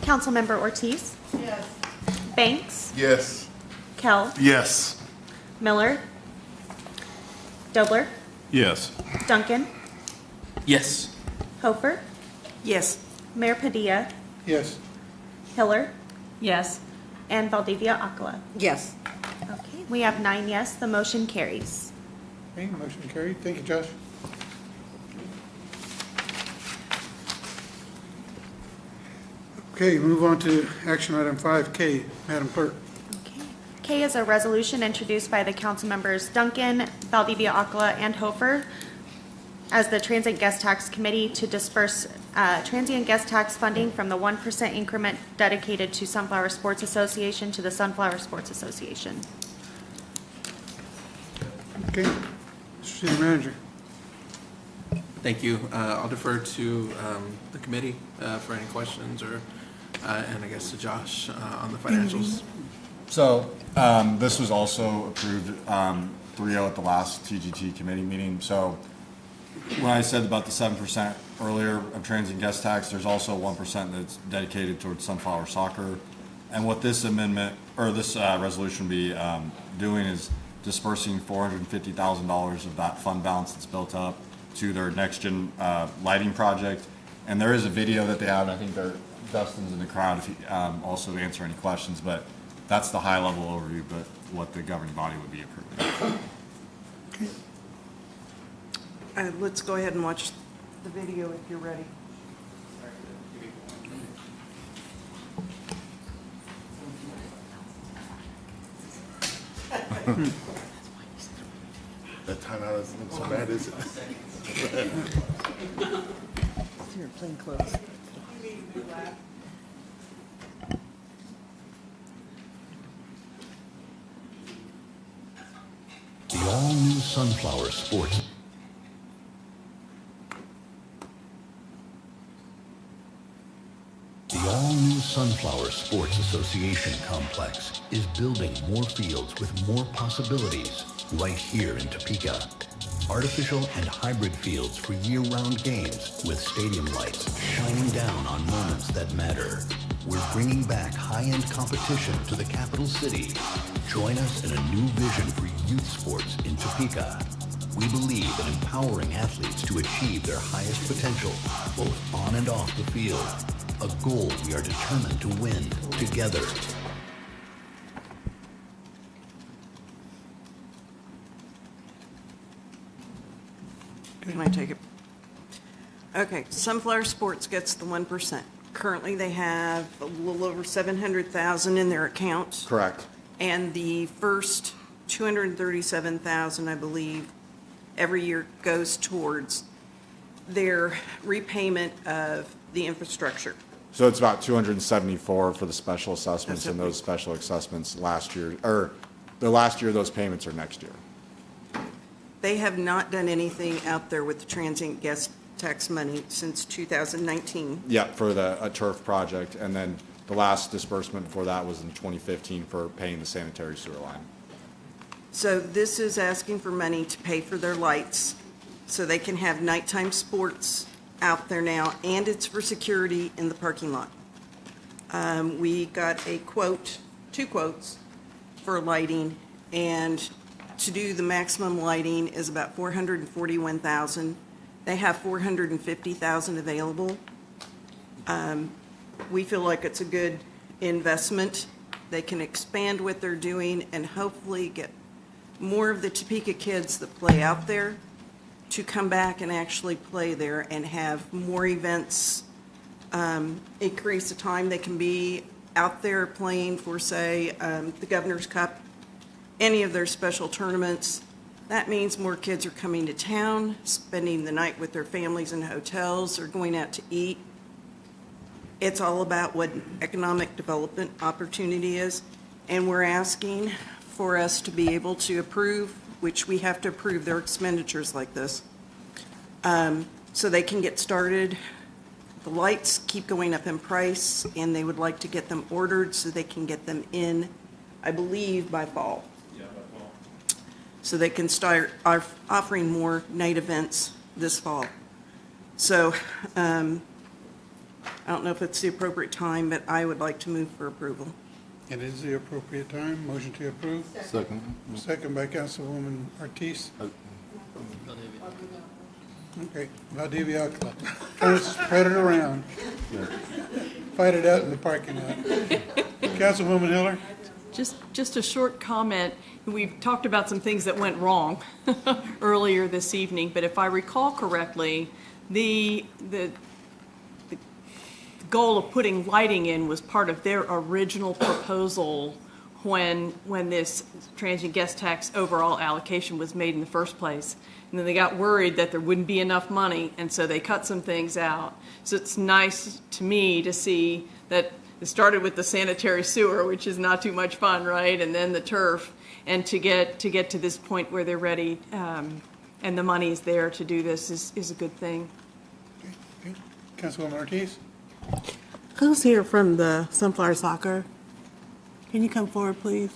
Councilmember Ortiz? Yes. Banks? Yes. Kell? Yes. Miller? Dobler? Yes. Duncan? Yes. Hofer? Yes. Mayor Padilla? Yes. Hiller? Yes. And Valdivia Aquila? Yes. Okay, we have 9 yes, the motion carries. Okay, motion carried. Thank you, Josh. Okay, move on to action item 5K. Madam Clerk. K is a resolution introduced by the council members Duncan, Valdivia Aquila, and Hofer as the Transient Guest Tax Committee to disperse transient guest tax funding from the 1% increment dedicated to Sunflower Sports Association to the Sunflower Sports Association. Okay, City Manager. Thank you. I'll defer to the committee for any questions or, and I guess to Josh on the financials. So this was also approved 3-0 at the last TGT committee meeting. So when I said about the 7% earlier of transient guest tax, there's also 1% that's dedicated towards Sunflower Soccer. And what this amendment, or this resolution will be doing is dispersing $450,000 of that fund balance that's built up to their next-gen lighting project. And there is a video that they have, and I think Dustin's in the crowd if he also to answer any questions, but that's the high-level overview, but what the governing body would be approving. Let's go ahead and watch the video if you're ready. That timeout isn't so bad, is it? You're plain clothes. The all-new Sunflower Sports. The all-new Sunflower Sports Association complex is building more fields with more possibilities right here in Topeka. Artificial and hybrid fields for year-round games with stadium lights shining down on moments that matter. We're bringing back high-end competition to the capital city. Join us in a new vision for youth sports in Topeka. We believe in empowering athletes to achieve their highest potential, both on and off the field. A goal we are determined to win together. Can I take it? Okay, Sunflower Sports gets the 1%. Currently, they have a little over 700,000 in their account. Correct. And the first 237,000, I believe, every year goes towards their repayment of the infrastructure. So it's about 274 for the special assessments, and those special assessments last year, or the last year, those payments are next year. They have not done anything out there with the transient guest tax money since 2019. Yeah, for a turf project, and then the last disbursement before that was in 2015 for paying the sanitary sewer line. So this is asking for money to pay for their lights so they can have nighttime sports out there now, and it's for security in the parking lot. We got a quote, 2 quotes for lighting, and to do the maximum lighting is about $441,000. They have $450,000 available. We feel like it's a good investment. They can expand what they're doing and hopefully get more of the Topeka kids that play out there to come back and actually play there and have more events, increase the time they can be out there playing for, say, the Governor's Cup, any of their special tournaments. That means more kids are coming to town, spending the night with their families in hotels or going out to eat. It's all about what economic development opportunity is, and we're asking for us to be able to approve, which we have to approve their expenditures like this, so they can get started. The lights keep going up in price, and they would like to get them ordered so they can get them in, I believe, by fall. Yeah, by fall. So they can start offering more night events this fall. So I don't know if it's the appropriate time, but I would like to move for approval. It is the appropriate time. Motion to approve. Second. Second by Councilwoman Ortiz. Okay, Valdivia, kind of spread it around. Fight it out in the parking lot. Councilwoman Hiller? Just a short comment. We've talked about some things that went wrong earlier this evening, but if I recall correctly, the goal of putting lighting in was part of their original proposal when this transient guest tax overall allocation was made in the first place. And then they got worried that there wouldn't be enough money, and so they cut some things out. So it's nice to me to see that it started with the sanitary sewer, which is not too much fun, right? And then the turf, and to get to this point where they're ready and the money is there to do this is a good thing. Okay. Councilwoman Ortiz? Who's here from the Sunflower Soccer? Can you come forward, please?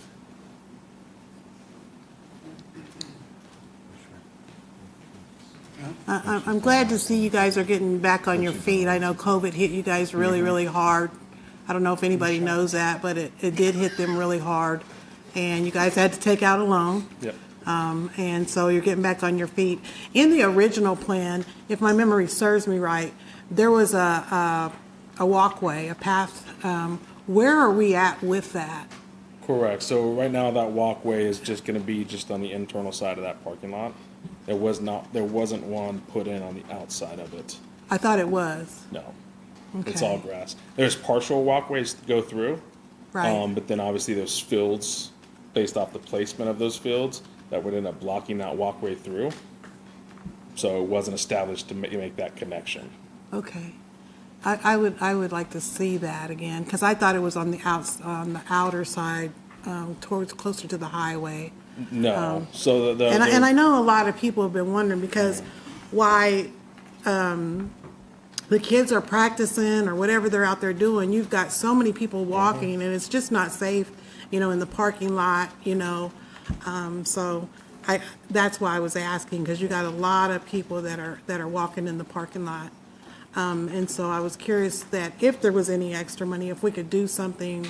I'm glad to see you guys are getting back on your feet. I know COVID hit you guys really, really hard. I don't know if anybody knows that, but it did hit them really hard. And you guys had to take out a loan. Yep. And so you're getting back on your feet. In the original plan, if my memory serves me right, there was a walkway, a path. Where are we at with that? Correct. So right now that walkway is just going to be just on the internal side of that parking lot. There wasn't one put in on the outside of it. I thought it was. No. Okay. It's all grass. There's partial walkways to go through. Right. But then obviously there's fields based off the placement of those fields that would end up blocking that walkway through. So it wasn't established to make that connection. Okay. I would like to see that again, because I thought it was on the outer side, towards closer to the highway. No. So and I know a lot of people have been wondering because why the kids are practicing or whatever they're out there doing. You've got so many people walking, and it's just not safe, in the parking lot, So that's why I was asking, because you got a lot of people that are walking in the parking lot. And so I was curious that if there was any extra money, if we could do something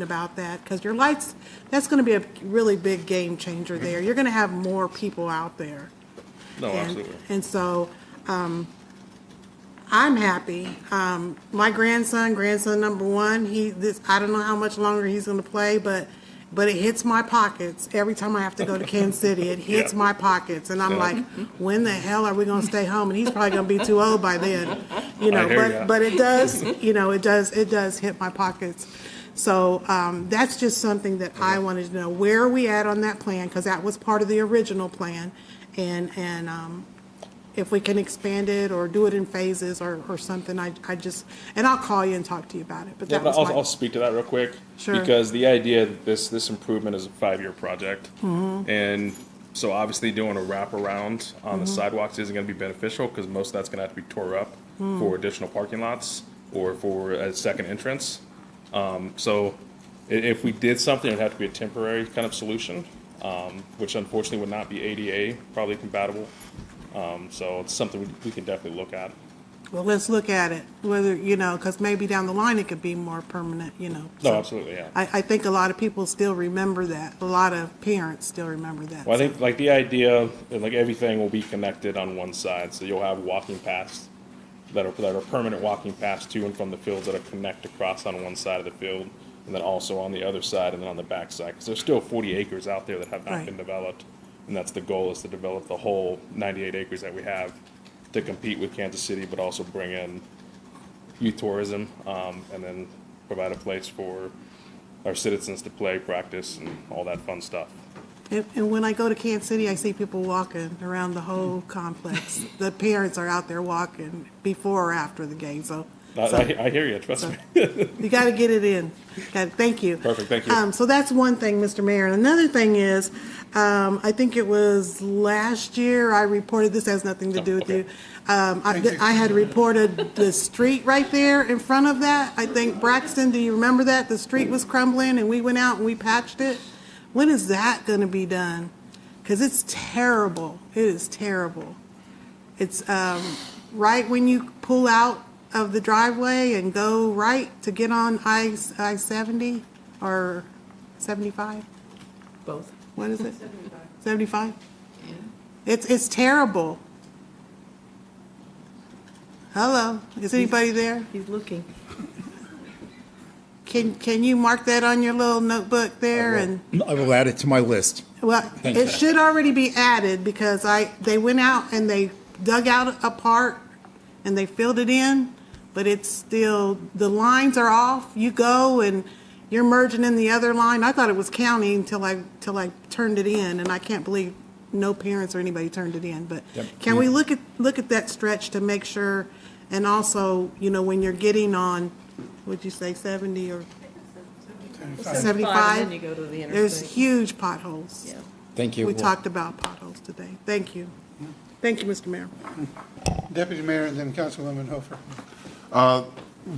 about that, because your lights, that's going to be a really big game changer there. You're going to have more people out there. No, absolutely. And so I'm happy. My grandson number one, I don't know how much longer he's going to play, but it hits my pockets every time I have to go to Kansas City. It hits my pockets, and I'm like, when the hell are we going to stay home? And he's probably going to be too old by then, But it does, it does hit my pockets. So that's just something that I wanted to know. Where are we at on that plan? Because that was part of the original plan, and if we can expand it or do it in phases or something, and I'll call you and talk to you about it. But I'll speak to that real quick. Sure. Because the idea that this improvement is a 5-year project. Mm-hmm. And so obviously doing a wraparound on the sidewalks isn't going to be beneficial because most of that's going to have to be tore up for additional parking lots or for a second entrance. So if we did something, it would have to be a temporary kind of solution. which unfortunately would not be ADA probably compatible. So it's something we can definitely look at. Well, let's look at it, whether, because maybe down the line it could be more permanent, No, So absolutely, yeah. I think a lot of people still remember that. A lot of parents still remember that. Well, I think like the idea, like everything will be connected on one side, so you'll have walking paths that are permanent walking paths to and from the fields that are connect across on one side of the field, and then also on the other side and then on the back side, because there's still 40 acres out there that have not Right. been developed, and that's the goal, is to develop the whole 98 acres that we have to compete with Kansas City, but also bring in youth tourism, and then provide a place for our citizens to play, practice, and all that fun stuff. And when I go to Kansas City, I see people walking around the whole complex. The parents are out there walking before or after the game, so. I hear you, trust me. You got to get it in. Thank you. Perfect, thank you. So that's one thing, Mr. Mayor. And another thing is, I think it was last year I reported, this has nothing to do with you. I had reported the street right there in front of that. I think, Braxton, do you remember that? The street was crumbling and we went out and we patched it. When is that going to be done? Because it's terrible. It is terrible. It's right when you pull out of the driveway and go right to get on I-70 or 75? Both. What is it? 75? It's terrible. Hello, is anybody there? He's looking. Can you mark that on your little notebook there? And I will add it to my list. well, Thank you. it should already be added because they went out and they dug out a part and they filled it in, but it's still, the lines are off. You go and you're merging in the other line. I thought it was county until I turned it in, and I can't believe no parents or anybody turned it in. But Yep. can we look at that stretch to make sure, and also, when you're getting on, would you say 70 or 75? And then you go to the There's interstate. huge potholes. Yeah. Thank you. We talked about potholes today. Thank you. Thank you, Mr. Mayor. Deputy Mayor and then Councilwoman Hofer.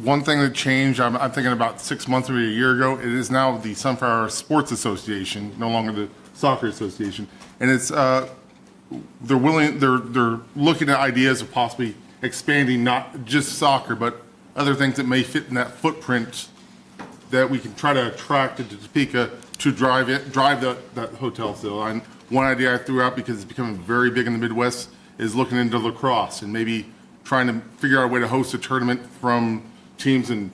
One thing that changed, I'm thinking about 6 months or a year ago, it is now the Sunflower Sports Association, no longer the Soccer Association. And it's, they're looking at ideas of possibly expanding not just soccer, but other things that may fit in that footprint that we can try to attract to Topeka to drive that hotel still. And one idea I threw out, because it's becoming very big in the Midwest, is looking into lacrosse and maybe trying to figure out a way to host a tournament from teams in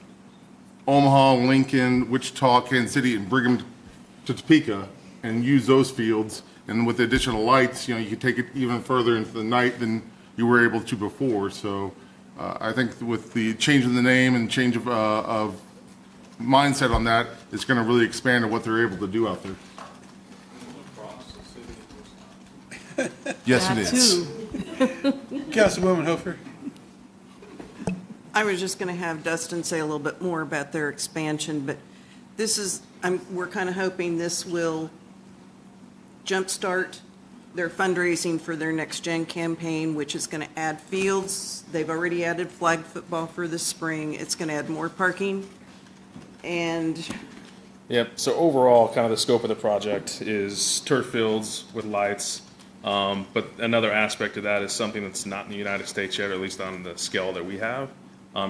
Omaha, Lincoln, Wichita, Kansas City, and bring them to Topeka and use those fields. And with the additional lights, you can take it even further into the night than you were able to before. So I think with the change in the name and change of mindset on that, it's going to really expand on what they're able to do out there. Yes, it is. Councilwoman Hofer. I was just going to have Dustin say a little bit more about their expansion, but we're kind of hoping this will jumpstart their fundraising for their Next Gen campaign, which is going to add fields. They've already added flag football for the spring. It's going to add more parking. And Yep, so overall, kind of the scope of the project is turf fields with lights. But another aspect of that is something that's not in the United States yet, or at least on the scale that we have,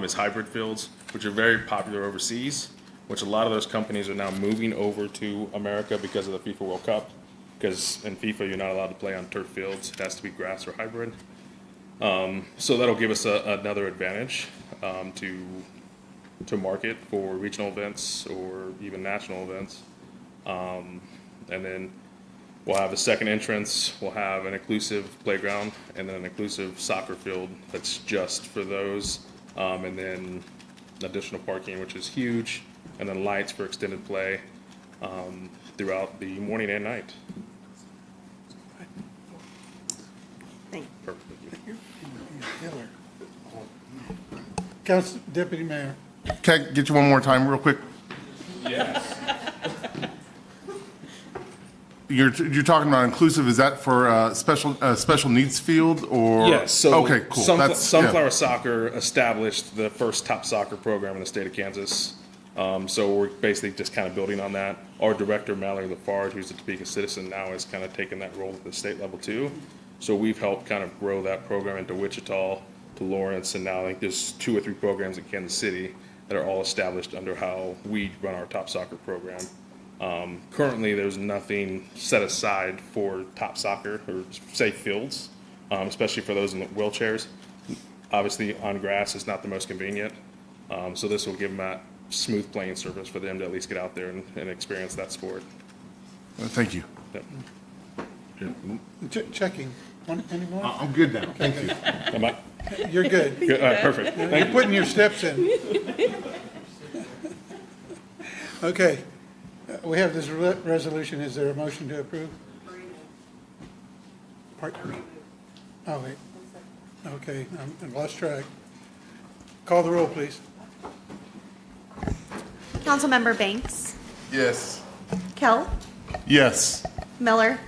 is hybrid fields, which are very popular overseas, which a lot of those companies are now moving over to America because of the FIFA World Cup. Because in FIFA, you're not allowed to play on turf fields. It has to be grass or hybrid. So that'll give us another advantage to market for regional events or even national events. And then we'll have a second entrance, we'll have an inclusive playground, and then an inclusive soccer field that's just for those, and then additional parking, which is huge, and then lights for extended play throughout the morning and night. thank you. Council Deputy Mayor. Can I get you one more time real quick? Yes. You're talking about inclusive, is that for special needs field or? Yes, so Okay, cool. Sunflower Soccer established the first top soccer program in the state of Kansas So we're basically just kind of building on that. Our director, Mallory Lafarge, who's a Topeka citizen now, has kind of taken that role at the state level too. So we've helped kind of grow that program into Wichita, to Lawrence, and now I think there's 2 or 3 programs in Kansas City that are all established under how we run our top soccer program. Currently, there's nothing set aside for top soccer or safe fields, especially for those in the wheelchairs. Obviously, on grass is not the most convenient, so this will give them that smooth playing surface for them to at least get out there and experience that sport. Thank you. Yep. Checking. Any more? I'm good now. Thank you. Am I? You're good. Good. All right, perfect. You're Thank you. putting your steps in. Okay. We have this resolution. Is there a motion to approve? Oh, wait. Okay, I've lost track. Call the roll, please. Councilmember Banks, Yes. Kell, Yes. Miller,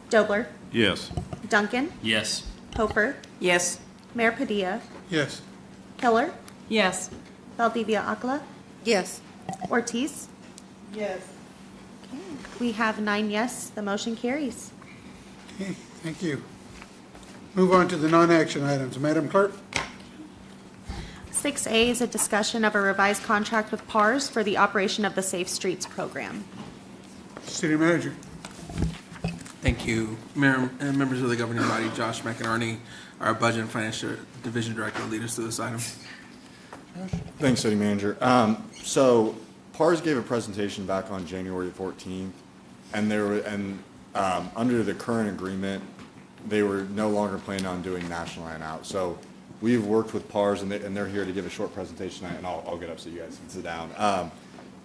Dobler, Yes. Duncan, Yes. Hofer, Yes. Mayor Padilla, Yes. Keller, Yes. Valdivia Akla, Yes. Ortiz. Yes. Okay, we have 9 yes, the motion carries. Okay, thank you. Move on to the non-action items. Madam Clerk? 6A is a discussion of a revised contract with PARS for the operation of the Safe Streets program. City Manager. Thank you. Mayor and members of the governing body, Josh McInerney, our Budget and Financial Division Director, will lead us through this item. Thanks, City Manager. So PARS gave a presentation back on January 14th, and under the current agreement, they were no longer planning on doing National Line Out. So we've worked with PARS, and they're here to give a short presentation, and I'll get up so you guys can sit down,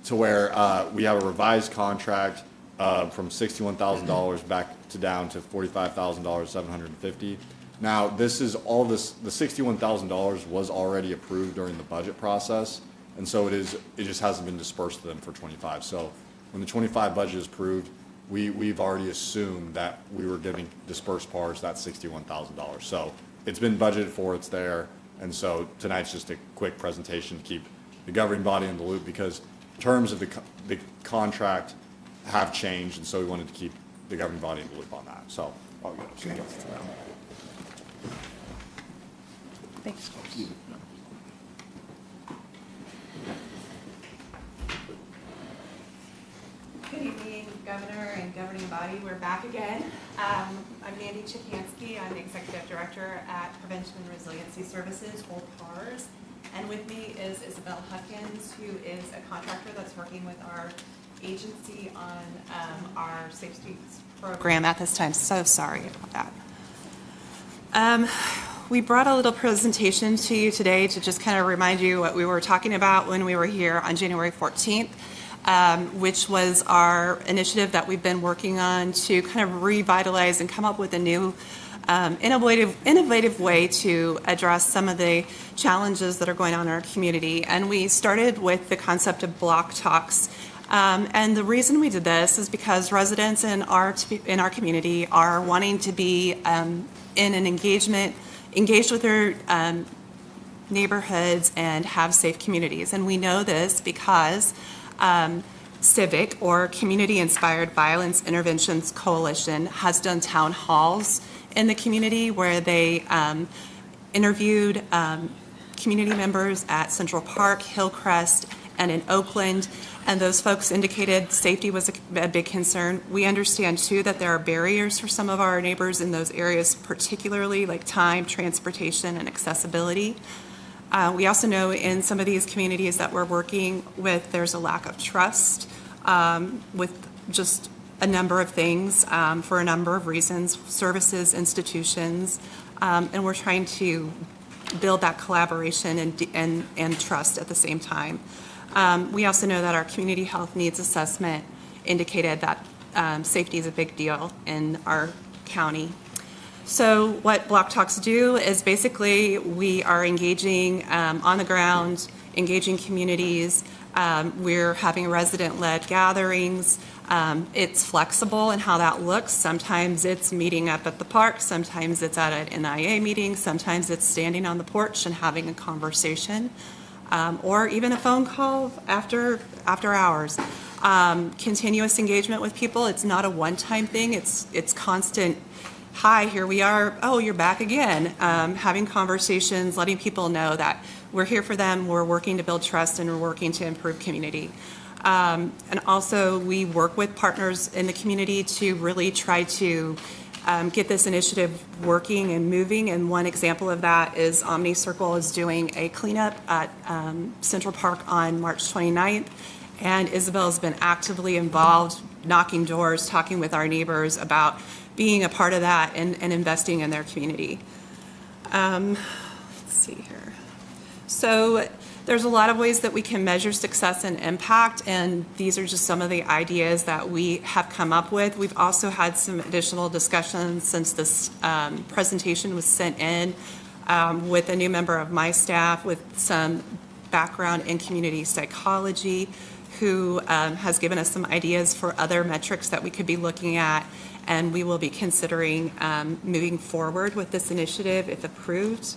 to where we have a revised contract from $61,000 back to down to $45,750. Now, this is all this, the $61,000 was already approved during the budget process, and so it just hasn't been dispersed to them for 25. So when the 25 budget is approved, we've already assumed that we were giving dispersed PARS that $61,000. So it's been budgeted for, it's there, and so tonight's just a quick presentation to keep the governing body in the loop, because terms of the contract have changed, and so we wanted to keep the governing body in the loop on that. So I'll get up. Okay. Thanks. Good evening, Governor and governing body. We're back again. I'm Nandy Chikansky. I'm the Executive Director at Prevention and Resiliency Services, or PARS. And with me is Isabel Huckins, who is a contractor that's working with our agency on our Safe Streets program at this time. So sorry about that. We brought a little presentation to you today to just kind of remind you what we were talking about when we were here on January 14th. Which was our initiative that we've been working on to kind of revitalize and come up with a new innovative way to address some of the challenges that are going on in our community. And we started with the concept of block talks. And the reason we did this is because residents in our community are wanting to be in an engaged with their neighborhoods and have safe communities. And we know this because Civic, or Community Inspired Violence Interventions Coalition, has done town halls in the community where they interviewed community members at Central Park, Hillcrest, and in Oakland, and those folks indicated safety was a big concern. We understand too that there are barriers for some of our neighbors in those areas, particularly like time, transportation, and accessibility. We also know in some of these communities that we're working with, there's a lack of trust with just a number of things for a number of reasons, services, institutions, and we're trying to build that collaboration and trust at the same time. We also know that our community health needs assessment indicated that safety is a big deal in our county. So what Block Talks do is basically we are engaging on the ground, engaging communities. We're having resident-led gatherings. It's flexible in how that looks. Sometimes it's meeting up at the park. Sometimes it's at an NIA meeting. Sometimes it's standing on the porch and having a conversation. or even a phone call after hours. Continuous engagement with people. It's not a one-time thing. It's constant. Hi, here we are. Oh, you're back again. Having conversations, letting people know that we're here for them. We're working to build trust and we're working to improve community. And also, we work with partners in the community to really try to get this initiative working and moving. And one example of that is Omni Circle is doing a cleanup at Central Park on March 29th. And Isabel's been actively involved, knocking doors, talking with our neighbors about being a part of that and investing in their community. Let's see here. So there's a lot of ways that we can measure success and impact, and these are just some of the ideas that we have come up with. We've also had some additional discussions since this presentation was sent in with a new member of my staff with some background in community psychology, who has given us some ideas for other metrics that we could be looking at, and we will be considering moving forward with this initiative if approved.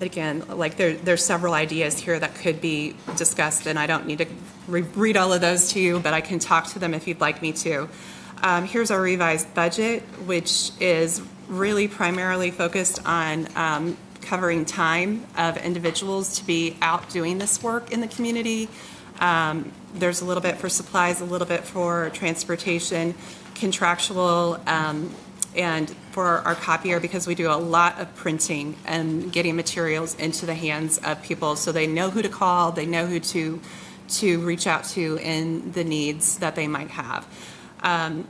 Again, like there's several ideas here that could be discussed, and I don't need to read all of those to you, but I can talk to them if you'd like me to. Here's our revised budget, which is really primarily focused on covering time of individuals to be out doing this work in the community. There's a little bit for supplies, a little bit for transportation, contractual, and for our copier, because we do a lot of printing and getting materials into the hands of people so they know who to call, they know who to reach out to in the needs that they might have.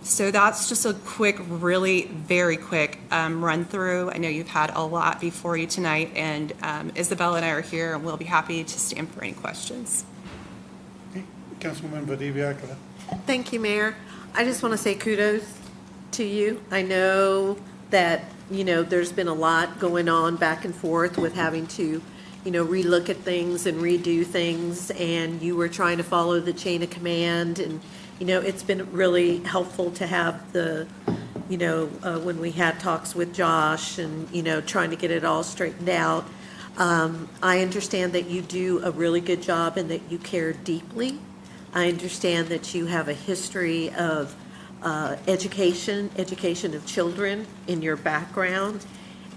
So that's just a quick, really very quick run through. I know you've had a lot before you tonight, and Isabel and I are here, and we'll be happy to stand for any questions. Councilwoman Valdivia. Thank you, Mayor. I just want to say kudos to you. I know that, there's been a lot going on back and forth with having to, relook at things and redo things, and you were trying to follow the chain of command, and, it's been really helpful to have the, when we had talks with Josh and, trying to get it all straightened out. I understand that you do a really good job and that you care deeply. I understand that you have a history of education of children in your background.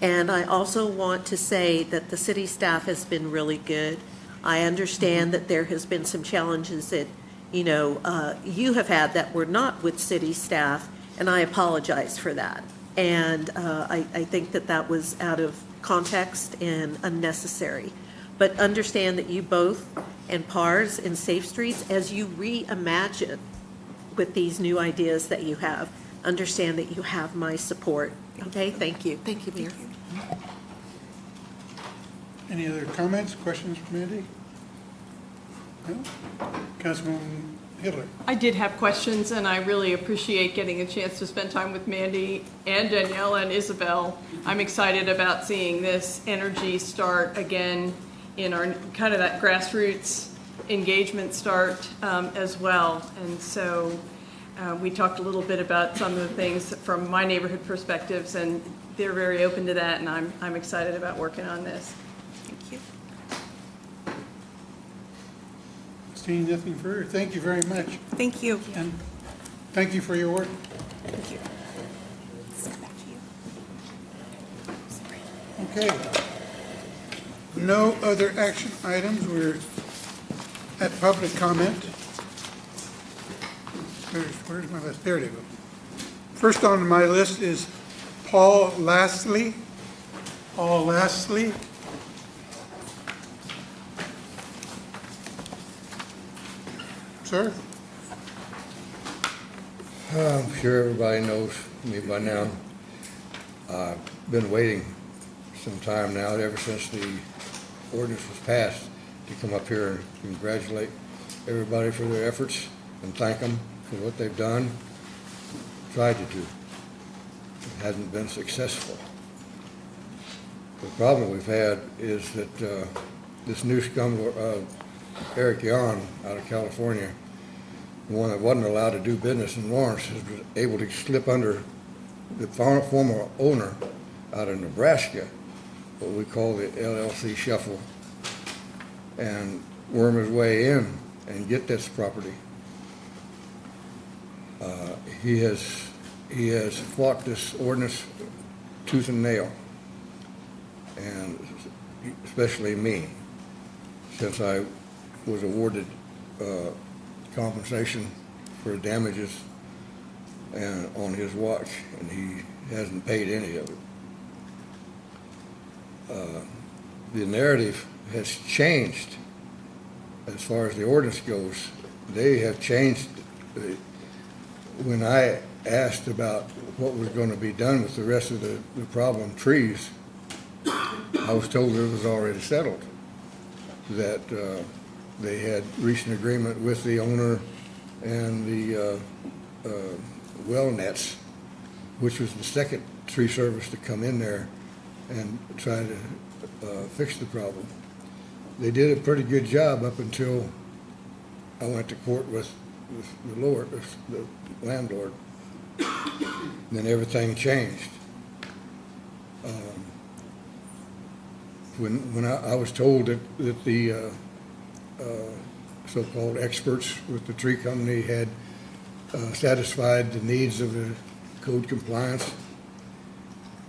And I also want to say that the city staff has been really good. I understand that there has been some challenges that, you have had that were not with city staff, and I apologize for that. And I think that was out of context and unnecessary. But understand that you both, and PARS and Safe Streets, as you reimagine with these new ideas that you have, understand that you have my support. Okay, thank you. Thank you, Mayor. Any other comments, questions for Mandy? No? Councilwoman Hitler. I did have questions, and I really appreciate getting a chance to spend time with Mandy and Danielle and Isabel. I'm excited about seeing this energy start again in our kind of that grassroots engagement start as well. And so we talked a little bit about some of the things from my neighborhood perspectives, and they're very open to that, and I'm excited about working on this. Thank you. Seeing nothing further, thank you very much. Thank you. And thank you for your work. Thank you. Back to you. Okay. No other action items. We're at public comment. Where's my list? There it is. First on my list is Paul Lastly. Paul Lastly. Sir? I'm sure everybody knows me by now. I've been waiting some time now, ever since the ordinance was passed, to come up here and congratulate everybody for their efforts and thank them for what they've done, tried to do. It hasn't been successful. The problem we've had is that this new scum, Eric Yon out of California, the one that wasn't allowed to do business in Lawrence, was able to slip under the former owner out of Nebraska, what we call the LLC shuffle, and worm his way in and get this property. He has fought this ordinance tooth and nail, and especially me, since I was awarded compensation for damages and on his watch, and he hasn't paid any of it. The narrative has changed as far as the ordinance goes. They have changed. When I asked about what was going to be done with the rest of the problem trees, I was told it was already settled, that they had reached an agreement with the owner and the well nets, which was the second tree service to come in there and try to fix the problem. They did a pretty good job up until I went to court with the landlord. Then everything changed. When I was told that the so-called experts with the tree company had satisfied the needs of the code compliance,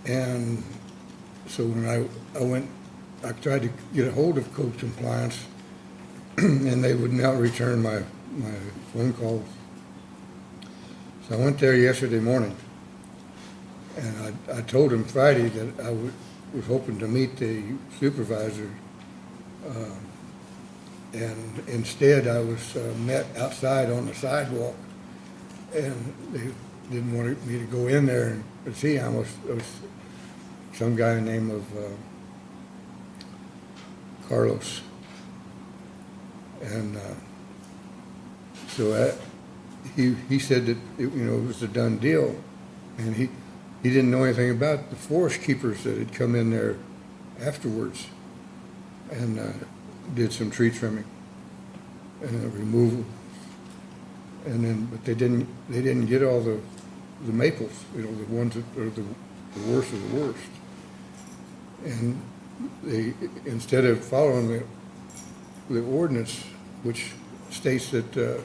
and so when I tried to get a hold of code compliance, and they would not return my phone calls. So I went there yesterday morning, and I told him Friday that I was hoping to meet the supervisor, and instead I was met outside on the sidewalk, and they didn't want me to go in there and see him. It was some guy named of Carlos, and so he said that it was a done deal, and he didn't know anything about the forest keepers that had come in there afterwards and did some tree trimming and removal, and then but they didn't get all the maples, the ones that are the worst of the worst, and they, instead of following the ordinance, which states that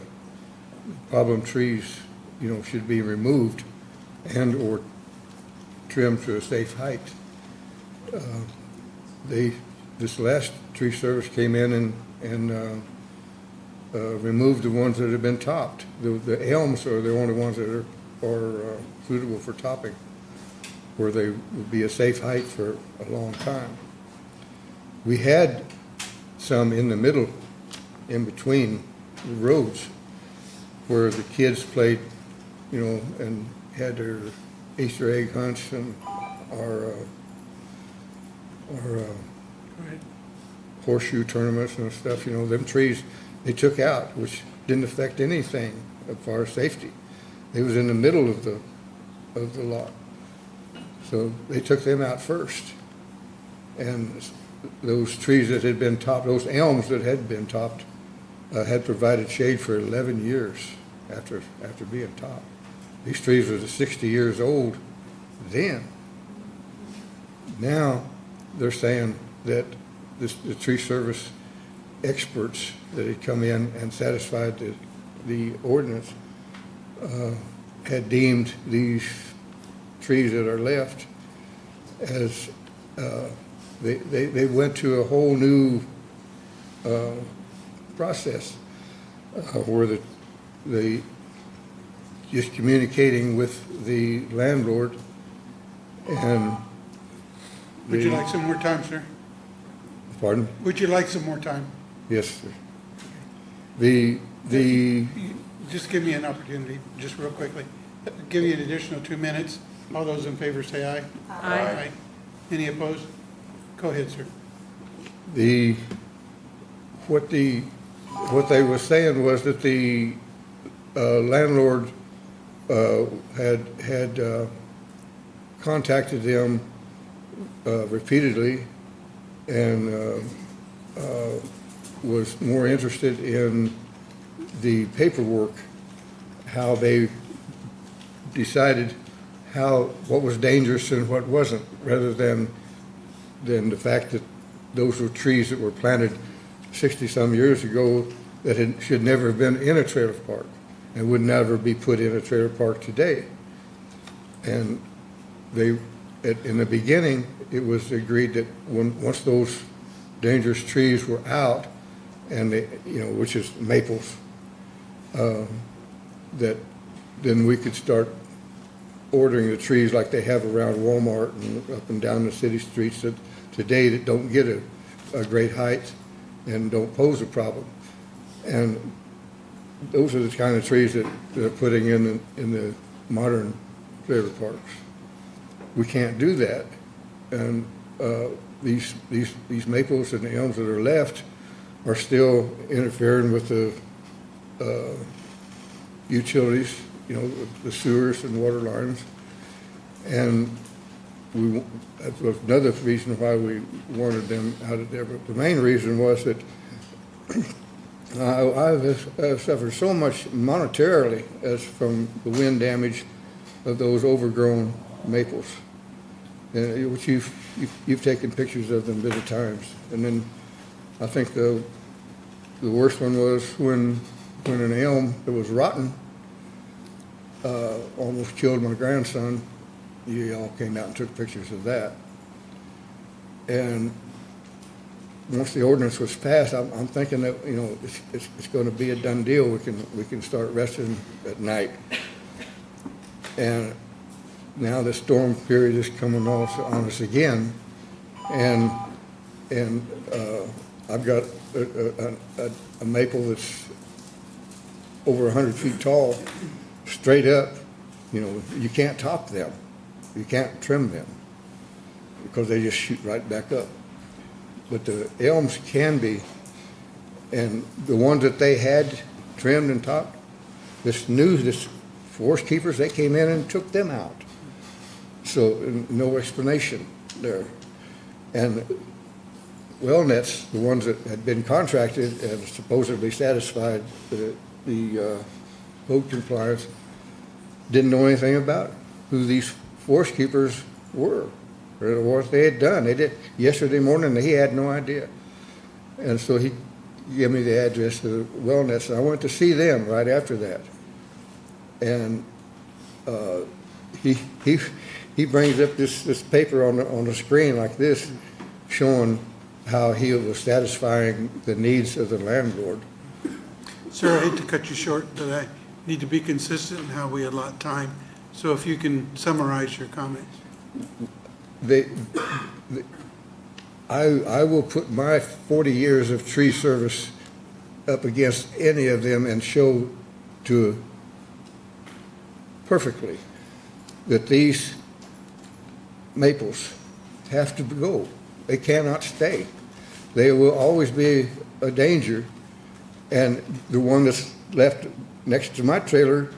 problem trees should be removed and or trimmed to a safe height, this last tree service came in and removed the ones that have been topped. The elms are the only ones that are suitable for topping, where they would be a safe height for a long time. We had some in the middle, in between the roads, where the kids played, and had their Easter egg hunts and our horseshoe tournaments and stuff. Them trees they took out, which didn't affect anything as far as safety. It was in the middle of the lot, so they took them out first. And those trees that had been topped, those elms that had been topped, had provided shade for 11 years after being topped. These trees were 60 years old then. Now they're saying that the tree service experts that had come in and satisfied the ordinance had deemed these trees that are left as they went to a whole new process where they just communicating with the landlord, and Would you like some more time, sir? Pardon? Would you like some more time? Yes, sir. Just give me an opportunity, just real quickly. Give you an additional 2 minutes. All those in favor say aye. Aye. Any opposed? Go ahead, sir. What they were saying was that the landlord had contacted them repeatedly and was more interested in the paperwork, how they decided what was dangerous and what wasn't, rather than the fact that those were trees that were planted 60-some years ago that it should never have been in a trailer park and would never be put in a trailer park today. And in the beginning, it was agreed that once those dangerous trees were out, and which is maples, that then we could start ordering the trees like they have around Walmart and up and down the city streets that today that don't get a great height and don't pose a problem. And those are the kind of trees that they're putting in the modern trailer parks. We can't do that. And these maples and the elms that are left are still interfering with the utilities, the sewers and water lines. And that was another reason why we wanted them out of there. But the main reason was that I've suffered so much monetarily as from the wind damage of those overgrown maples, which you've taken pictures of them many times. And then I think the worst one was when an elm that was rotten almost killed my grandson. You all came out and took pictures of that. And once the ordinance was passed, I'm thinking that it's going to be a done deal. We can start resting at night. And now the storm period is coming on us again, and I've got a maple that's over 100 feet tall, straight up. You can't top them, you can't trim them because they just shoot right back up. But the elms can be, and the ones that they had trimmed and topped, this forest keepers, they came in and took them out. So no explanation there. And WellNets, the ones that had been contracted and supposedly satisfied the code compliance, didn't know anything about who these forest keepers were or what they had done. They did yesterday morning. He had no idea, and so he gave me the address to WellNets, and I went to see them right after that. And he brings up this paper on the screen like this, showing how he was satisfying the needs of the landlord. Sir, I hate to cut you short, but I need to be consistent in how we allot time. So if you can summarize your comments. I will put my 40 years of tree service up against any of them and show to perfectly that these maples have to go. They cannot stay. They will always be a danger. And the one that's left next to my trailer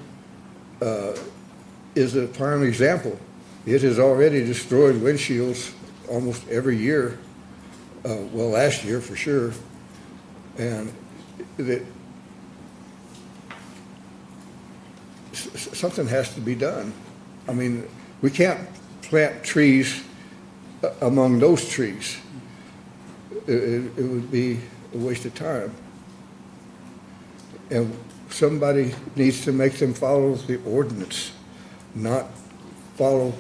is a prime example. It has already destroyed windshields almost every year. Well, last year for sure. And something has to be done. I mean, we can't plant trees among those trees. It would be a waste of time. And somebody needs to make them follow the ordinance, not follow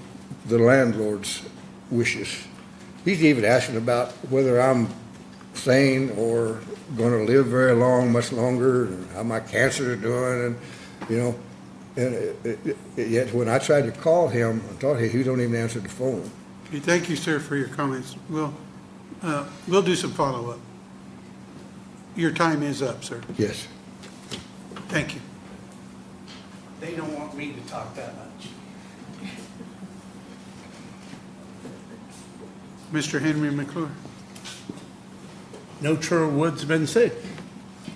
the landlord's wishes. He's even asking about whether I'm sane or going to live very long, much longer, and how my cancer is doing, and and yet when I tried to call him and talk to him, he don't even answer the phone. Okay, thank you, sir, for your comments. We'll do some follow-up. Your time is up, sir. Yes. Thank you. They don't want me to talk that much. Mr. Henry McClure. No truer woods been said.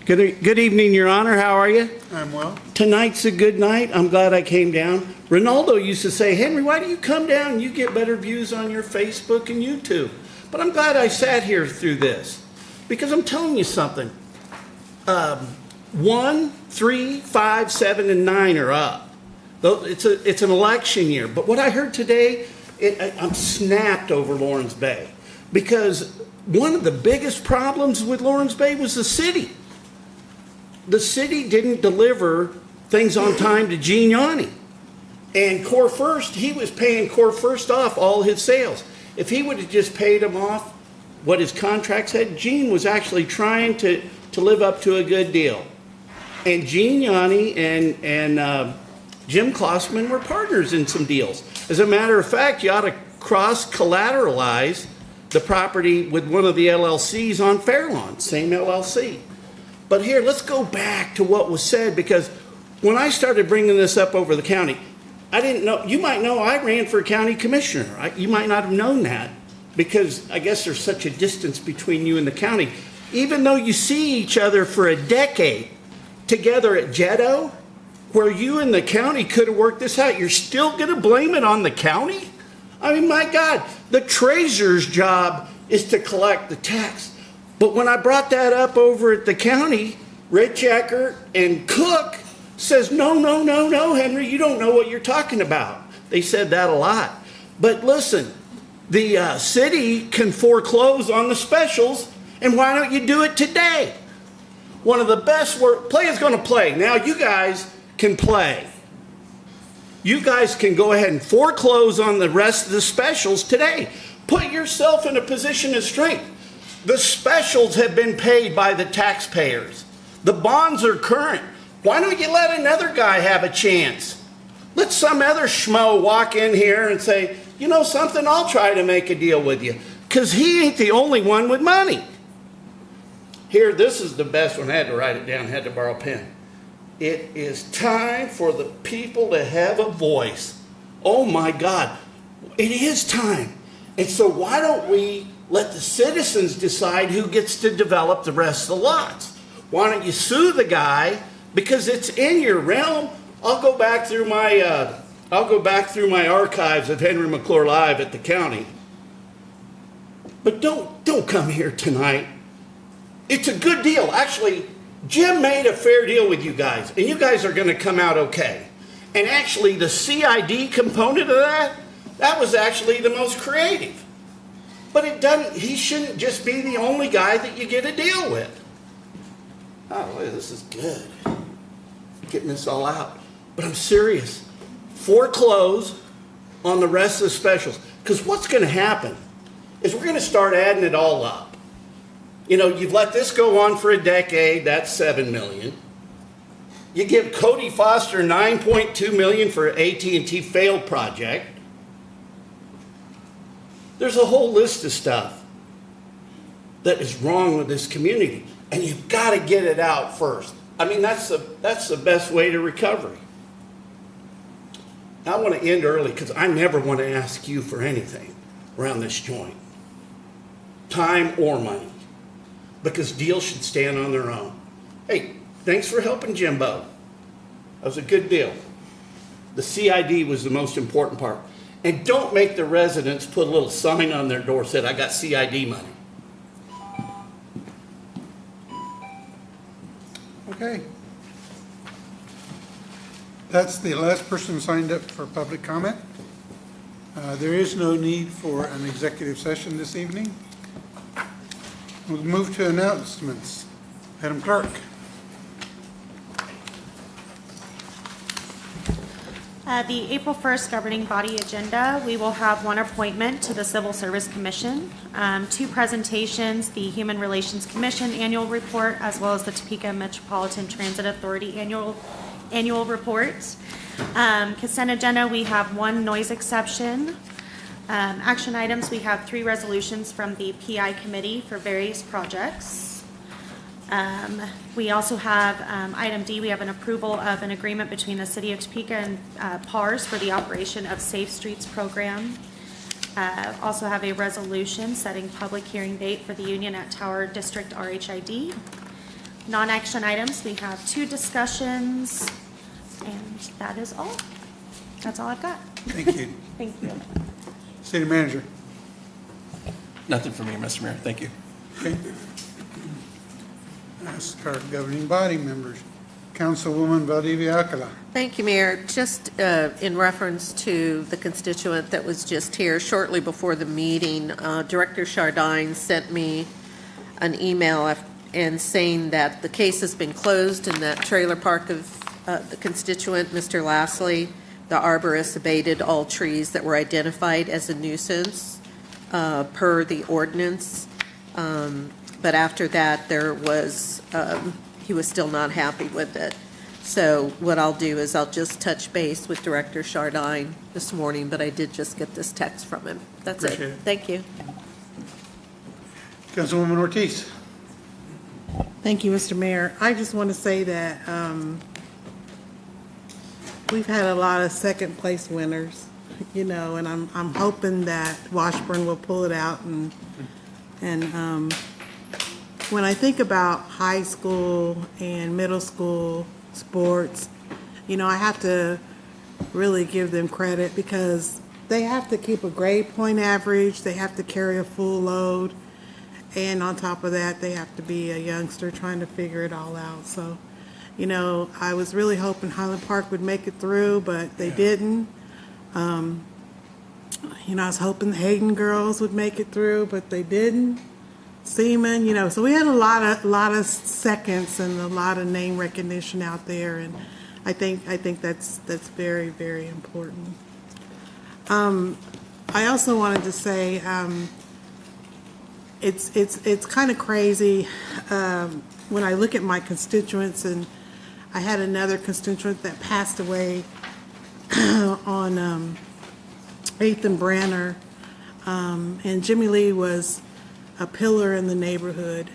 Good evening, Your Honor. How are you? I'm well. Tonight's a good night. I'm glad I came down. Ronaldo used to say, Henry, why do you come down and you get better views on your Facebook and YouTube? But I'm glad I sat here through this because I'm telling you something. 1, 3, 5, 7, and 9 are up. It's an election year. But what I heard today, I'm snapped over Lawrence Bay. Because one of the biggest problems with Lawrence Bay was the city. The city didn't deliver things on time to Gene Yanni. And Core First, he was paying Core First off all his sales. If he would have just paid him off what his contract said, Gene was actually trying to live up to a good deal. And Gene Yanni and Jim Klossman were partners in some deals. As a matter of fact, you ought to cross-collateralize the property with one of the LLCs on Fairlawn, same LLC. But here, let's go back to what was said, because when I started bringing this up over the county, I didn't know, you might know I ran for county commissioner. You might not have known that, because I guess there's such a distance between you and the county. Even though you see each other for a decade together at Jetto, where you and the county could have worked this out, you're still going to blame it on the county? I mean, my God, the treasurer's job is to collect the tax. But when I brought that up over at the county, Richecker and Cook says, no, Henry, you don't know what you're talking about. They said that a lot. But listen, the city can foreclose on the specials, and why don't you do it today? One of the best play is going to play. Now you guys can play. You guys can go ahead and foreclose on the rest of the specials today. Put yourself in a position of strength. The specials have been paid by the taxpayers. The bonds are current. Why don't you let another guy have a chance? Let some other schmo walk in here and say, you know something, I'll try to make a deal with you. Because he ain't the only one with money. Here, this is the best one. I had to write it down, had to borrow a pen. It is time for the people to have a voice. Oh my God, it is time. And so why don't we let the citizens decide who gets to develop the rest of the lots? Why don't you sue the guy, because it's in your realm? I'll go back through my archives of Henry McClure Live at the county. But don't come here tonight. It's a good deal. Actually, Jim made a fair deal with you guys, and you guys are going to come out okay. And actually, the CID component of that was actually the most creative. But he shouldn't just be the only guy that you get a deal with. Oh, boy, this is good. Getting this all out. But I'm serious. Foreclose on the rest of the specials. Because what's going to happen is we're going to start adding it all up. You know, you've let this go on for a decade, that's $7 million. You give Cody Foster $9.2 million for AT&T failed project. There's a whole list of stuff that is wrong with this community, and you've got to get it out first. I mean, that's the best way to recovery. I want to end early because I never want to ask you for anything around this joint. Time or money. Because deals should stand on their own. Hey, thanks for helping Jimbo. That was a good deal. The CID was the most important part. And don't make the residents put a little sign on their door that said, I got CID money. Okay. That's the last person signed up for public comment. There is no need for an executive session this evening. We'll move to announcements. Madam Clerk. The April 1st governing body agenda, we will have one appointment to the Civil Service Commission, 2 presentations, the Human Relations Commission annual report, as well as the Topeka Metropolitan Transit Authority annual report. Consent agenda, we have 1 noise exception. Action items, we have 3 resolutions from the PI committee for various projects. We also have item D, we have an approval of an agreement between the City of Topeka and PARS for the operation of Safe Streets program. Also have a resolution setting public hearing date for the Union at Tower District RHID. Non-action items, we have 2 discussions, and that is all. That's all I've got. Thank you. Thank you. City Manager. Nothing for me, Mr. Mayor. Thank you. Okay. Ask our governing body members. Councilwoman Valdivia Alcala. Thank you, Mayor. Just in reference to the constituent that was just here shortly before the meeting, Director Chardine sent me an email and saying that the case has been closed in that trailer park of the constituent, Mr. Lastly. The arborist abated all trees that were identified as a nuisance per the ordinance. But after that, he was still not happy with it. So what I'll do is I'll just touch base with Director Chardine this morning, but I did just get this text from him. That's Appreciate it. Thank you. Councilwoman Ortiz. Thank you, Mr. Mayor. I just want to say that we've had a lot of second place winners, and I'm hoping that Washburn will pull it out. And when I think about high school and middle school sports, I have to really give them credit because they have to keep a grade point average, they have to carry a full load, and on top of that, they have to be a youngster trying to figure it all out. So, I was really hoping Highland Park would make it through, but they didn't. I was hoping the Hayden girls would make it through, but they didn't. Seaman, so we had a lot of seconds and a lot of name recognition out there, and I think that's very, very important. I also wanted to say it's kind of crazy when I look at my constituents, and I had another constituent that passed away on 8th and Branner, and Jimmy Lee was a pillar in the neighborhood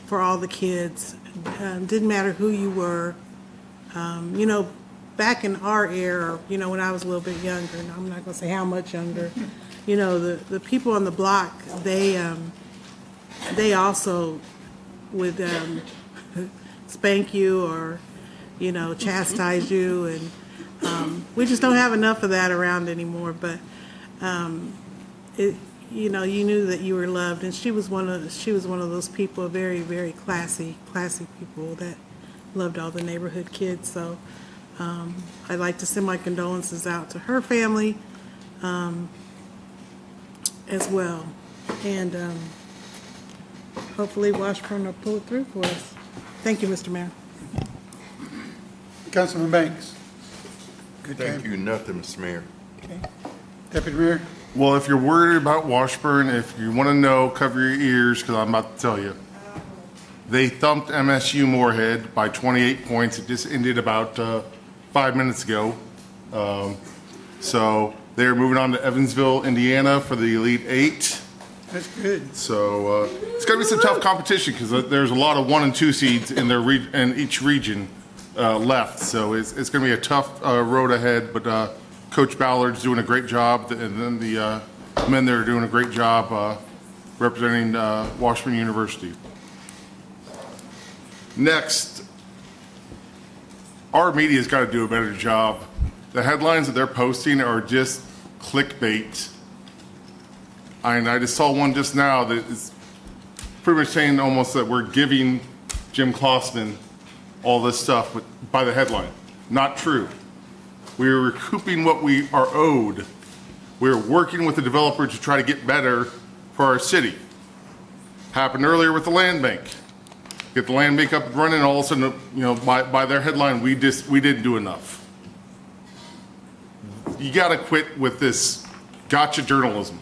for all the kids. Didn't matter who you were. Back in our era, when I was a little bit younger, and I'm not going to say how much younger, the people on the block, they also would spank you or, chastise you, and we just don't have enough of that around anymore. But you knew that you were loved, and she was one of those people, very, very classy people that loved all the neighborhood kids. So I'd like to send my condolences out to her family as well, and hopefully Washburn will pull it through for us. Thank you, Mr. Mayor. Councilman Banks. Thank you, nothing, Mr. Mayor. Okay. Deputy Mayor. Well, if you're worried about Washburn, if you want to know, cover your ears, because I'm about to tell you. They thumped MSU Moorhead by 28 points. It just ended about 5 minutes ago. So they're moving on to Evansville, Indiana for the Elite Eight. That's good. So it's going to be some tough competition because there's a lot of 1 and 2 seeds in in each region left. So it's going to be a tough road ahead, but Coach Ballard's doing a great job, and then the men there are doing a great job representing Washburn University. Next, our media's got to do a better job. The headlines that they're posting are just clickbait. And I just saw one just now that is pretty much saying almost that we're giving Jim Klossman all this stuff by the headline. Not true. We are recouping what we are owed. We're working with the developer to try to get better for our city. Happened earlier with the land bank. Get the land bank up and running, all of a sudden, by their headline, we didn't do enough. You got to quit with this gotcha journalism.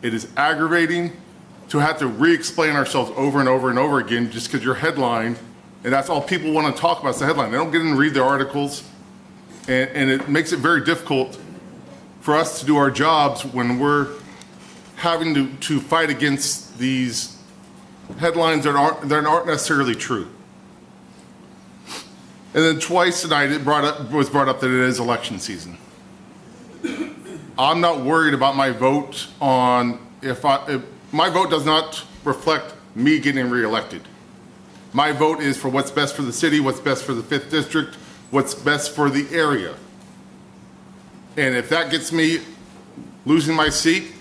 It is aggravating to have to re-explain ourselves over and over and over again just because your headline, and that's all people want to talk about is the headline. They don't get in and read the articles, and it makes it very difficult for us to do our jobs when we're having to fight against these headlines that aren't necessarily true. And then twice tonight it was brought up that it is election season. I'm not worried about my vote on if my vote does not reflect me getting reelected. My vote is for what's best for the city, what's best for the 5th district, what's best for the area. And if that gets me losing my seat,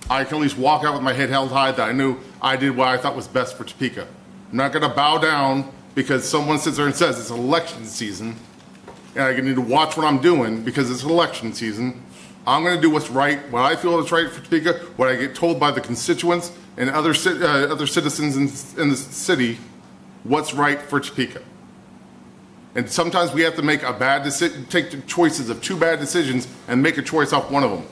I can at least walk out with my head held high that I knew I did what I thought was best for Topeka. I'm not going to bow down because someone sits there and says it's election season, and I need to watch what I'm doing because it's election season. I'm going to do what's right, what I feel is right for Topeka, what I get told by the constituents and other citizens in the city, what's right for Topeka. And sometimes we have to make a bad decision, take the choices of 2 bad decisions and make a choice off one of them.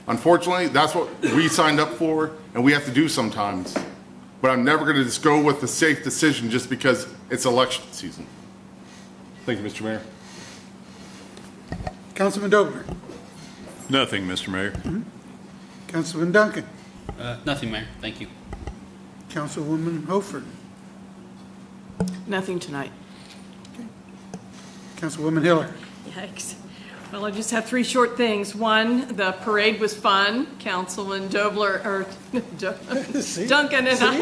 Unfortunately, that's what we signed up for, and we have to do sometimes. But I'm never going to just go with the safe decision just because it's election season. Thank you, Mr. Mayor. Councilman Dobler. Nothing, Mr. Mayor. Councilman Duncan. Nothing, Mayor. Thank you. Councilwoman Hofer. Nothing tonight. Councilwoman Hiller. Yikes. Well, I just have 3 short things. One, the parade was fun. Councilman Dobler, or Duncan and I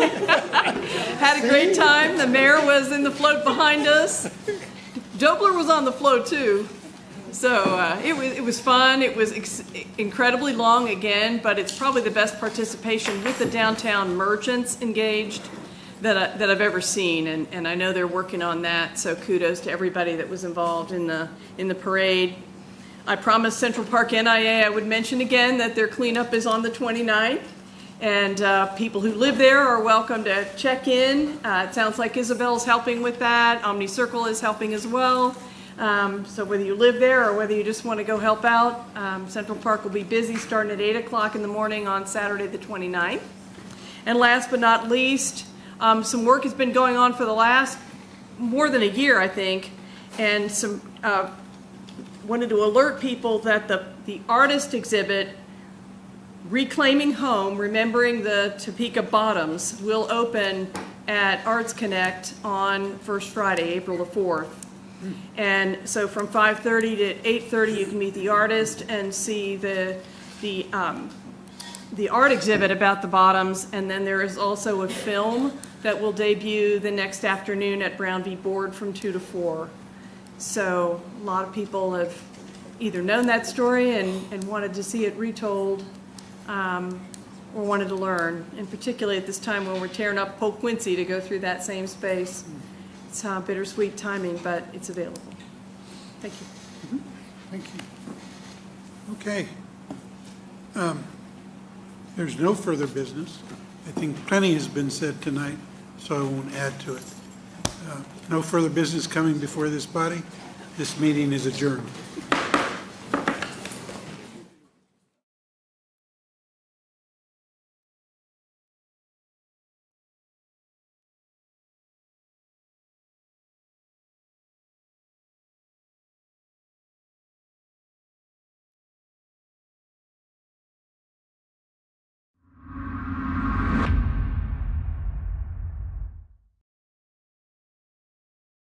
had a great time. The mayor was in the float behind us. Dobler was on the float too. So it was fun. It was incredibly long again, but it's probably the best participation with the downtown merchants engaged that I've ever seen, and I know they're working on that. So kudos to everybody that was involved in the parade. I promised Central Park NIA I would mention again that their cleanup is on the 29th, and people who live there are welcome to check in. It sounds like Isabel's helping with that. Omni Circle is helping as well. So whether you live there or whether you just want to go help out, Central Park will be busy starting at 8 o'clock in the morning on Saturday the 29th. And last but not least, some work has been going on for the last more than a year, I think, and some wanted to alert people that the artist exhibit, Reclaiming Home, Remembering the Topeka Bottoms, will open at Arts Connect on First Friday, April the 4th. And so from 5:30 to 8:30, you can meet the artist and see the art exhibit about the bottoms. And then there is also a film that will debut the next afternoon at Brown v. Board from 2 to 4. So a lot of people have either known that story and wanted to see it retold, or wanted to learn, and particularly at this time when we're tearing up Polk Quincy to go through that same space. It's bittersweet timing, but it's available. Thank you. Thank you. Okay. There's no further business. I think plenty has been said tonight, so I won't add to it. No further business coming before this body. This meeting is adjourned.